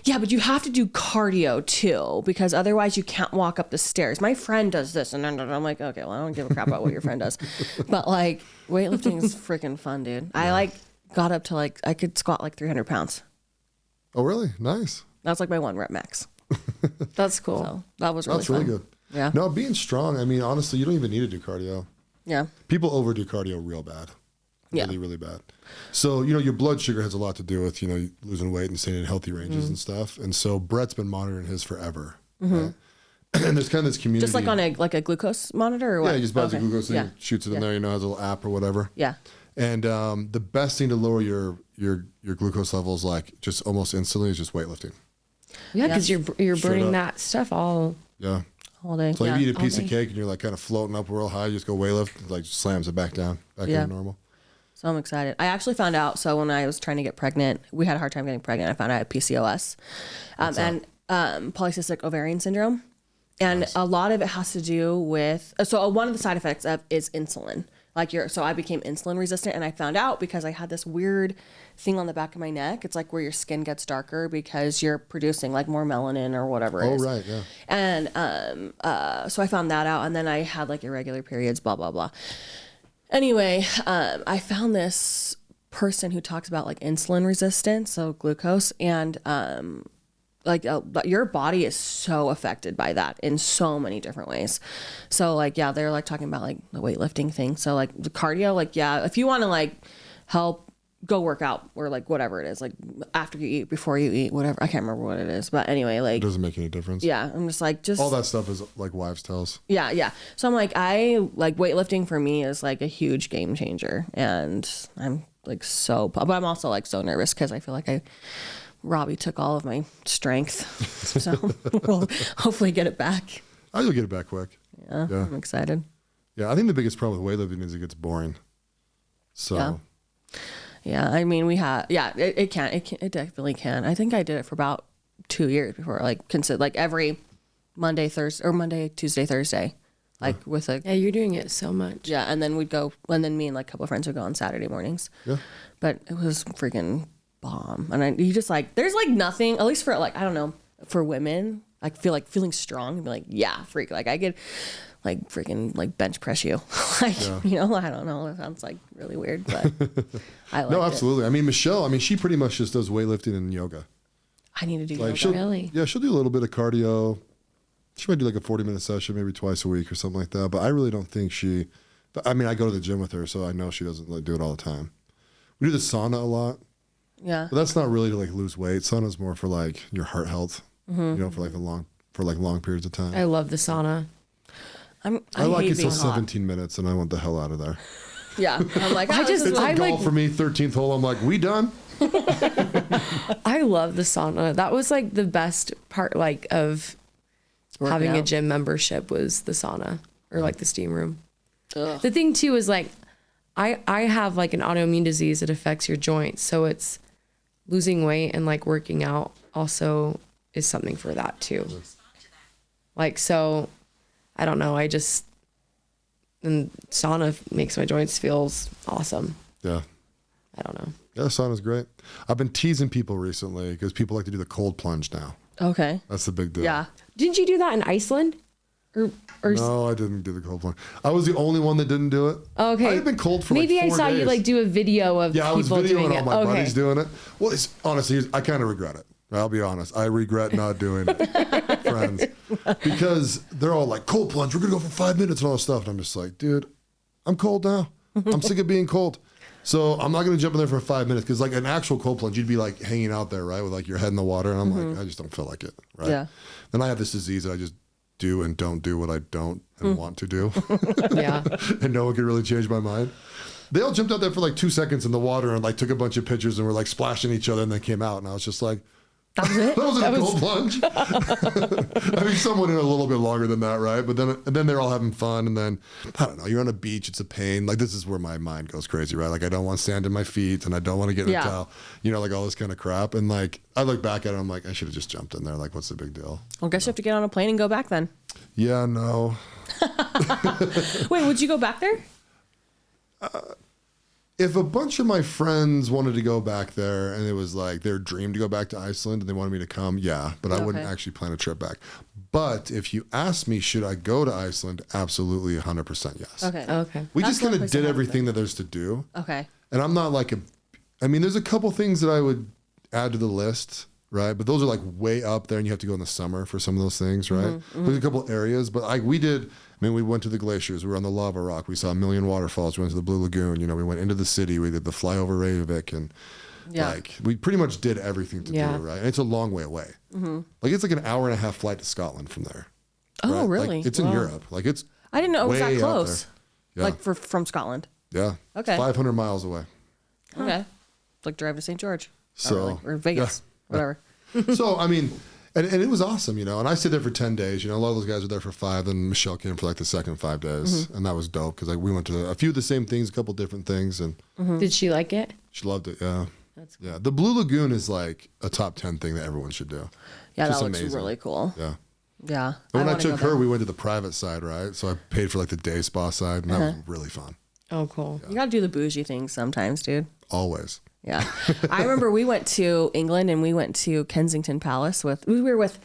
yeah, but you have to do cardio too, because otherwise you can't walk up the stairs. My friend does this. And I'm okay, well, I don't give a crap about what your friend does. But weightlifting is freaking fun, dude. Yeah. I got up to I could squat 300 pounds. Oh, really? Nice. That's my 1 rep max. That's cool. So that was really That's fun. really good. Yeah. No, being strong, honestly, you don't even need to do cardio. Yeah. People overdo cardio real bad. really, really bad. So, your blood sugar has a lot to do with, losing weight and staying in healthy ranges and stuff. And so Brett's been monitoring his forever. Right? And there's kind of this community. Just like on a glucose monitor or what? Yeah, he just buys a glucose thing, shoots it in there, has a little app or whatever. Yeah. And the best thing to lower your glucose levels, like just almost instantly, is just weightlifting. Yeah, because you're burning that stuff all. Yeah. All day. So like you eat a piece of cake and you're like kind of floating up real high, you just go weightlift, it like slams it back down, back into normal. So I'm excited. I actually found out, so when I was trying to get pregnant, we had a hard time getting pregnant. I found out I had PCOS and polycystic ovarian syndrome. And a lot of it has to do with, so one of the side effects of is insulin. So I became insulin resistant, and I found out because I had this weird thing on the back of my neck. It's like where your skin gets darker because you're producing like more melanin or whatever it is. Oh, right, yeah. And so I found that out, and then I had like irregular periods, blah, blah, blah. Anyway, I found this person who talks about like insulin resistance, so glucose, and your body is so affected by that in so many different ways. So like, they're like talking about like the weightlifting thing. So like the cardio, like, if you want to like help, go work out or like whatever it is, like after you eat, before you eat, whatever. I can't remember what it is, but anyway, like. It doesn't make any difference. Yeah. I'm just like, all that stuff is like wives' tales. Yeah. Yeah. So I'm like, weightlifting for me is like a huge game changer. And I'm like but I'm also like so nervous because I feel like Robbie took all of my strength, so we'll hopefully get it back. You'll get it back quick. Yeah, I'm excited. Yeah, I think the biggest problem with weightlifting is it gets boring. So. Yeah, I mean, it definitely can. I think I did it for about 2 years before, like every Monday, Tuesday, Thursday, with a. Yeah, you're doing it so much. Yeah, and then we'd go, and then me and like a couple of friends would go on Saturday mornings. Yeah. But it was freaking bomb. And you just like, there's like nothing, at least for like, I don't know, for women, I feel like feeling strong and be like, freak. Like I could like freaking like bench press you. I don't know. That sounds like really weird, but I like No, absolutely. I mean, Michelle, she pretty much just does weightlifting and yoga. I need to do yoga. Really? Yeah, she'll do a little bit of cardio. She might do like a 40-minute session, maybe twice a week or something like that. But I really don't think I go to the gym with her, so I know she doesn't do it all the time. We do the sauna a lot. Yeah. But that's not really to like lose weight. Sauna's more for like your heart health, for long periods of time. I love the sauna. I like it till 17 minutes and I want the hell out of there. Yeah. I'm like, it's golf for me, 13th hole. I'm like, we done? I love the sauna. That was like the best part of having a gym membership was the sauna or like the steam room. Ugh. The thing too is like, I have like an autoimmune disease that affects your joints. So it's losing weight and like working out also is something for that too. Like, so I don't know. And sauna makes my joints feels awesome. Yeah. I don't know. Yeah, sauna's great. I've been teasing people recently because people like to do the cold plunge now. Okay. That's the big deal. Yeah. Didn't you do that in Iceland? No, I didn't do the cold plunge. I was the only one that didn't do it. Okay. I had been cold for maybe like 4 days. I saw you like do a video of people doing it. I was videoing all my buddies doing it. Well, honestly, I kind of regret it. I'll be honest. I regret not doing it, friends, because they're all like, cold plunge, we're going to go for 5 minutes and all this stuff. And I'm just like, dude, I'm cold now. I'm sick of being cold. So I'm not going to jump in there for 5 minutes because like an actual cold plunge, you'd be like hanging out there, right, with like your head in the water. And I'm like, I just don't feel like it, right? Yeah. Then I have this disease that I just do and don't do what I don't and want to do. Yeah. And no one could really change my mind. They all jumped out there for like 2 seconds in the water and like took a bunch of pictures and were like splashing each other and then came out. And I was just like, that was it? That wasn't a cold plunge. I mean, someone in a little bit longer than that, right? But then they're all having fun. And then, I don't know, you're on a beach, it's a pain. Like, this is where my mind goes crazy, right? Like, I don't want sand in my feet and I don't want to get in a towel. Like all this kind of crap. And like, I look back at it, I'm like, I should have just jumped in there. Like, what's the big deal? Well, guess you have to get on a plane and go back then. Yeah, no. Wait, would you go back there? If a bunch of my friends wanted to go back there and it was like their dream to go back to Iceland and they wanted me to come, yeah, but I wouldn't actually plan a trip back. But if you ask me, should I go to Iceland? Absolutely 100% yes. Okay. We just kind of did everything that there's to do. Okay. And I'm not like there's a couple things that I would add to the list. right? But those are like way up there, and you have to go in the summer for some of those things, right? There's a couple areas, but like we went to the glaciers. We were on the lava rock. We saw a million waterfalls. We went to the Blue Lagoon. We went into the city. We did the flyover Reykjavik, and like we pretty much did everything to do, right? And it's a long way away. Like it's like an hour and a half flight to Scotland from there. Oh, right? really? Like, it's in Europe. Like it's. I didn't know it was that way out close. there. Like from Scotland. Yeah. Okay. It's 500 miles away. Okay. It's like driving to St. George. So or Vegas, whatever. So, I mean, and it was awesome, and I stayed there for 10 days. A lot of those guys were there for 5. Then Michelle came for like the second 5 days. And that was dope because like we went to a few of the same things, a couple different things. And Did she like it? she loved it. Yeah. That's cool. Yeah. The Blue Lagoon is like a top 10 thing that everyone should do. Yeah, Just that looks amazing. really cool. Yeah. Yeah. And when I wanna took go her, there. we went to the private side, right? So I paid for like the day spa side, and that was really fun. Oh, cool. You gotta do the bougie things sometimes, dude. Always. Yeah. I remember we went to England and we went to Kensington Palace we were with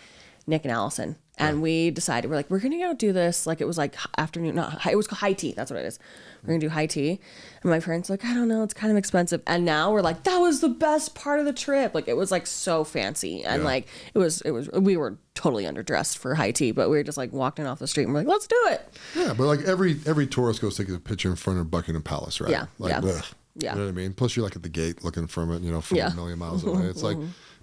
Nick and Allison. And we decided, we're going to go do this. Like, it was like afternoon, it was high tea. That's what it is. We're going to do high tea. And my parents were like, I don't know, it's kind of expensive. And now we're like, that was the best part of the trip. Like, it was like so fancy. And like, we were totally underdressed for high tea, but we were just like walking off the street and we're like, let's do it. Yeah, but like every tourist goes take a picture in front of Buckingham Palace, right? Yeah, Like, yeah. ugh. Yeah. You know what I mean? Plus, you're like at the gate looking from it, 4 million miles away. It's like,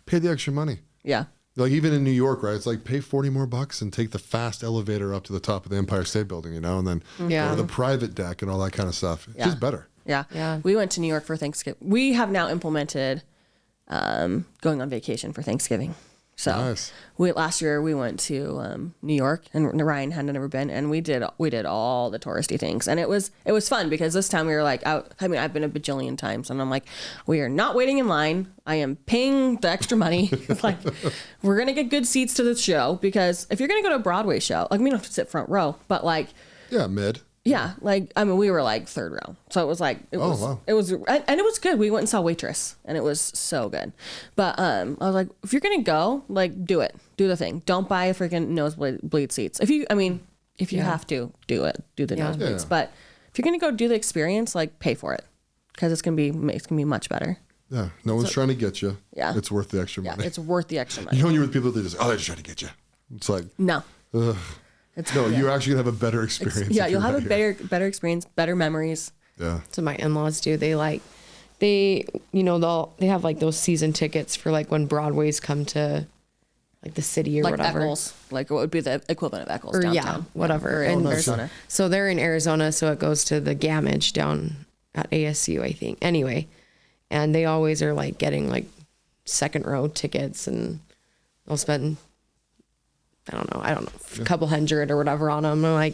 pay the extra money. Yeah. Like even in New York, right? It's like pay $40 more and take the fast elevator up to the top of the Empire State Building, and then go to the private deck and all that kind of stuff. It's just better. Yeah. Yeah. We went to New York for Thanksgiving. We have now implemented going on vacation for Thanksgiving. So Nice. last year we went to New York, and Ryan had never been, and we did all the touristy things, and it was fun because this time we were like out. I mean, I've been a bajillion times, and I'm like, we are not waiting in line. I am paying the extra money. Like, we're gonna get good seats to the show because if you're gonna go to a Broadway show, like we don't have to sit front row, but like. Yeah, mid. Yeah, like I mean, we were like third row, so it was like it was and it was good. We went and saw Waitress, and it was so good. But I was like, if you're gonna go, like, do the thing. Don't buy a freaking nosebleed seats. If you have to do it, do the nosebleeds. Yeah. But if you're gonna go do the experience, like, pay for it because it's gonna be much better. Yeah, no one's trying to get you. Yeah. It's worth the extra Yeah, money. it's worth the extra money. You're with people that just, they're just trying to get you. It's like, No. ugh. You're actually gonna have a better experience. Yeah, if you'll you're have right a here. better experience, better memories. Yeah. So my in-laws do. They have like those season tickets for like when Broadway's come to like the city or Like whatever. Eccles, like what would be the equivalent of Eccles Or downtown. whatever. Or And Arizona. So they're in Arizona, so it goes to the Gamage down at ASU, I think. Anyway, and they always are like getting like second row tickets, and they'll spend I don't know, a couple hundred or whatever on them. I'm like,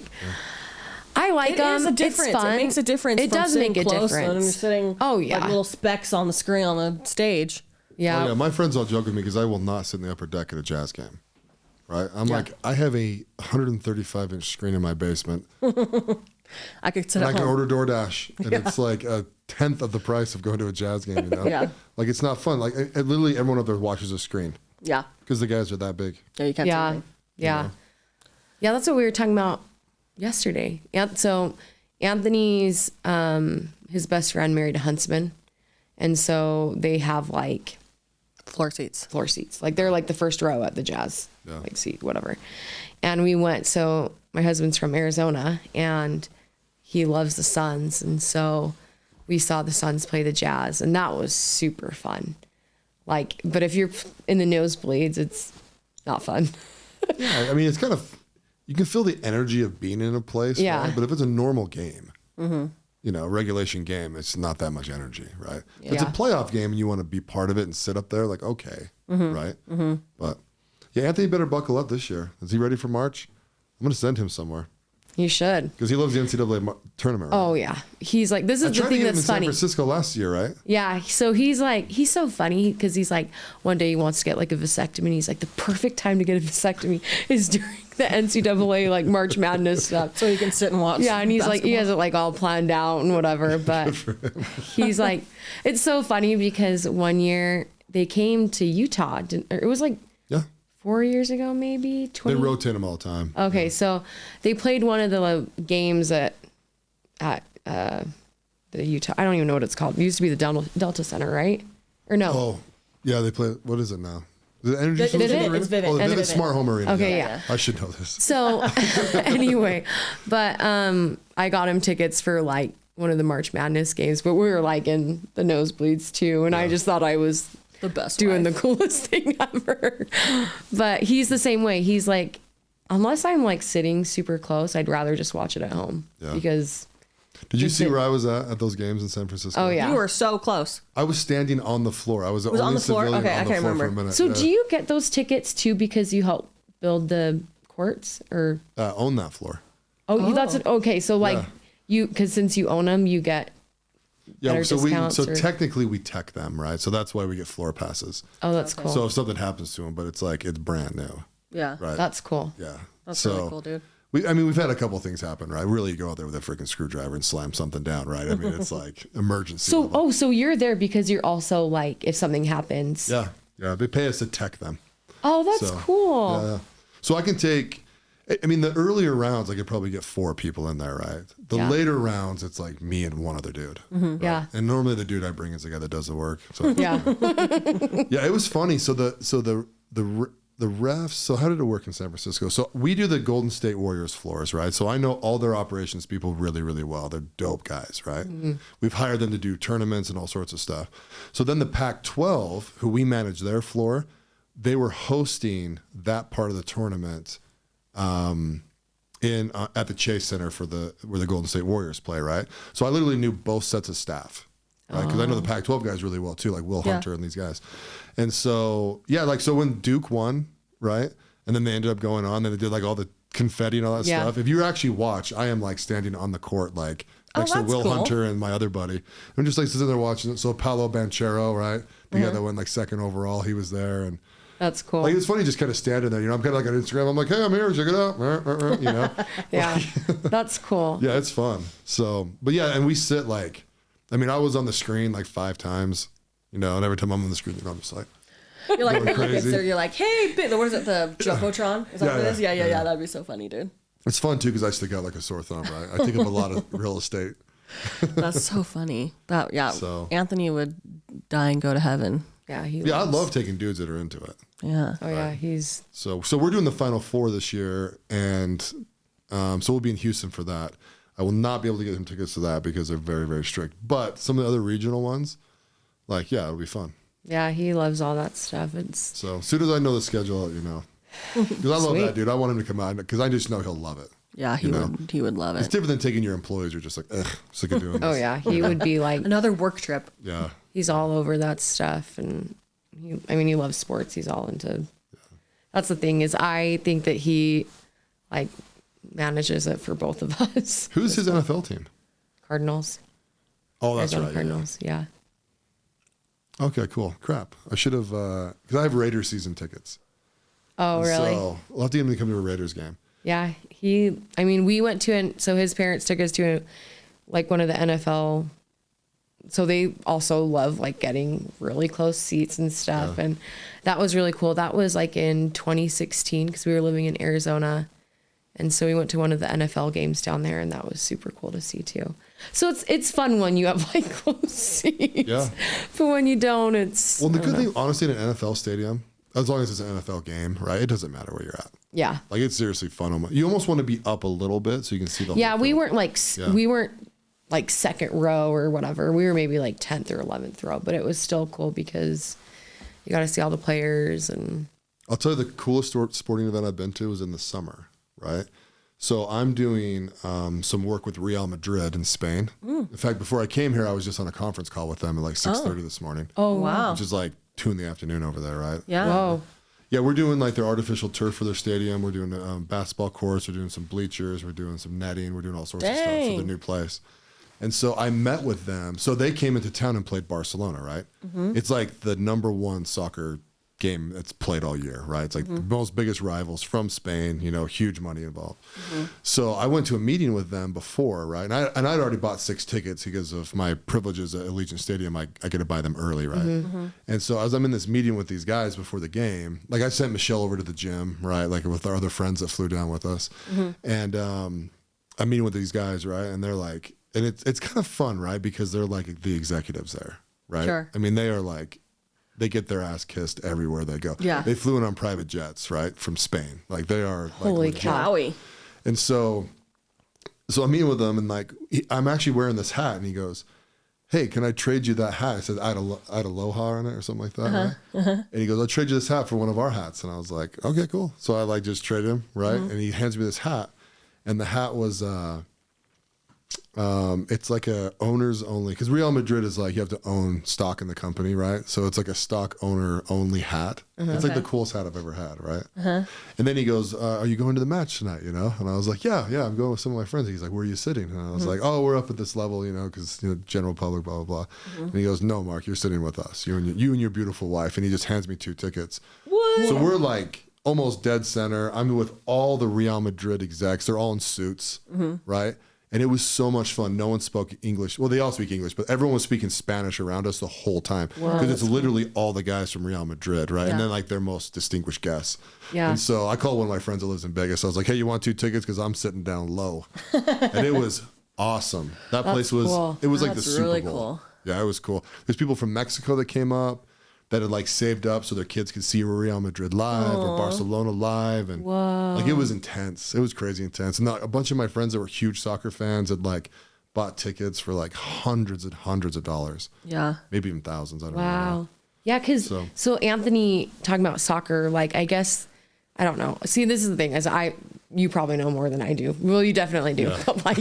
I like them. It is a difference. It's fun. It makes a difference. It from does sitting make a close difference. And you're sitting, Oh, yeah. like little specks on the screen on the stage. Yeah. Oh, yeah, my friends all joke with me because I will not sit in the upper deck at a Jazz game. Right? I'm like, I have a 135-inch screen in my basement. I could sit And I at can home. order DoorDash, and it's like a tenth of the price of going to a Jazz game. Yeah. Like, it's not fun. Like, literally everyone up there watches a screen Yeah. because the guys are that big. Yeah, you can't Yeah. see anything. Yeah. Yeah, that's what we were talking about yesterday. Yeah. So Anthony's his best friend married a huntsman. And so they have like Floor seats. Like they're like the first row at the Jazz like seat, whatever. And we went, so my husband's from Arizona and he loves the Suns. And so we saw the Suns play the Jazz, and that was super fun. Like, but if you're in the nosebleeds, it's not fun. Yeah, I mean, it's kind of, you can feel the energy of being in a place. Yeah. Right? But if it's a normal game, regulation game, it's not that much energy, right? If it's a Yeah. playoff game and you want to be part of it and sit up there, like, okay, right? But yeah, Anthony better buckle up this year. Is he ready for March? I'm going to send him somewhere You should. because he loves the NCAA tournament. Right? Oh yeah. He's like, this I is the tried to thing get him in that's San funny. Francisco last year, right? Yeah. So he's so funny because he's like, one day he wants to get like a vasectomy. And he's like, the perfect time to get a vasectomy is during the NCAA like March Madness stuff. So you can sit and watch. Yeah, and he's like, he basketball. has it like all planned out and whatever. But he's like, it's so funny because one year they came to Utah. Or it was like Yeah. 4 years ago, maybe 20. They rotate him all the time. Okay, so they played one of the games at the Utah. I don't even know what it's called. It used to be the Delta Center, right? Or no? Oh, yeah, they play, what is it now? Is it Energy Solutions Arena? It's Vivint. Oh, the And Vivint Vivint. Smart Home Arena. Okay, yeah. I should know this. So anyway, but I got him tickets for like one of the March Madness games, but we were like in the nosebleeds too. And I just thought I was The best doing wife. the coolest thing ever. But he's the same way. He's like, unless I'm like sitting super close, I'd rather just watch it at home because. Did you see where I was at those games in San Francisco? Oh yeah. You were so close. I was standing on the floor. I was the Was it only on the floor? civilian Okay, I on the can't floor for a remember. minute. So do you get those tickets too because you help build the courts or? Own that floor? That's okay. So like Yeah. because since you own them, you get better So discounts or- technically we tech them, right? So that's why we get floor passes. Oh, that's cool. So if something happens to them, but it's like it's brand new, Yeah. right? That's cool. Yeah. That's so, really cool, dude. We've had a couple things happen, right? Really go out there with a freaking screwdriver and slam something down, right? I mean, it's like emergency. So, level. so you're there because you're also like, if something happens. Yeah. They pay us to tech them. Oh, that's So, cool. Yeah. So I can take, I mean, the earlier rounds, I could probably get 4 people in there, right? The Yeah. later rounds, it's like me and one other dude. Mm-hmm. Yeah. And normally the dude I bring is the guy that does the work. So Yeah. yeah, it was funny. So the refs. So how did it work in San Francisco? So we do the Golden State Warriors floors, right? So I know all their operations people really, really well. They're dope guys, right? We've hired them to do tournaments and all sorts of stuff. So then the Pac-12, who we manage their floor, they were hosting that part of the tournament at the Chase Center where the Golden State Warriors play, right? So I literally knew both sets of staff, right? Because I know the Pac-12 guys really well too, like Will Hunter and these guys. And so so when Duke won, right, and then they ended up going on, then they did like all the confetti and all that stuff. If you actually watch, I am like standing on the court like next to that's Will cool. Hunter and my other buddy. I'm just like sitting there watching it. So Paolo Banchero, right, the guy that went like 2nd overall, he was there, and. That's cool. Like it's funny just kind of standing there, I'm kind of like on Instagram. I'm like, hey, I'm here, check it out, Yeah. That's cool. Yeah, it's fun. So, but yeah, and we sit like, I was on the screen like 5 times, and every time I'm on the screen, I'm just like, You're like, Going crazy. you're like, hey, what is it, the Jumbotron? Is that what it is? Yeah, yeah. that'd be so funny, dude. it's fun too because I stick out like a sore thumb, right? I take up a lot of real estate. That's so funny. So- Anthony would die and go to heaven. Yeah. He Yeah, I loves- love taking dudes that are into it. Yeah. Oh yeah. He's. So we're doing the Final Four this year, and so we'll be in Houston for that. I will not be able to get him tickets to that because they're very, very strict. But some of the other regional ones, like, yeah, it'll be fun. Yeah. He loves all that stuff. It's. So as soon as I know the schedule, I'll let you know. Because I love Sweet. that dude. I want him to come out because I just know he'll love it. Yeah, he would love It's it. different than taking your employees. You're just like, ugh, sick of doing this. Oh yeah. He would be like. Another work trip. Yeah. He's all over that stuff, and he loves sports. He's all into. That's the thing is, I think that he, like, manages it for both of us. Who's his NFL team? Cardinals. Oh, that's Arizona right. Cardinals. Yeah. Okay, cool. Crap. I should have, because I have Raiders season tickets. Oh really? So I'll have to get him to come to a Raiders game. Yeah, we went to so his parents took us to like one of the NFL. So they also love like getting really close seats and stuff. And that was really cool. That was like in 2016 because we were living in Arizona. And so we went to one of the NFL games down there, and that was super cool to see too. So it's fun when you have like close seats. Yeah. But when you don't, it's Well, the I don't good know. thing, honestly, in an NFL stadium, as long as it's an NFL game, right? It doesn't matter where you're at. Yeah. Like it's seriously fun. You almost want to be up a little bit so you can see the whole Yeah, we field. weren't like we weren't like second row or whatever. We were maybe like 10th or 11th row, but it was still cool because you got to see all the players. And I'll tell you the coolest sporting event I've been to was in the summer, right? So I'm doing some work with Real Madrid in Spain. In fact, before I came here, I was just on a conference call with them at like 6:30 this morning. oh Wow. Which is like 2 p.m. over there, right? Yeah. whoa, Yeah, we're doing like their artificial turf for their stadium. We're doing basketball courts. We're doing some bleachers. We're doing some netting. We're doing all sorts of stuff for the Dang. new place. And so I met with them. So they came into town and played Barcelona, right? It's like the #1 soccer game that's played all year, right? It's like the most biggest rivals from Spain, huge money involved. So I went to a meeting with them before, right? And I'd already bought 6 tickets because of my privileges at Allegiant Stadium. I get to buy them early, right? And so as I'm in this meeting with these guys before the game, like I sent Michelle over to the gym, right? Like with our other friends that flew down with us. And I'm meeting with these guys, right? And they're like, and it's kind of fun, right? Because they're like the executives there, right? Sure. I mean, they are like they get their ass kissed everywhere they go. Yeah. They flew in on private jets, right, from Spain. Like they are. Like, Holy legit. cow. Wowie. And so I'm meeting with him, and like I'm actually wearing this hat, and he goes, "Hey, can I trade you that hat?" I said, "I'd aloha on it or something like that." Right? And he goes, "I'll trade you this hat for one of our hats." And I was like, "Okay, cool." So I like just traded him, right? And he hands me this hat, and the hat was it's like a owners only, because Real Madrid is like you have to own stock in the company, right? So it's like a stock owner only hat. It's like the coolest hat I've ever had, right? And then he goes, "Are you going to the match tonight?" You know, and I was like, "Yeah, I'm going with some of my friends." He's like, "Where are you sitting?" And I was like, "Oh, we're up at this level, you know, because general public, blah blah blah." And he goes, "No, Mark, you're sitting with us, you and your beautiful wife." And he just hands me 2 tickets. What? So we're like almost dead center. I'm with all the Real Madrid execs. They're all in suits, right? And it was so much fun. No one spoke English. Well, they all speak English, but everyone was speaking Spanish around us the whole time. Because it's literally all the guys from Real Madrid, right? And then like their most distinguished guests. Yeah. And so I called one of my friends that lives in Vegas. I was like, "Hey, you want 2 tickets? Because I'm sitting down low." And it was awesome. That place was, cool. it was like the That's Super really Bowl. cool. Yeah, it was cool. There's people from Mexico that came up that had like saved up so their kids could see Real Madrid live or Barcelona live, and like it was intense. It was crazy intense. And a bunch of my friends that were huge soccer fans had like bought tickets for like hundreds and hundreds of dollars. Yeah. Maybe even thousands. I don't know. Wow. Yeah, because so Anthony, talking about soccer, like I guess, I don't know. See, this is the thing, is you probably know more than I do. Well, you definitely do. Yeah. But like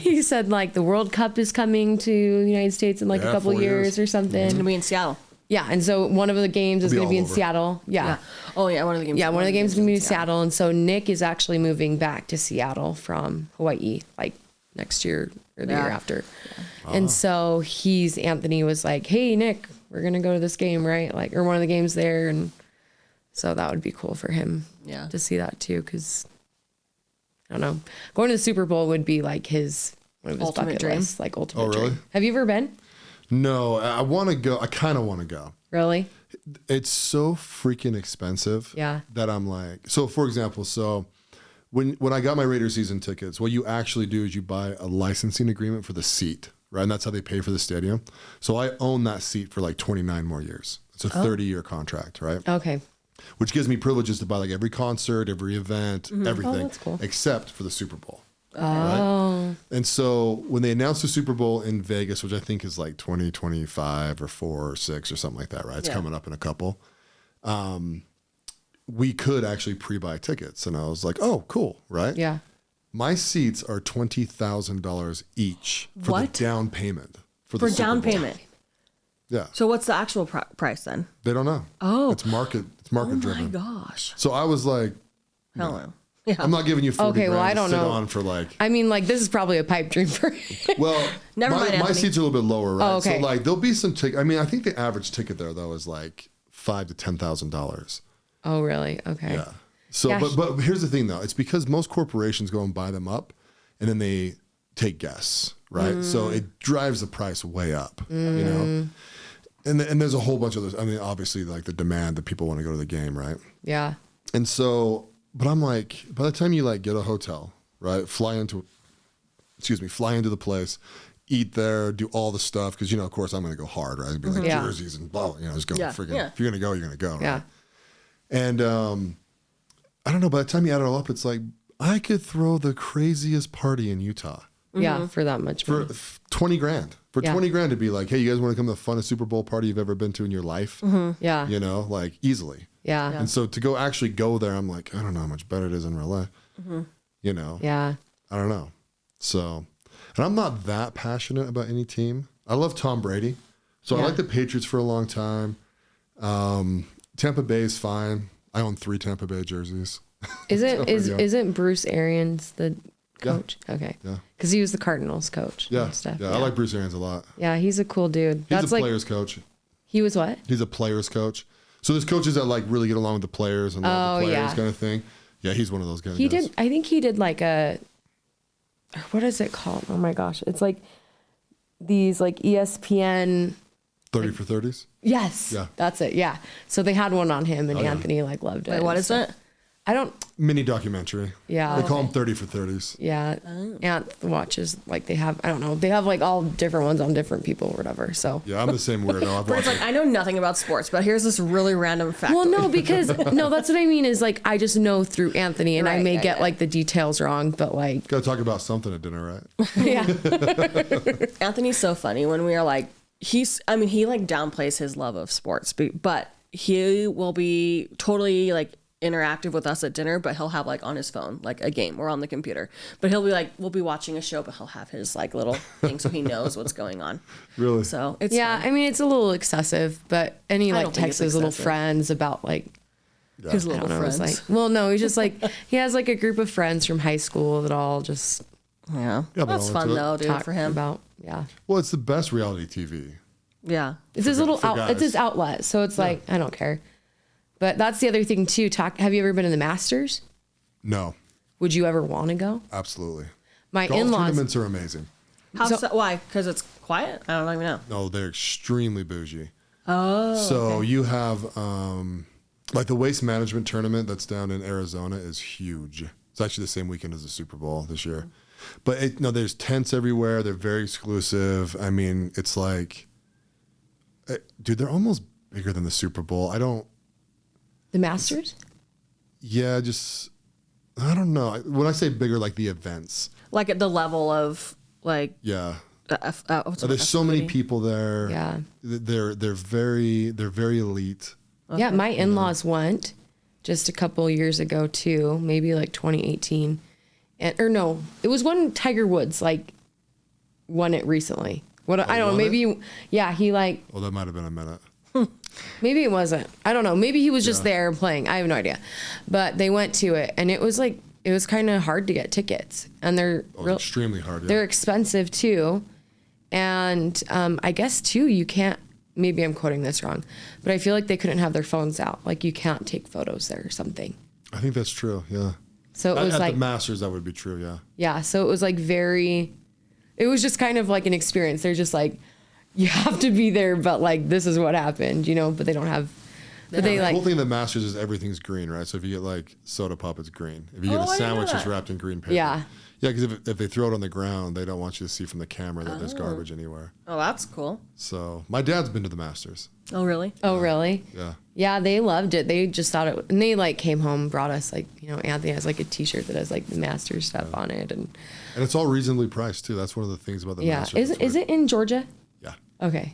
he said, like the World Cup is coming to the United States in like a couple 4 years or something. It's gonna be in Seattle. Yeah, and so one of the games is It'll be going to be all in over. Seattle. Yeah. Oh yeah, one of the games. Yeah, one of the games is going to be in Seattle. And so Nick is actually moving back to Seattle from Hawaii, like next year or the year after. And so Anthony was like, "Hey, Nick, we're going to go to this game, right? Like, or one of the games there." And so that would be cool for him to see that too. Cause I don't know, going to the Super Bowl would be like one of his Ultimate bucket dream. lists, like ultimate Oh, really? dream. Have you ever been? No, I want to go. I kind of want to go. Really? It's so freaking expensive. Yeah. That I'm like, so for example, when I got my Raider season tickets, what you actually do is you buy a licensing agreement for the seat, right? And that's how they pay for the stadium. So I own that seat for like 29 more years. It's a 30-year contract, right? Okay. Which gives me privileges to buy like every concert, every event, everything, Oh, that's cool. except for the Super Bowl. Oh. Right? And so when they announced the Super Bowl in Vegas, which I think is like 2025 or 4 or 6 or something like that, right? It's coming up in a couple. We could actually pre-buy tickets. And I was like, "Oh, cool." Right. Yeah. My seats are $20,000 each for What? the down payment for the For Super down Bowl. payment. Yeah. So what's the actual price then? They don't know. Oh. It's market Oh my driven. gosh. So I was like, Hell no. Yeah. I'm not giving you 40 Okay, well, grand I to don't sit know. on for like, I mean, like this is probably a pipe dream for him. well, Never mind, my Anthony. seats are a little bit lower, right? Oh, okay. So like there'll be some ticket. I mean, I think the average ticket there though is like $5,000 to $10,000. Oh, really? Okay. Yeah. So, Yeah, but here's the thing though. It's because most corporations go and buy them up and then they take guests, right? So it drives the price way up, you know? And there's a whole bunch of those. I mean, obviously like the demand that people want to go to the game, right? Yeah. And so, but I'm like, by the time you like get a hotel, right? Fly into the place, eat there, do all the stuff. Because, of course, I'm going to go hard, right? I'd be like Yeah. jerseys and blah, just go freaking, Yeah. if you're going to go, you're going to go. Right? Yeah. And I don't know, by the time you add it all up, it's like, I could throw the craziest party in Utah Yeah. For that much for money. 20 grand. For Yeah. 20 grand to be like, "Hey, you guys want to come to the funnest Super Bowl party you've ever been to in your life?" Yeah. Like easily. Yeah. And so to actually go there, I'm like, I don't know how much better it is in real life. Yeah. I don't know. So, and I'm not that passionate about any team. I love Tom Brady. So I like the Patriots for a long time. Tampa Bay is fine. I own 3 Tampa Bay jerseys. Isn't Bruce Arians the Yeah. coach? Okay. Yeah. Because he was the Cardinals coach. Yeah. And stuff. Yeah. I like Bruce Arians a lot. Yeah, he's a cool dude. He's That's a like player's coach. he was what? He's a player's coach. So there's coaches that like really get along with the players and love the players kind of thing. Yeah, he's one of those guys. He did. I think he did like what is it called? Oh my gosh, it's like these like ESPN. 30 for 30s. Yes. Yeah. That's it. Yeah. So they had one on him, and Anthony like loved it. Wait, what is it? Mini documentary. Yeah. They call them 30 for 30s. Yeah. Aunt watches, like, they have, I don't know, they have like all different ones on different people or whatever. So Yeah, I'm the same weirdo. But it's like, I know nothing about sports, but here's this really random fact. well, no, because no, that's what I mean is like, I just know through Anthony and I Right, may yeah, get yeah. like the details wrong, but like, Gotta talk about something at dinner, right? yeah. Anthony's so funny when we are like, he like downplays his love of sports, but he will be totally like interactive with us at dinner, but he'll have like on his phone like a game or on the computer, but he'll be like, we'll be watching a show, but he'll have his like little thing so he knows what's going on. Really? So it's Yeah. fun. I mean, it's a little excessive, but, and he I like don't think texts it's his little excessive. friends about like, His I little don't know, it's friends. like, well, no, he's just like, he has like a group of friends from high school that all just Yeah, but that's I'll fun into it. though, dude, talk for him. about, yeah. Well, it's the best reality TV. Yeah. It's his little for it's his guys. outlet. So it's like, I don't care. But that's the other thing too. Have you ever been in the Masters? No, Would you ever want to go? absolutely. My Golf in-laws. tournaments are amazing. Why? Because it's quiet? I don't even know. No, they're extremely bougie. Oh. So you have like the waste management tournament that's down in Arizona is huge. It's actually the same weekend as the Super Bowl this year. But there's tents everywhere. They're very exclusive. I mean, it's like, dude, they're almost bigger than the Super Bowl. The Masters? Yeah, I don't know. When I say bigger, like the events. Like at the level of like, Yeah. there's So many people there. Yeah. They're very elite. Yeah, my in-laws went just a couple years ago too, maybe like 2018. Or no, it was when Tiger Woods like won it recently. I don't know, won maybe he like Well, that might have been a minute. maybe it wasn't. I don't know. Maybe he was just there playing. I have no idea. But they went to it and it was kind of hard to get tickets. And they're Extremely hard. Yeah. they're expensive too. And I guess too, you can't, maybe I'm quoting this wrong, but I feel like they couldn't have their phones out. Like you can't take photos there or something. I think that's true. Yeah. So it was at like, the Masters, that would be true. Yeah. yeah. So it was like it was just kind of like an experience. They're just like, you have to be there, but like, this is what happened, but they don't have, but they The like, cool thing of the Masters is everything's green, right? So if you get like soda pop, it's green. If you get Oh, a I didn't know sandwich, it's that. wrapped in green paper. Yeah. Yeah, because if they throw it on the ground, they don't want you to see from the camera that there's garbage anywhere. oh, that's cool. So my dad's been to the Masters. Oh, really? oh, really? Yeah. Yeah, they loved it. They just thought it, and they like came home, brought us like, Anthony has like a t-shirt that has like the Masters stuff on it. And And it's all reasonably priced too. That's one of the things about the yeah. Masters. Is it in Georgia? Yeah. Okay.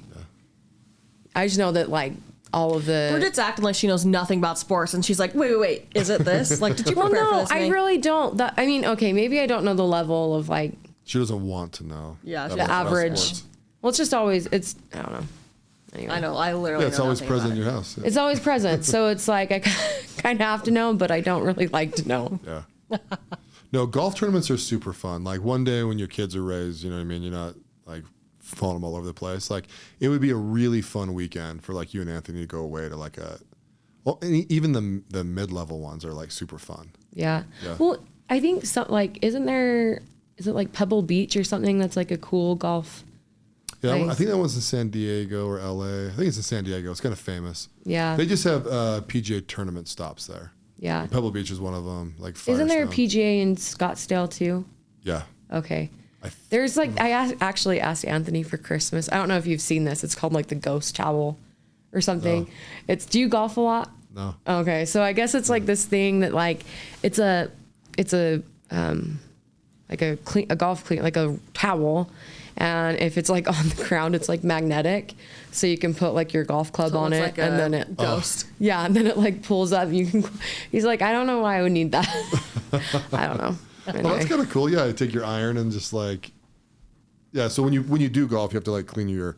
I just know that like all of the. Bridget's acting like she knows nothing about sports, and she's like, wait, is it this? Like, did you Well, prepare for no, this? I May? really don't. I mean, okay, maybe I don't know the level of like She doesn't want to know. Yeah, that she much doesn't. about average. sports. Well, it's just always I don't know. Anyway. I know. I literally. Yeah, it's know always nothing present about in it. your house. Yeah. It's always present, so it's like I kind of have to know, but I don't really like to know. Yeah. No, golf tournaments are super fun. Like one day when your kids are raised, you know what I mean? You're not like following them all over the place. Like it would be a really fun weekend for like you and Anthony to go away to like even the mid-level ones are like super fun. Yeah. Yeah. Well, I think is it like Pebble Beach or something that's like a cool golf? Yeah, I Nice. think that one's in San Diego or LA. I think it's in San Diego. It's kind of famous. Yeah. They just have PGA tournament stops there. Yeah. Pebble Beach is one of them. Like Isn't there a Firestone. PGA in Scottsdale too? Yeah. Okay. There's like actually asked Anthony for Christmas. I don't know if you've seen this. It's called like the Ghost Towel or something. No. Do you golf a lot? No. Okay, so I guess it's like this thing that like it's a like a golf clean, like a towel, and if it's like on the ground, it's like magnetic, so you can put like your golf club So on it's it, like and a then it ghost. yeah, and then it like pulls up. You can. He's like, I don't know why I would need that. I don't know. Well, Anyway. that's kind of cool. Yeah, you take your iron and just like, yeah. So when you do golf, you have to like clean your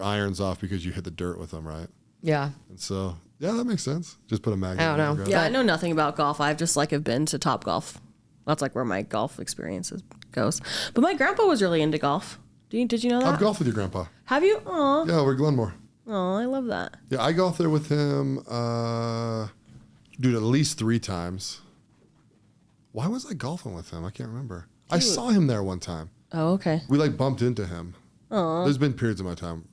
irons off because you hit the dirt with them, right? Yeah. And so yeah, that makes sense. Just put a magnet. I don't on know. the ground. Yeah, I But- know nothing about golf. I've just like have been to Top Golf. That's like where my golf experience goes. But my grandpa was really into golf. Did you know that? I've golfed with your grandpa. Have you? Aw. Yeah, over at Glenmore. Oh, I love that. Yeah, I golfed there with him, dude, at least 3 times. Why was I golfing with him? I can't remember. I saw him there one time. Oh, okay. We like bumped into him. There's been periods of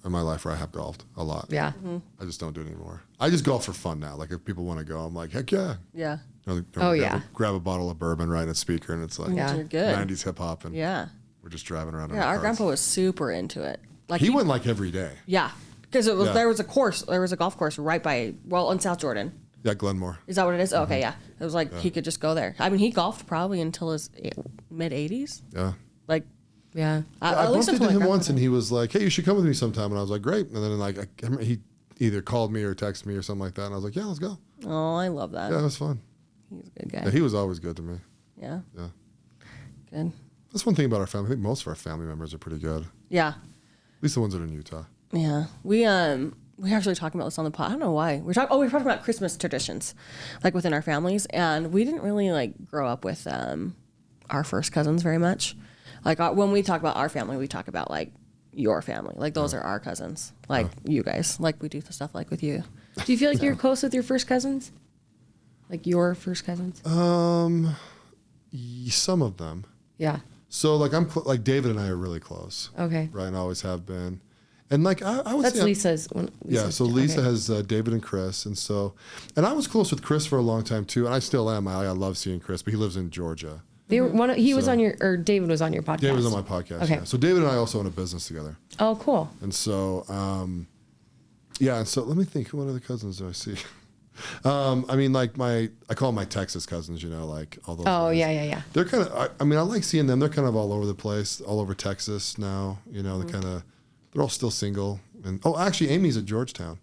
my life where I have golfed a lot. Yeah. I just don't do it anymore. I just golf for fun now. Like if people want to go, I'm like, heck yeah. Yeah. Grab a bottle of bourbon, right in a speaker, and it's like You're good. 90s hip hop, and we're just driving around. Yeah, our grandpa was super into it. Like he went like every day. Yeah, because there was a course, there was a golf course right by in South Jordan. Yeah, Glenmore. Is that what it is? Okay, yeah. It was like he could just go there. I mean, he golfed probably until his mid 80s. Yeah. Like, yeah. I bumped into him once, and he was like, "Hey, you should come with me sometime." And I was like, "Great." And then like he either called me or texted me or something like that, and I was like, "Yeah, let's go." Oh, I love that. Yeah, it was fun. He's a good guy. Yeah, he was always good to me. Yeah. Yeah. Good. That's one thing about our family. I think most of our family members are pretty good. Yeah. At least the ones that are in Utah. Yeah. We actually talking about this on the pod. I don't know why. We were talking about Christmas traditions, like within our families, and we didn't really like grow up with our first cousins very much. Like when we talk about our family, we talk about like your family. Like those are our cousins. Like you guys. Like we do the stuff like with you. Do you feel like you're close with your first cousins? Like your first cousins? Some of them. Yeah. So like like David and I are really close. Okay. Right, and always have been. And like I would That's say Lisa's. so Lisa has David and Chris, and I was close with Chris for a long time too, and I still am. I love seeing Chris, but he lives in Georgia. David was on your podcast. David was on my podcast. Okay. Yeah. So David and I also own a business together. Oh, cool. And so, and so let me think. What other cousins do I see? I mean, like I call them my Texas cousins. You know, like all those. Oh guys. yeah. They're kind of. I mean, I like seeing them. They're kind of all over the place, all over Texas now. You know, they're all still single. And actually, Amy's at Georgetown.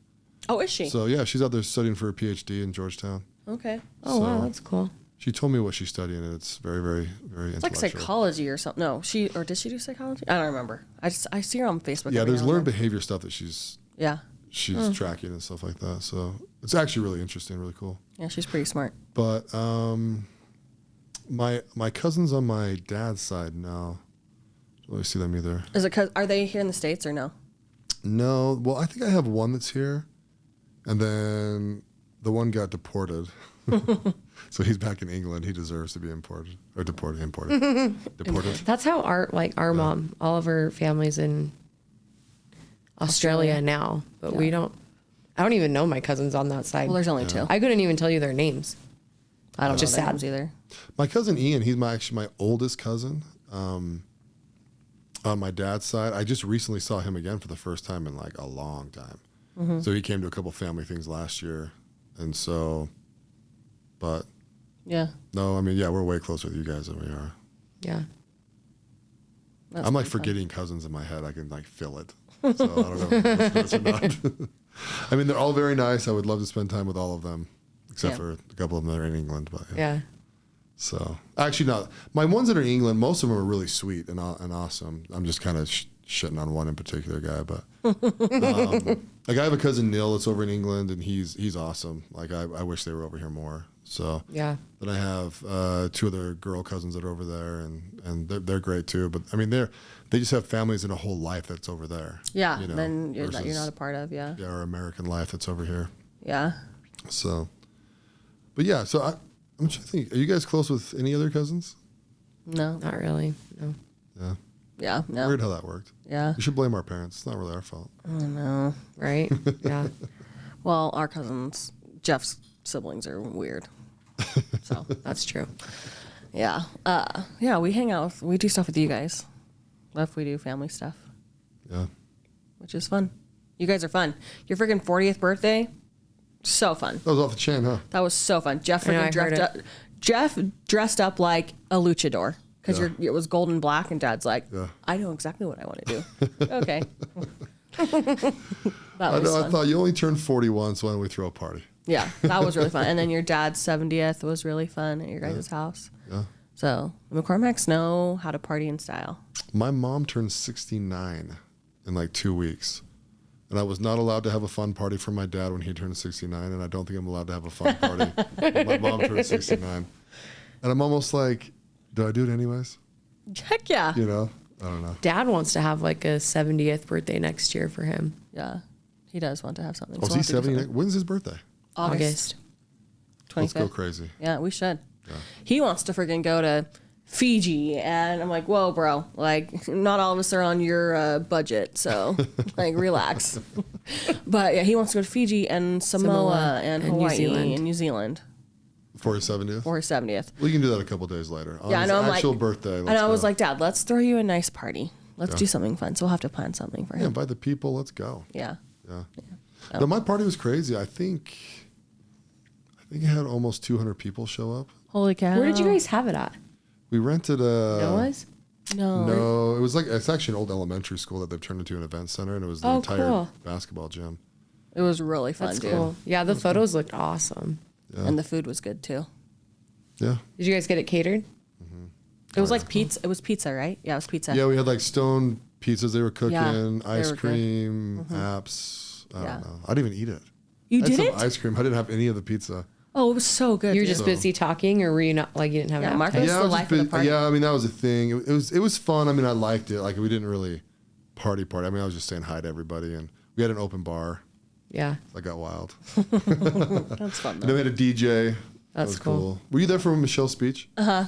Oh, is she? So yeah, she's out there studying for a PhD in Georgetown. Okay. Oh wow, that's cool. She told me what she's studying, and it's very, very, very It's like psychology or something. No, did she do psychology? I don't remember. I see her on Facebook. Yeah, there's learned behavior stuff that she's tracking and stuff like that. So it's actually really interesting, really cool. Yeah, she's pretty smart. But my cousins on my dad's side, no, don't really see them either. Is it 'cause are they here in the States or no? No, well, I think I have one that's here, and then the one got deported. So he's back in England. He deserves to be imported. That's how our mom, all of her family's in Australia now, but I don't even know my cousins on that side. Well, there's only two. I couldn't even tell you their names. I don't know just their sad names either. My cousin Ian, he's actually my oldest cousin. On my dad's side, I just recently saw him again for the first time in like a long time. Mm-hmm. So he came to a couple family things last year, and so, but yeah, no, I mean, yeah, we're way closer with you guys than we are. Yeah, I'm like forgetting cousins in my head. I can like feel it. So I don't know if that's or not. I mean, they're all very nice. I would love to spend time with all of them, except for a couple of them that are in England. But yeah. So actually, not my ones that are in England. Most of them are really sweet and awesome. I'm just kind of shitting on one in particular guy, but like I have a cousin Neil that's over in England, and he's awesome. Like I wish they were over here more. So yeah. Then I have two other girl cousins that are over there, and they're great too. But I mean, they just have families and a whole life that's over there. Yeah, you know, then you're not a part of. Yeah. Yeah, our American life that's over here. Yeah. So, but yeah, so I'm trying to think. Are you guys close with any other cousins? No. Not really. No. Yeah. Yeah. No. Weird how that worked. Yeah. You should blame our parents. It's not really our fault. I know. Right? Yeah. Well, our cousins, Jeff's siblings are weird. So that's true. Yeah. Yeah, we hang out. We do stuff with you guys. If we do family stuff. Yeah. Which is fun. You guys are fun. Your freaking 40th birthday, so fun. That was off the chain, huh? That was so fun. Jeff dressed up like a luchador because it was gold and black, and Dad's like, I know exactly what I want to do. Okay. I know. I thought you only turned 41, so why don't we throw a party? Yeah, that was really fun. And then your dad's 70th was really fun at your guys' house. Yeah. So the McCormacks know how to party in style. My mom turned 69 in like 2 weeks. And I was not allowed to have a fun party for my dad when he turned 69. And I don't think I'm allowed to have a fun party when my mom turned 69. And I'm almost like, do I do it anyways? Heck yeah. You know? I don't know. Dad wants to have like a 70th birthday next year for him. Yeah. He does want to have something. Oh, so is he 70? When's his birthday? August 25th. Let's go crazy. Yeah, we should. Yeah. He wants to freaking go to Fiji, and I'm like, whoa, bro. Like, not all of us are on your budget, so like, relax. But yeah, he wants to go to Fiji and Samoa and Hawaii and New Zealand. For his 70th? For his 70th. We can do that a couple days later. On Yeah, I his know. actual birthday. And I was like, Dad, let's throw you a nice party. Let's Yeah. do something fun. So we'll have to plan something for Yeah, him. invite the people. Let's go. Yeah. Yeah. No, my party was crazy. I think it had almost 200 people show up. Holy cow. Where did you guys have it at? We rented a... Noah's? No. No, it's actually an old elementary school that they've turned into an event center, and it was the entire cool. basketball gym. It was really fun, That's dude. cool. Yeah, the photos looked awesome. Yeah. And the food was good too. Yeah. Did you guys get it catered? It was like pizza. It was pizza, right? Yeah, it was pizza. Yeah, we had like stone pizzas they were cooking, Yeah, they ice were good. cream, apps. I Yeah. don't know. I didn't even eat it. You I had didn't? some ice cream. I didn't have any of the pizza. Oh, it was so good. You were dude. just busy talking, or were you not, like, you didn't have Yeah, an Mark appetite? was Yeah, the I was life just of the busy. party. Yeah, I mean that was a thing. It was fun. I mean, I liked it. Like we didn't really party. I mean, I was just saying hi to everybody, and we had an open bar. Yeah. I got wild. That's fun And though. then we had a DJ. That That's was cool. Were you there for Michelle's speech? Yeah.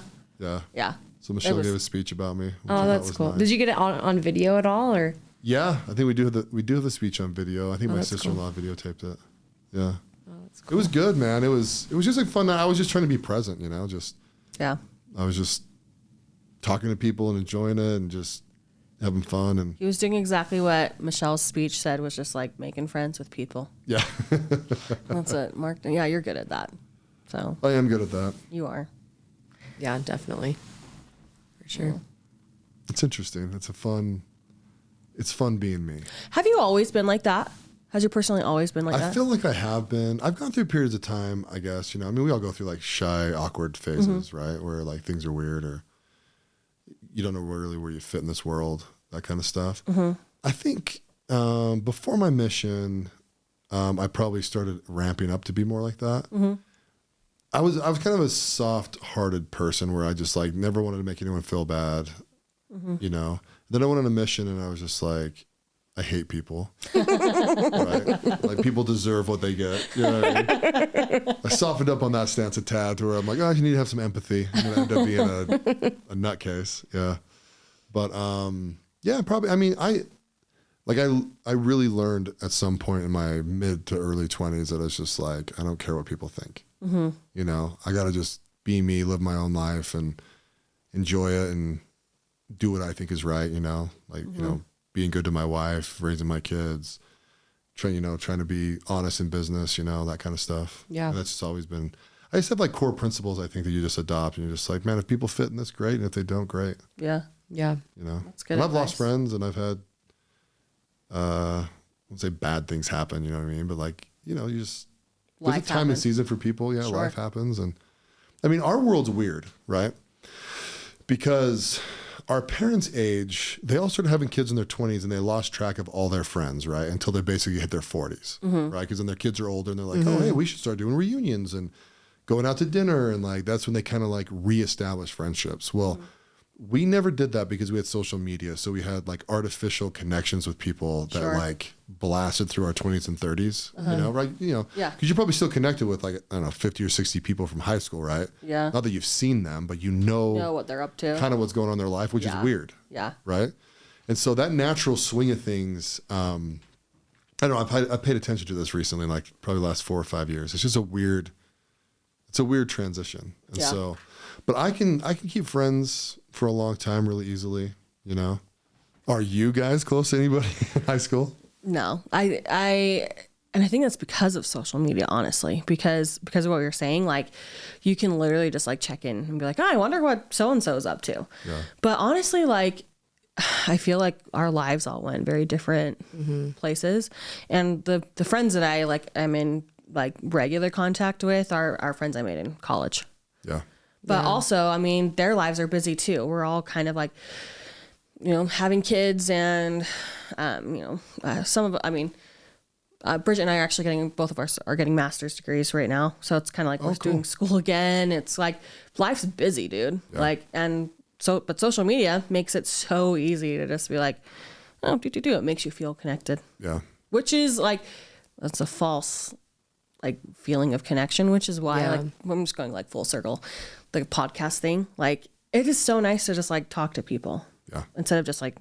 Yeah. So Michelle was- gave a speech about me. which I Oh, thought that's was cool. nice. Did you get it on video at all, or? Yeah, I think we do have the speech on video. I think my that's sister-in-law videotaped it. Yeah. Oh, that's It was good, man. It was just like fun. I was just trying to be present, you know. Yeah. I was just talking to people and enjoying it and just having fun and He was doing exactly what Michelle's speech said, was just like making friends with people. yeah. That's it, Mark. Yeah, you're good at that. So I am good at that. you are. Yeah, definitely. For sure. It's interesting. It's fun being me. Have you always been like that? Has you personally always been like I that? feel like I have been. I've gone through periods of time, I guess, you know. I mean, we all go through like shy, awkward phases, right? Where like things are weird or you don't know really where you fit in this world, that kind of stuff. I think before my mission, I probably started ramping up to be more like that. I was kind of a soft-hearted person where I just like never wanted to make anyone feel bad, you know. Then I went on a mission and I was just like, I hate people. Right? Like people deserve what they get. You know what I mean? I softened up on that stance a tad to where I'm like, oh, you need to have some empathy. I'm gonna end up being a nutcase. Yeah. But yeah, probably. I mean, I really learned at some point in my mid to early 20s that it's just like I don't care what people think. You know, I gotta just be me, live my own life, and enjoy it, and do what I think is right. You know, like you know, being good to my wife, raising my kids, trying to be honest in business. You know, that kind of stuff. Yeah. And that's just always been. I just have like core principles. I think that you just adopt, and you're just like, man, if people fit in this, great, and if they don't, great. Yeah. Yeah. You know, That's good And I've lost advice. friends, and I've had, I won't say bad things happen. You know what I mean? But like, you know, you just there's Life a time and happens. season for people. Yeah, Sure. life happens, and I mean, our world's weird, right? Because our parents' age, they all started having kids in their 20s, and they lost track of all their friends, right? Until they basically hit their 40s, right? Because then their kids are older, and they're like, oh, hey, we should start doing reunions and going out to dinner, and like that's when they kind of like reestablish friendships. Well, we never did that because we had social media, so we had like artificial connections with people that Sure. like blasted through our 20s and 30s, you know, right? You know, Yeah. because you're probably still connected with like, I don't know, 50 or 60 people from high school, right? Yeah. Not that you've seen them, but you know What they're up to. kind of what's going on in their life, which is Yeah. weird, Yeah. right? And so that natural swing of things, I don't know, I paid attention to this recently, like probably the last 4 or 5 years. It's just a weird transition. And Yeah. so, but I can keep friends for a long time really easily, you know? Are you guys close to anybody in high school? No, and I think that's because of social media, honestly, because of what you're saying. Like, you can literally just like check in and be like, oh, I wonder what so and so is up to. Yeah. But honestly, like, I feel like our lives all went very different places, and the friends that I'm in like regular contact with are friends I made in college. Yeah. But also, I mean, their lives are busy too. We're all kind of like, you know, having kids, and Bridget and I are actually both of us are getting master's degrees right now. So it's kind of like we're cool. doing school again. It's like life's busy, dude. Yeah. Like, but social media makes it so easy to just be like, oh, it makes you feel connected, Yeah. which is like, that's a false like feeling of connection, which is why Yeah. like I'm just going like full circle, the podcast thing. Like, it is so nice to just like talk to people Yeah. instead of just like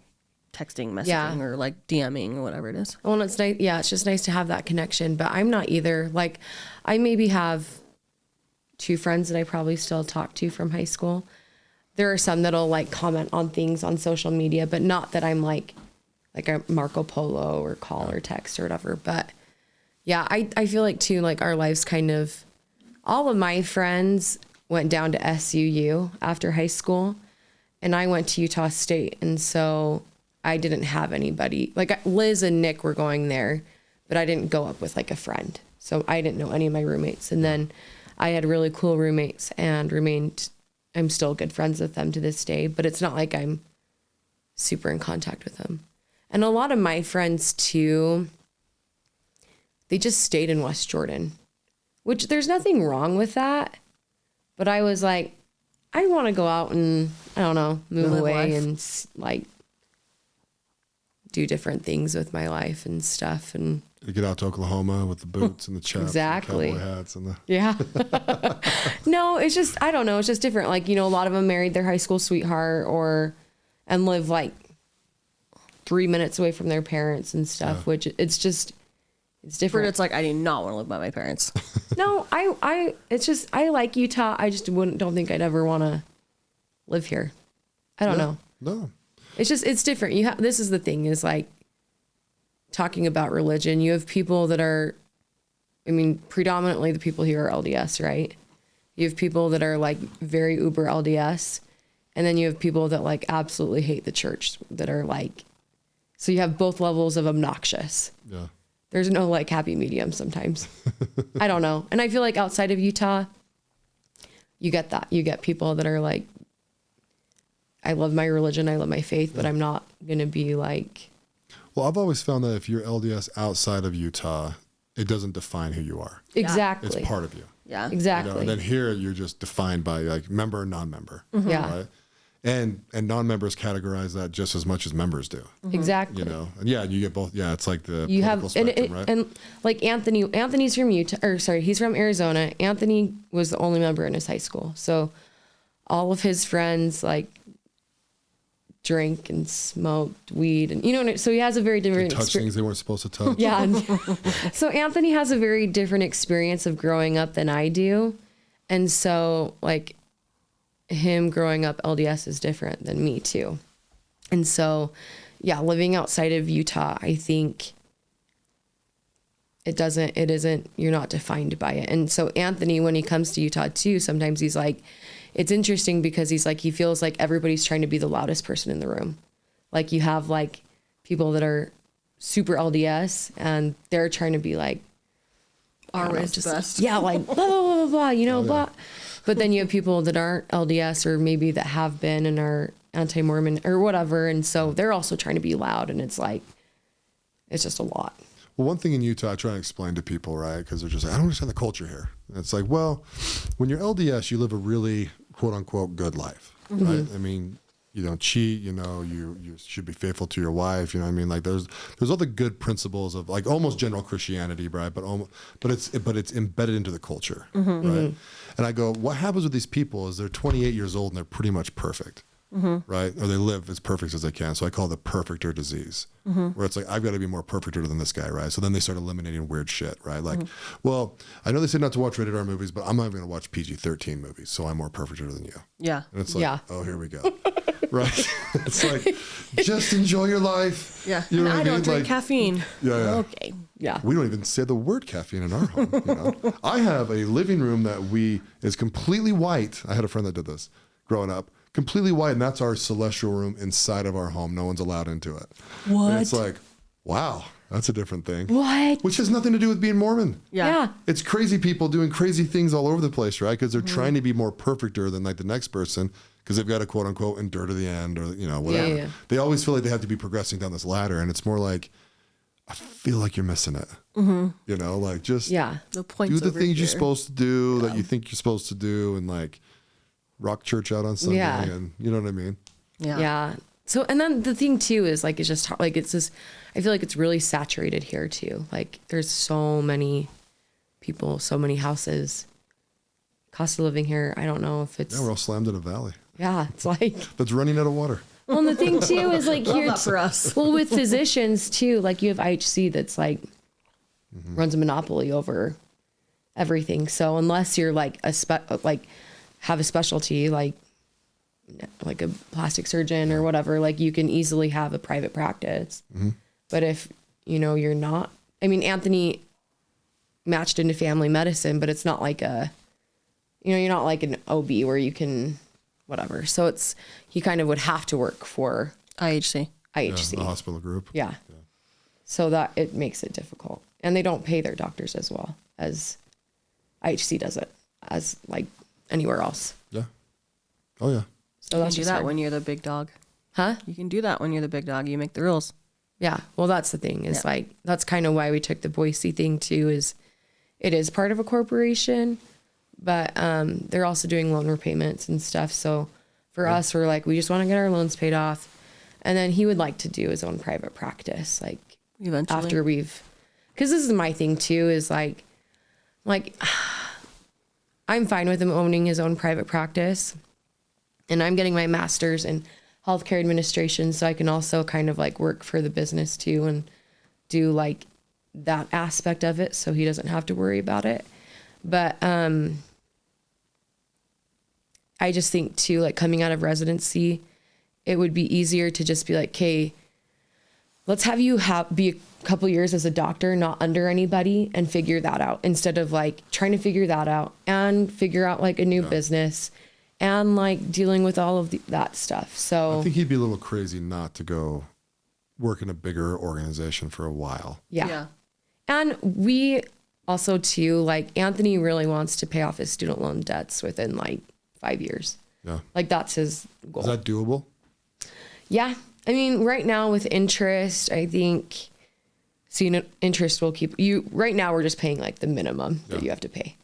texting, messaging, Yeah. or like DMing or whatever it is. Well, and it's nice. Yeah, it's just nice to have that connection. But I'm not either. Like, I maybe have 2 friends that I probably still talk to from high school. There are some that'll like comment on things on social media, but not that I'm like a Marco Polo or call or text or whatever. But yeah, I feel like too, like our lives kind of, all of my friends went down to SUU after high school, and I went to Utah State. And so I didn't have anybody. Like Liz and Nick were going there, but I didn't go up with like a friend. So I didn't know any of my roommates. And then I had really cool roommates and I'm still good friends with them to this day, but it's not like I'm super in contact with them. And a lot of my friends too, they just stayed in West Jordan, which there's nothing wrong with that. But I was like, I want to go out and, I don't know, move away and like do different things with my life and stuff. And you get out to Oklahoma with the boots and the chaps, exactly, and the cowboy hats and the yeah. No, it's just, I don't know, it's just different. Like, you know, a lot of them married their high school sweetheart and live like 3 minutes away from their parents and stuff, which it's just, it's different. It's like, I do not want to live by my parents. No, it's just, I like Utah. I just don't think I'd ever want to live here. I don't know. No. It's just, it's different. This is the thing is like talking about religion. You have people that are, I mean, predominantly the people here are LDS, right? You have people that are like very uber LDS. And then you have people that like absolutely hate the church that are like, so you have both levels of obnoxious. Yeah. There's no like happy medium sometimes. I don't know. And I feel like outside of Utah, you get that. You get people that are like, I love my religion, I love my faith, but I'm not going to be like. Well, I've always found that if you're LDS outside of Utah, it doesn't define who you are. Exactly. It's part of you. Yeah. Exactly. You know? And then here you're just defined by like member or non-member. Mm-hmm. Yeah. Right? And non-members categorize that just as much as members do. Mm-hmm. Exactly. You know, and yeah, you get both. Yeah, it's like the you political have spectrum, right? And like Anthony's from he's from Arizona. Anthony was the only member in his high school, so all of his friends like drank and smoked weed, and you know, so he has a very different touch things they weren't supposed to touch. Yeah. So Anthony has a very different experience of growing up than I do, and so like him growing up LDS is different than me too. And so, yeah, living outside of Utah, I think you're not defined by it. And so Anthony, when he comes to Utah too, sometimes he's like, it's interesting because he's like, he feels like everybody's trying to be the loudest person in the room. Like you have like people that are super LDS and they're trying to be like, Always the best. yeah, like blah, blah, blah, blah, blah, you know, blah. But then you have people that aren't LDS or maybe that have been and are anti-Mormon or whatever. And so they're also trying to be loud. And it's like, it's just a lot. Well, one thing in Utah I try to explain to people, right? Because they're just like, I don't understand the culture here. And it's like, well, when you're LDS, you live a really quote unquote good life, right? I mean, you don't cheat, you know, you should be faithful to your wife, you know what I mean? Like there's all the good principles of like almost general Christianity, right? But it's embedded into the culture, right? And I go, what happens with these people is they're 28 years old and they're pretty much perfect, right? Or they live as perfect as they can. So I call it the perfecter disease, where it's like, I've got to be more perfecter than this guy, right? So then they start eliminating weird shit, right? Like, well, I know they said not to watch rated R movies, but I'm not even going to watch PG-13 movies, so I'm more perfecter than you. Yeah. And it's like, oh, here we go. Right? It's like, just enjoy your life. Yeah. You know and I don't drink like, caffeine. Yeah. Okay. Yeah. We don't even say the word caffeine in our home. You know? I have a living room that is completely white. I had a friend that did this growing up. Completely white, and that's our celestial room inside of our home. No one's allowed into it. What? And it's like, wow, that's a different thing. What? Which has nothing to do with being Mormon. Yeah. It's crazy people doing crazy things all over the place, right? Because they're trying to be more perfecter than like the next person because they've got to quote unquote endure to the end or, you know, whatever. Yeah. They always feel like they have to be progressing down this ladder. And it's more like, I feel like you're missing it. You know, like just The points do the over things here. you're supposed to do that you think you're supposed to do and like rock church out on Sunday. Yeah. And you know what I mean? Yeah. So, and then the thing too is like, it's just like, it's just, I feel like it's really saturated here too. Like there's so many people, so many houses. Cost of living here, I don't know if it's. Yeah, we're all slammed in a valley. Yeah, it's like. That's running out of water. Well, and the thing too is like Love here that for us. Well, with physicians too, like you have IHC that's like runs a monopoly over everything. So unless you're like have a specialty, like a plastic surgeon or whatever, like you can easily have a private practice. But if, you're not, I mean, Anthony matched into family medicine, but it's not like you're not like an OB where you can whatever. So he kind of would have to work for IHC. Yeah, the hospital group. Yeah. So that it makes it difficult. And they don't pay their doctors as well as IHC does it, as like anywhere else. Yeah. Oh yeah. So you can do that when you're the big dog. Huh? You can do that when you're the big dog. You make the rules. Yeah. Well, that's the thing is like, that's kind of why we took the Boise thing too, is it is part of a corporation, but they're also doing loan repayments and stuff. So for us, we're like, we just want to get our loans paid off. And then he would like to do his own private practice. Like eventually after because this is my thing too, is like I'm fine with him owning his own private practice, and I'm getting my master's in healthcare administration. So I can also kind of like work for the business too and do like that aspect of it. So he doesn't have to worry about it. But, I just think too, like coming out of residency, it would be easier to just be like, okay, let's have you be a couple years as a doctor, not under anybody, and figure that out, instead of like trying to figure that out and figure out like a new business and like dealing with all of that stuff. So I think he'd be a little crazy not to go work in a bigger organization for a while. Yeah. And we also too, like Anthony really wants to pay off his student loan debts within like 5 years. Yeah. Like that's his goal. Is that doable? Yeah. I mean, right now with interest, I think interest will keep you. Right now, we're just paying like the minimum that you have to pay.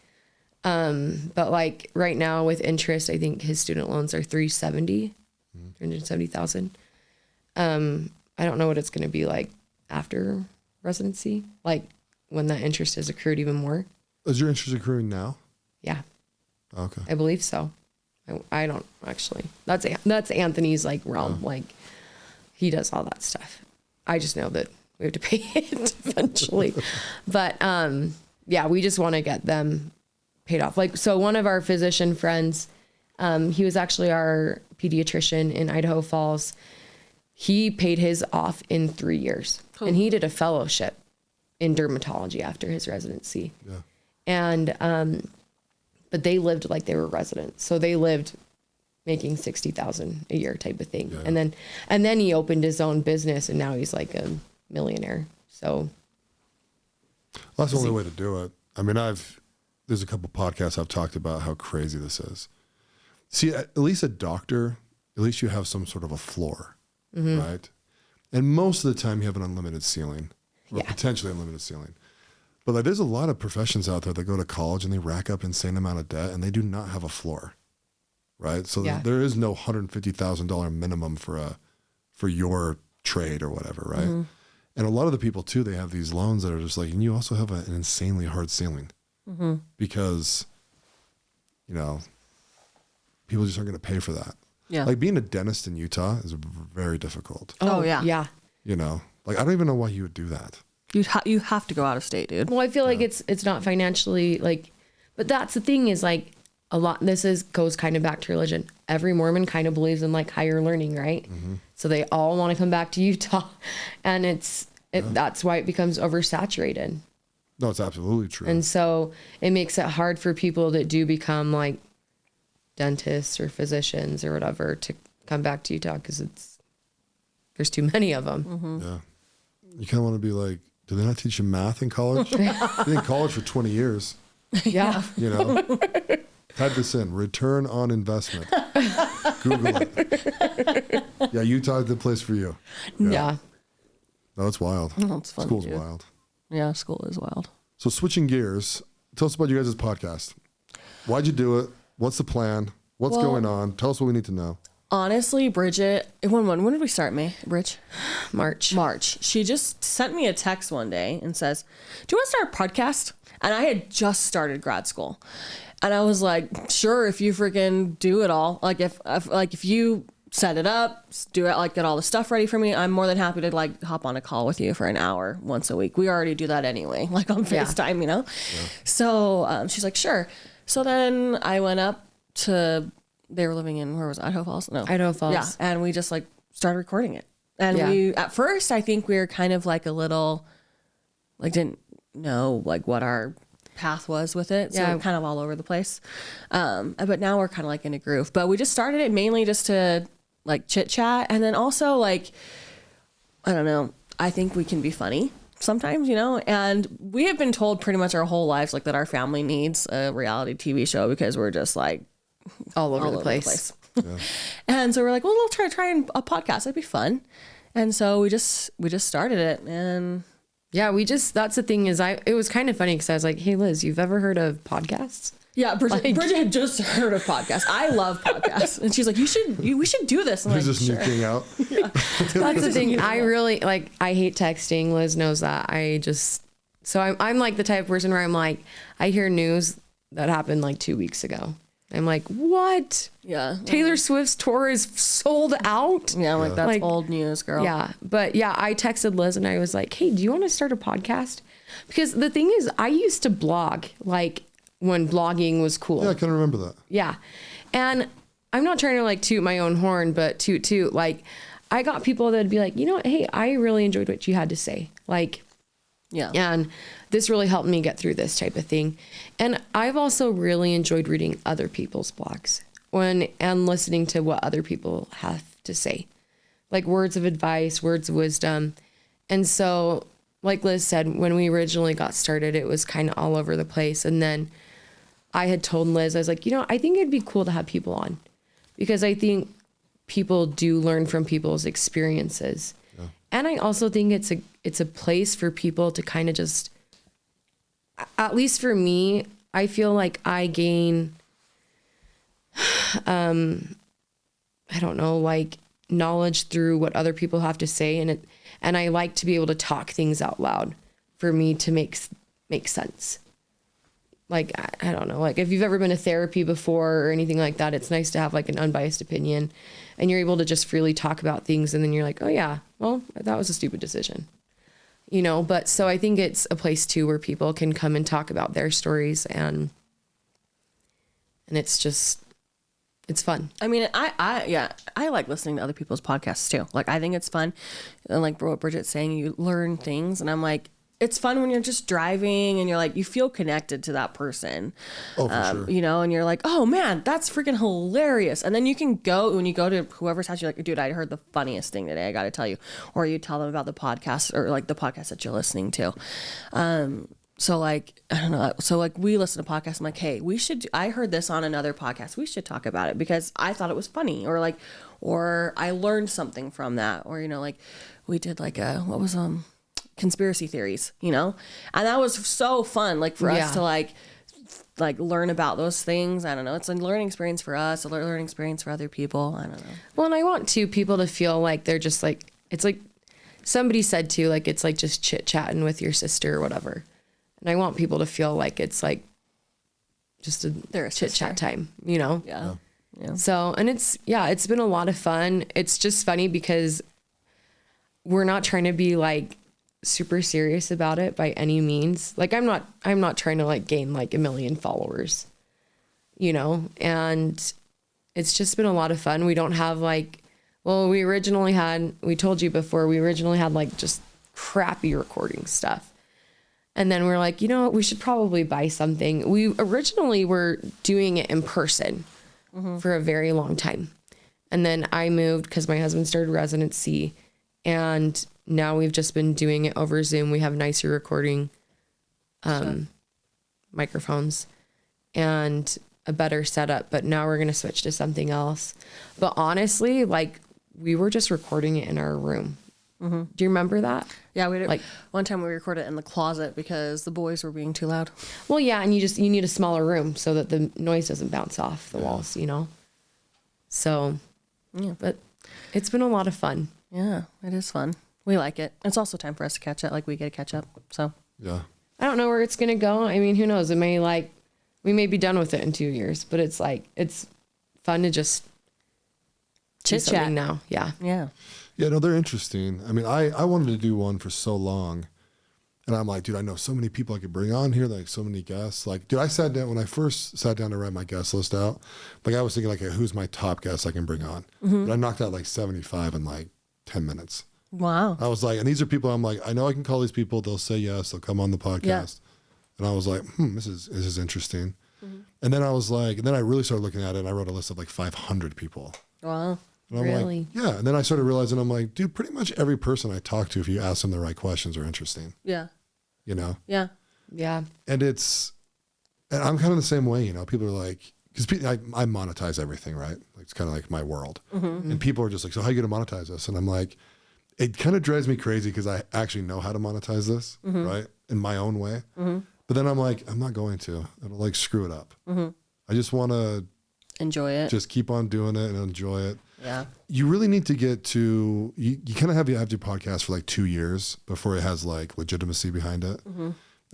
But like right now with interest, I think his student loans are $370,000. I don't know what it's going to be like after residency, like when that interest has accrued even more. Is your interest accruing now? Yeah. Okay. I believe so. I don't actually. That's Anthony's like realm. Like he does all that stuff. I just know that we have to pay it eventually. But yeah, we just want to get them paid off. Like, so one of our physician friends, he was actually our pediatrician in Idaho Falls. He paid his off in 3 years. Cool. And he did a fellowship in dermatology after his residency. Yeah. And but they lived like they were residents. So they lived making $60,000 a year type of thing. Yeah. And then he opened his own business, and now he's like a millionaire. So that's the only way to do it. I mean, there's a couple podcasts I've talked about how crazy this is. See, at least a doctor, at least you have some sort of a floor, right? And most of the time you have an unlimited ceiling, or potentially unlimited ceiling. But like, there's a lot of professions out there that go to college and they rack up insane amount of debt and they do not have a floor, right? So there is no $150,000 minimum for your trade or whatever, right? Mm-hmm. And a lot of the people too, they have these loans that are just like, and you also have an insanely hard ceiling because, people just aren't going to pay for that. Yeah. Like being a dentist in Utah is very difficult. Oh yeah. Yeah. Like I don't even know why you would do that. You have to go out of state, dude. Well, I feel like it's not financially like, but that's the thing is like a lot, goes kind of back to religion. Every Mormon kind of believes in like higher learning, right? Mm-hmm. So they all want to come back to Utah, and that's why it becomes oversaturated. No, it's absolutely true. And so it makes it hard for people that do become like dentists or physicians or whatever to come back to Utah because there's too many of them. Mm-hmm. Yeah. You kind of want to be like, do they not teach you math in college? I've been in college for 20 years. Yeah. Type this in, return on investment. Google it. Yeah, Utah is the place for you. Yeah. No, it's wild. No, it's fun. School's wild. Yeah, school is wild. So switching gears, tell us about you guys' podcast. Why'd you do it? What's the plan? What's going on? Tell us what we need to know. Honestly, Bridget, when did we start, Bridge? March. She just sent me a text one day and says, do you want to start a podcast? And I had just started grad school. And I was like, sure, if you freaking do it all. Like if you set it up, do it, like get all the stuff ready for me. I'm more than happy to like hop on a call with you for an hour once a week. We already do that anyway, like on FaceTime, you know? Yeah. So she's like, sure. So then I went up to, they were living in, where was it? Idaho Falls? No. Idaho Falls. Yeah. And we just like started recording it. And we, at first, I think we were kind of like a little, like didn't know like what our path was with it. So we're kind of all over the place. But now we're kind of like in a groove. But we just started it mainly just to like chit chat. And then also like, I don't know, I think we can be funny sometimes, you know, and we have been told pretty much our whole lives like that our family needs a reality TV show because we're just like all over the place. Yeah. And so we're like, well, we'll try a podcast. That'd be fun. And so we just started it, and yeah, that's the thing is it was kind of funny because I was like, hey Liz, you've ever heard of podcasts? Yeah, Bridget had just heard of podcasts. I love podcasts. And she's like, we should do this. I'm Who's like, just sure. nuking out? Yeah. That's the thing. I really like, I hate texting. Liz knows that. I'm like the type of person where I'm like, I hear news that happened like 2 weeks ago. I'm like, what? Yeah. Taylor Swift's tour is sold out? Yeah, I'm like, that's like, old news, girl. Yeah. But yeah, I texted Liz and I was like, hey, do you want to start a podcast? Because the thing is, I used to blog like when blogging was cool. Yeah, I can remember that. Yeah. And I'm not trying to like toot my own horn, but toot. Like, I got people that'd be like, you know what? Hey, I really enjoyed what you had to say. Like, yeah. And this really helped me get through this type of thing. And I've also really enjoyed reading other people's blogs and listening to what other people have to say, like words of advice, words of wisdom. And so, like Liz said, when we originally got started, it was kind of all over the place. And then I had told Liz, I was like, you know, I think it'd be cool to have people on because I think people do learn from people's experiences. Yeah. And I also think it's a place for people to kind of just, at least for me, I feel like I gain, I don't know, like knowledge through what other people have to say. And I like to be able to talk things out loud for me to make sense. Like, I don't know, like if you've ever been to therapy before or anything like that, it's nice to have like an unbiased opinion and you're able to just freely talk about things. And then you're like, oh yeah, well, that was a stupid decision, you know? But so I think it's a place too, where people can come and talk about their stories and it's just, it's fun. I mean, I like listening to other people's podcasts too. Like, I think it's fun. And like what Bridget's saying, you learn things. And I'm like, it's fun when you're just driving and you're like, you feel connected to that person. Oh, for sure. You know, and you're like, oh man, that's freaking hilarious. And then you can go, when you go to whoever's house, you're like, dude, I heard the funniest thing today. I got to tell you. Or you tell them about the podcast or like the podcast that you're listening to. So like, I don't know. So like we listen to podcasts. I'm like, hey, I heard this on another podcast. We should talk about it because I thought it was funny or I learned something from that. Or, you know, like we did like conspiracy theories, you know, and that was so fun. Like for us to like learn about those things. I don't know. It's a learning experience for us, a learning experience for other people. I don't know. Well, and I want people to feel like they're just like, it's like somebody said too, like, it's like just chit chatting with your sister or whatever. And I want people to feel like it's like just a chit chat time, you know? Yeah. So, and it's been a lot of fun. It's just funny because we're not trying to be like super serious about it by any means. Like I'm not trying to like gain like 1 million followers, you know? And it's just been a lot of fun. We don't have like, well, we told you before, we originally had like just crappy recording stuff. And then we're like, you know what, we should probably buy something. We originally were doing it in person for a very long time. And then I moved because my husband started residency. And now we've just been doing it over Zoom. We have nicer recording microphones and a better setup. But now we're going to switch to something else. But honestly, like we were just recording it in our room. Mm-hmm. Do you remember that? Yeah, we did. Like one time we recorded it in the closet because the boys were being too loud. Well, yeah, and you need a smaller room so that the noise doesn't bounce off the walls, you know. So, yeah, but it's been a lot of fun. Yeah, it is fun. We like it. It's also time for us to catch up. Like we get to catch up. So yeah, I don't know where it's gonna go. I mean, who knows? We may be done with it in 2 years, but it's like it's fun to just do something now. Yeah. Yeah. Yeah, no, they're interesting. I mean, I wanted to do one for so long. And I'm like, dude, I know so many people I could bring on here, like so many guests. Like, dude, when I first sat down to write my guest list out, like I was thinking like, who's my top guests I can bring on? But I knocked out like 75 in like 10 minutes. Wow. I was like, and these are people I'm like, I know I can call these people. They'll say yes. They'll come on the podcast. Yeah. And I was like, this is interesting. And then I was like, and then I really started looking at it and I wrote a list of like 500 people. Wow. And I'm Really? like, yeah. And then I started realizing, I'm like, dude, pretty much every person I talk to, if you ask them the right questions, are interesting. Yeah. You know? Yeah. Yeah. And I'm kind of the same way, you know, people are like, because I monetize everything, right? Like, it's kind of like my world. And people are just like, so how are you going to monetize this? And I'm like, it kind of drives me crazy because I actually know how to monetize this, right? In my own way. But then I'm like, I'm not going to. It'll like screw it up. I just want to enjoy it. Just keep on doing it and enjoy it. Yeah. You really need to get to, you kind of have your podcast for like 2 years before it has like legitimacy behind it. And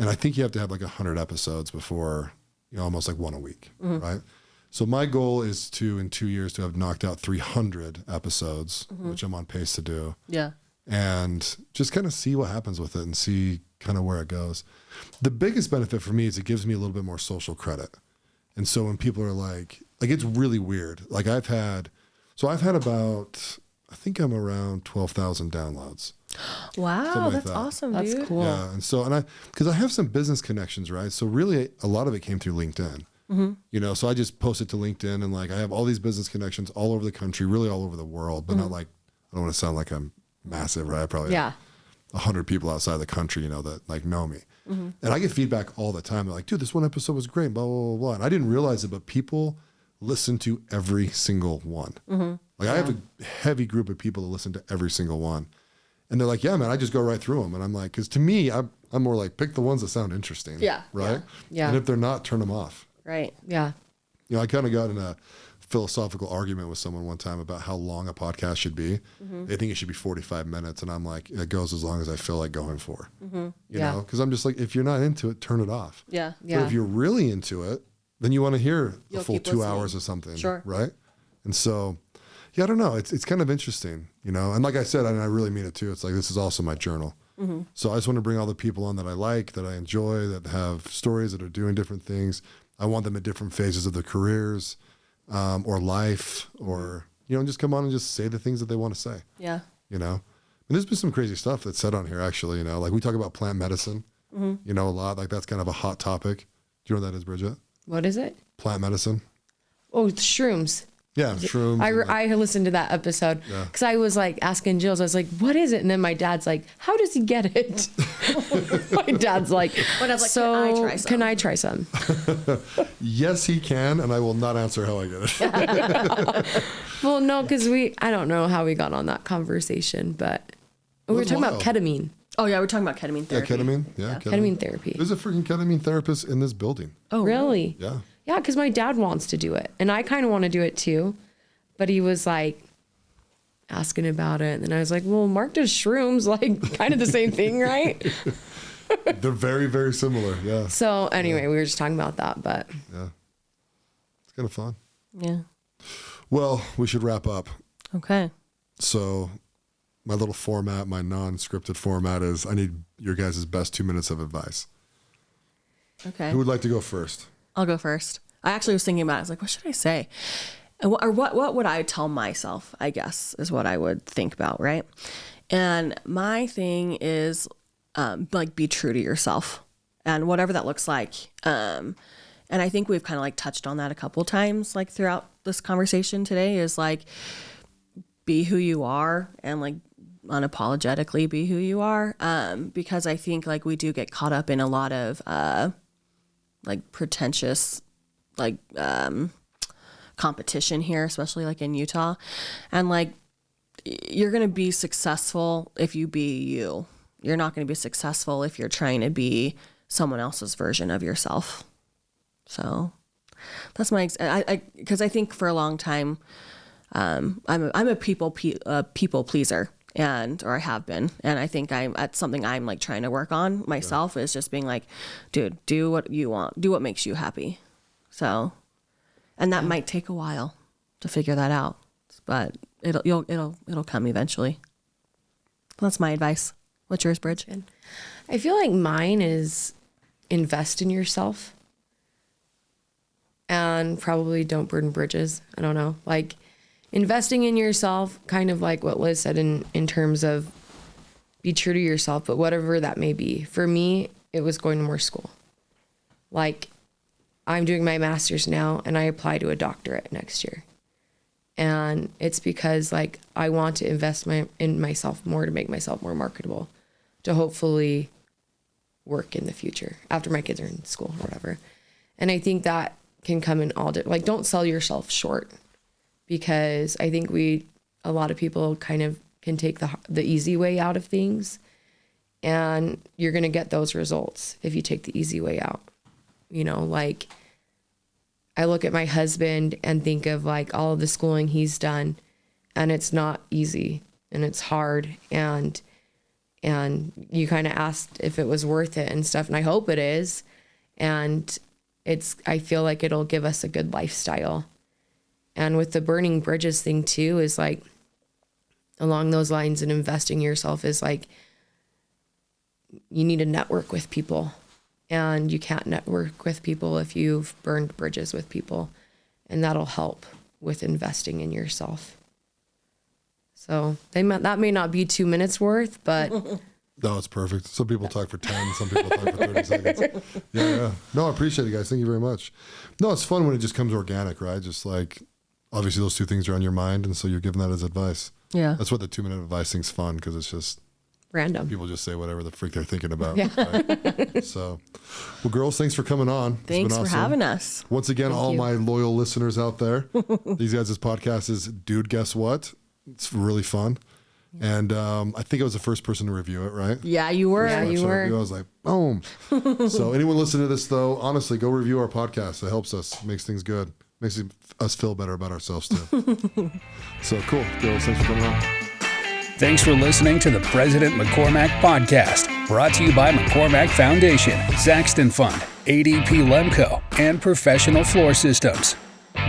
I think you have to have like 100 episodes before, you know, almost like one a week, right? So my goal is to, in 2 years, to have knocked out 300 episodes, which I'm on pace to do. Yeah. And just kind of see what happens with it and see kind of where it goes. The biggest benefit for me is it gives me a little bit more social credit. And so when people are like it's really weird. Like I've had about, I think I'm around 12,000 downloads. Wow, like that's that. awesome, That's dude. cool. Yeah. And so, because I have some business connections, right? So really a lot of it came through LinkedIn. You know, so I just posted to LinkedIn and like I have all these business connections all over the country, really all over the world, but not like, I don't want to sound like I'm massive, right? I probably have 100 people outside the country, you know, that like know me. And I get feedback all the time. They're like, dude, this one episode was great, blah, blah, blah, blah. And I didn't realize it, but people listen to every single one. Like I have a heavy group of people that listen to every single one. And they're like, yeah, man, I just go right through them. And I'm like, because to me, I'm more like, pick the ones that sound interesting. Yeah. Right? Yeah. And if they're not, turn them off. Right. Yeah. You know, I kind of got in a philosophical argument with someone one time about how long a podcast should be. They think it should be 45 minutes. And I'm like, it goes as long as I feel like going for. You know, because I'm just like, if you're not into it, turn it off. Yeah. But if you're really into it, then you want to hear the You'll full keep 2 listening. hours or something. Sure. Right? And so, yeah, I don't know. It's kind of interesting, you know? And like I said, and I really mean it too. It's like, this is also my journal. So I just want to bring all the people on that I like, that I enjoy, that have stories, that are doing different things. I want them at different phases of their careers, or life, or, you know, just come on and just say the things that they want to say. Yeah. You know? And there's been some crazy stuff that's said on here, actually, you know, like we talk about plant medicine, you know, a lot, like that's kind of a hot topic. Do you know what that is, Bridget? What is it? Plant medicine. Oh, shrooms. Yeah, shrooms. I listened to that episode because I was like asking Jills, I was like, what is it? And then my dad's like, how does he get it? My dad's like, so can I try some? Yes, he can, and I will not answer how I get it. Well, no, because I don't know how we got on that conversation, but we were talking about ketamine. Oh yeah, we're talking about ketamine Yeah, therapy. ketamine. Yeah, Ketamine therapy. There's a freaking ketamine therapist in this building. Oh Really? Yeah. Yeah, because my dad wants to do it, and I kind of want to do it too, but he was like asking about it, and then I was like, well, Mark does shrooms, like kind of the same thing, right? They're very, very similar. Yeah. So anyway, we were just talking about that, but Yeah. It's kind of fun. Yeah. Well, we should wrap up. Okay. So my little format, my non-scripted format is I need your guys' best 2 minutes of advice. Okay. Who would like to go first? I'll go first. I actually was thinking about it. I was like, what should I say? And what would I tell myself, I guess, is what I would think about, right? And my thing is like be true to yourself and whatever that looks like. And I think we've kind of like touched on that a couple times like throughout this conversation today is like be who you are and like unapologetically be who you are. Because I think like we do get caught up in a lot of like pretentious like competition here, especially like in Utah. And like you're going to be successful if you be you. You're not going to be successful if you're trying to be someone else's version of yourself. So that's my because I think for a long time I'm a people pleaser or I have been, and I think that's something I'm like trying to work on myself is just being like, dude, do what you want, do what makes you happy. So, and that might take a while to figure that out, but it'll come eventually. That's my advice. What's yours, Bridge? I feel like mine is invest in yourself and probably don't burn bridges. I don't know. Like investing in yourself, kind of like what Liz said in terms of be true to yourself, but whatever that may be. For me, it was going to more school. Like I'm doing my master's now and I apply to a doctorate next year. And it's because like I want to invest in myself more to make myself more marketable, to hopefully work in the future after my kids are in school or whatever. And I think that can come in all like don't sell yourself short, because I think a lot of people kind of can take the easy way out of things, and you're going to get those results if you take the easy way out. You know, like I look at my husband and think of like all of the schooling he's done, and it's not easy and it's hard. And you kind of asked if it was worth it and stuff. And I hope it is. And I feel like it'll give us a good lifestyle. And with the burning bridges thing too, is like along those lines, and investing in yourself is like, you need to network with people. And you can't network with people if you've burned bridges with people. And that'll help with investing in yourself. So that may not be 2 minutes worth, but... No, it's perfect. Some people talk for 10, some people talk for 30 seconds. Yeah. No, I appreciate it, guys. Thank you very much. No, it's fun when it just comes organic, right? Just like, obviously those two things are on your mind, and so you're giving that as advice. Yeah. That's what the 2-minute advice thing's fun, because it's just... random. People just say whatever the freak they're thinking about. Yeah. Right? So, well, girls, thanks for coming on. Thanks for having us. Once again, all my loyal listeners out there, these guys' podcast is Dude, Guess What? It's really fun. And I think I was the first person to review it, right? Yeah, you were. Yeah, you were. I was like, boom. So anyone listening to this, though, honestly, go review our podcast. It helps us, makes things good, makes us feel better about ourselves, too. So cool. Girls, thanks for coming on. Thanks for listening to the President McCormack Podcast, brought to you by McCormack Foundation, Zaxton Fund, ADP Lemco, and Professional Floor Systems.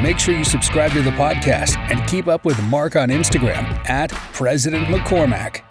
Make sure you subscribe to the podcast and keep up with Mark on Instagram @President McCormack.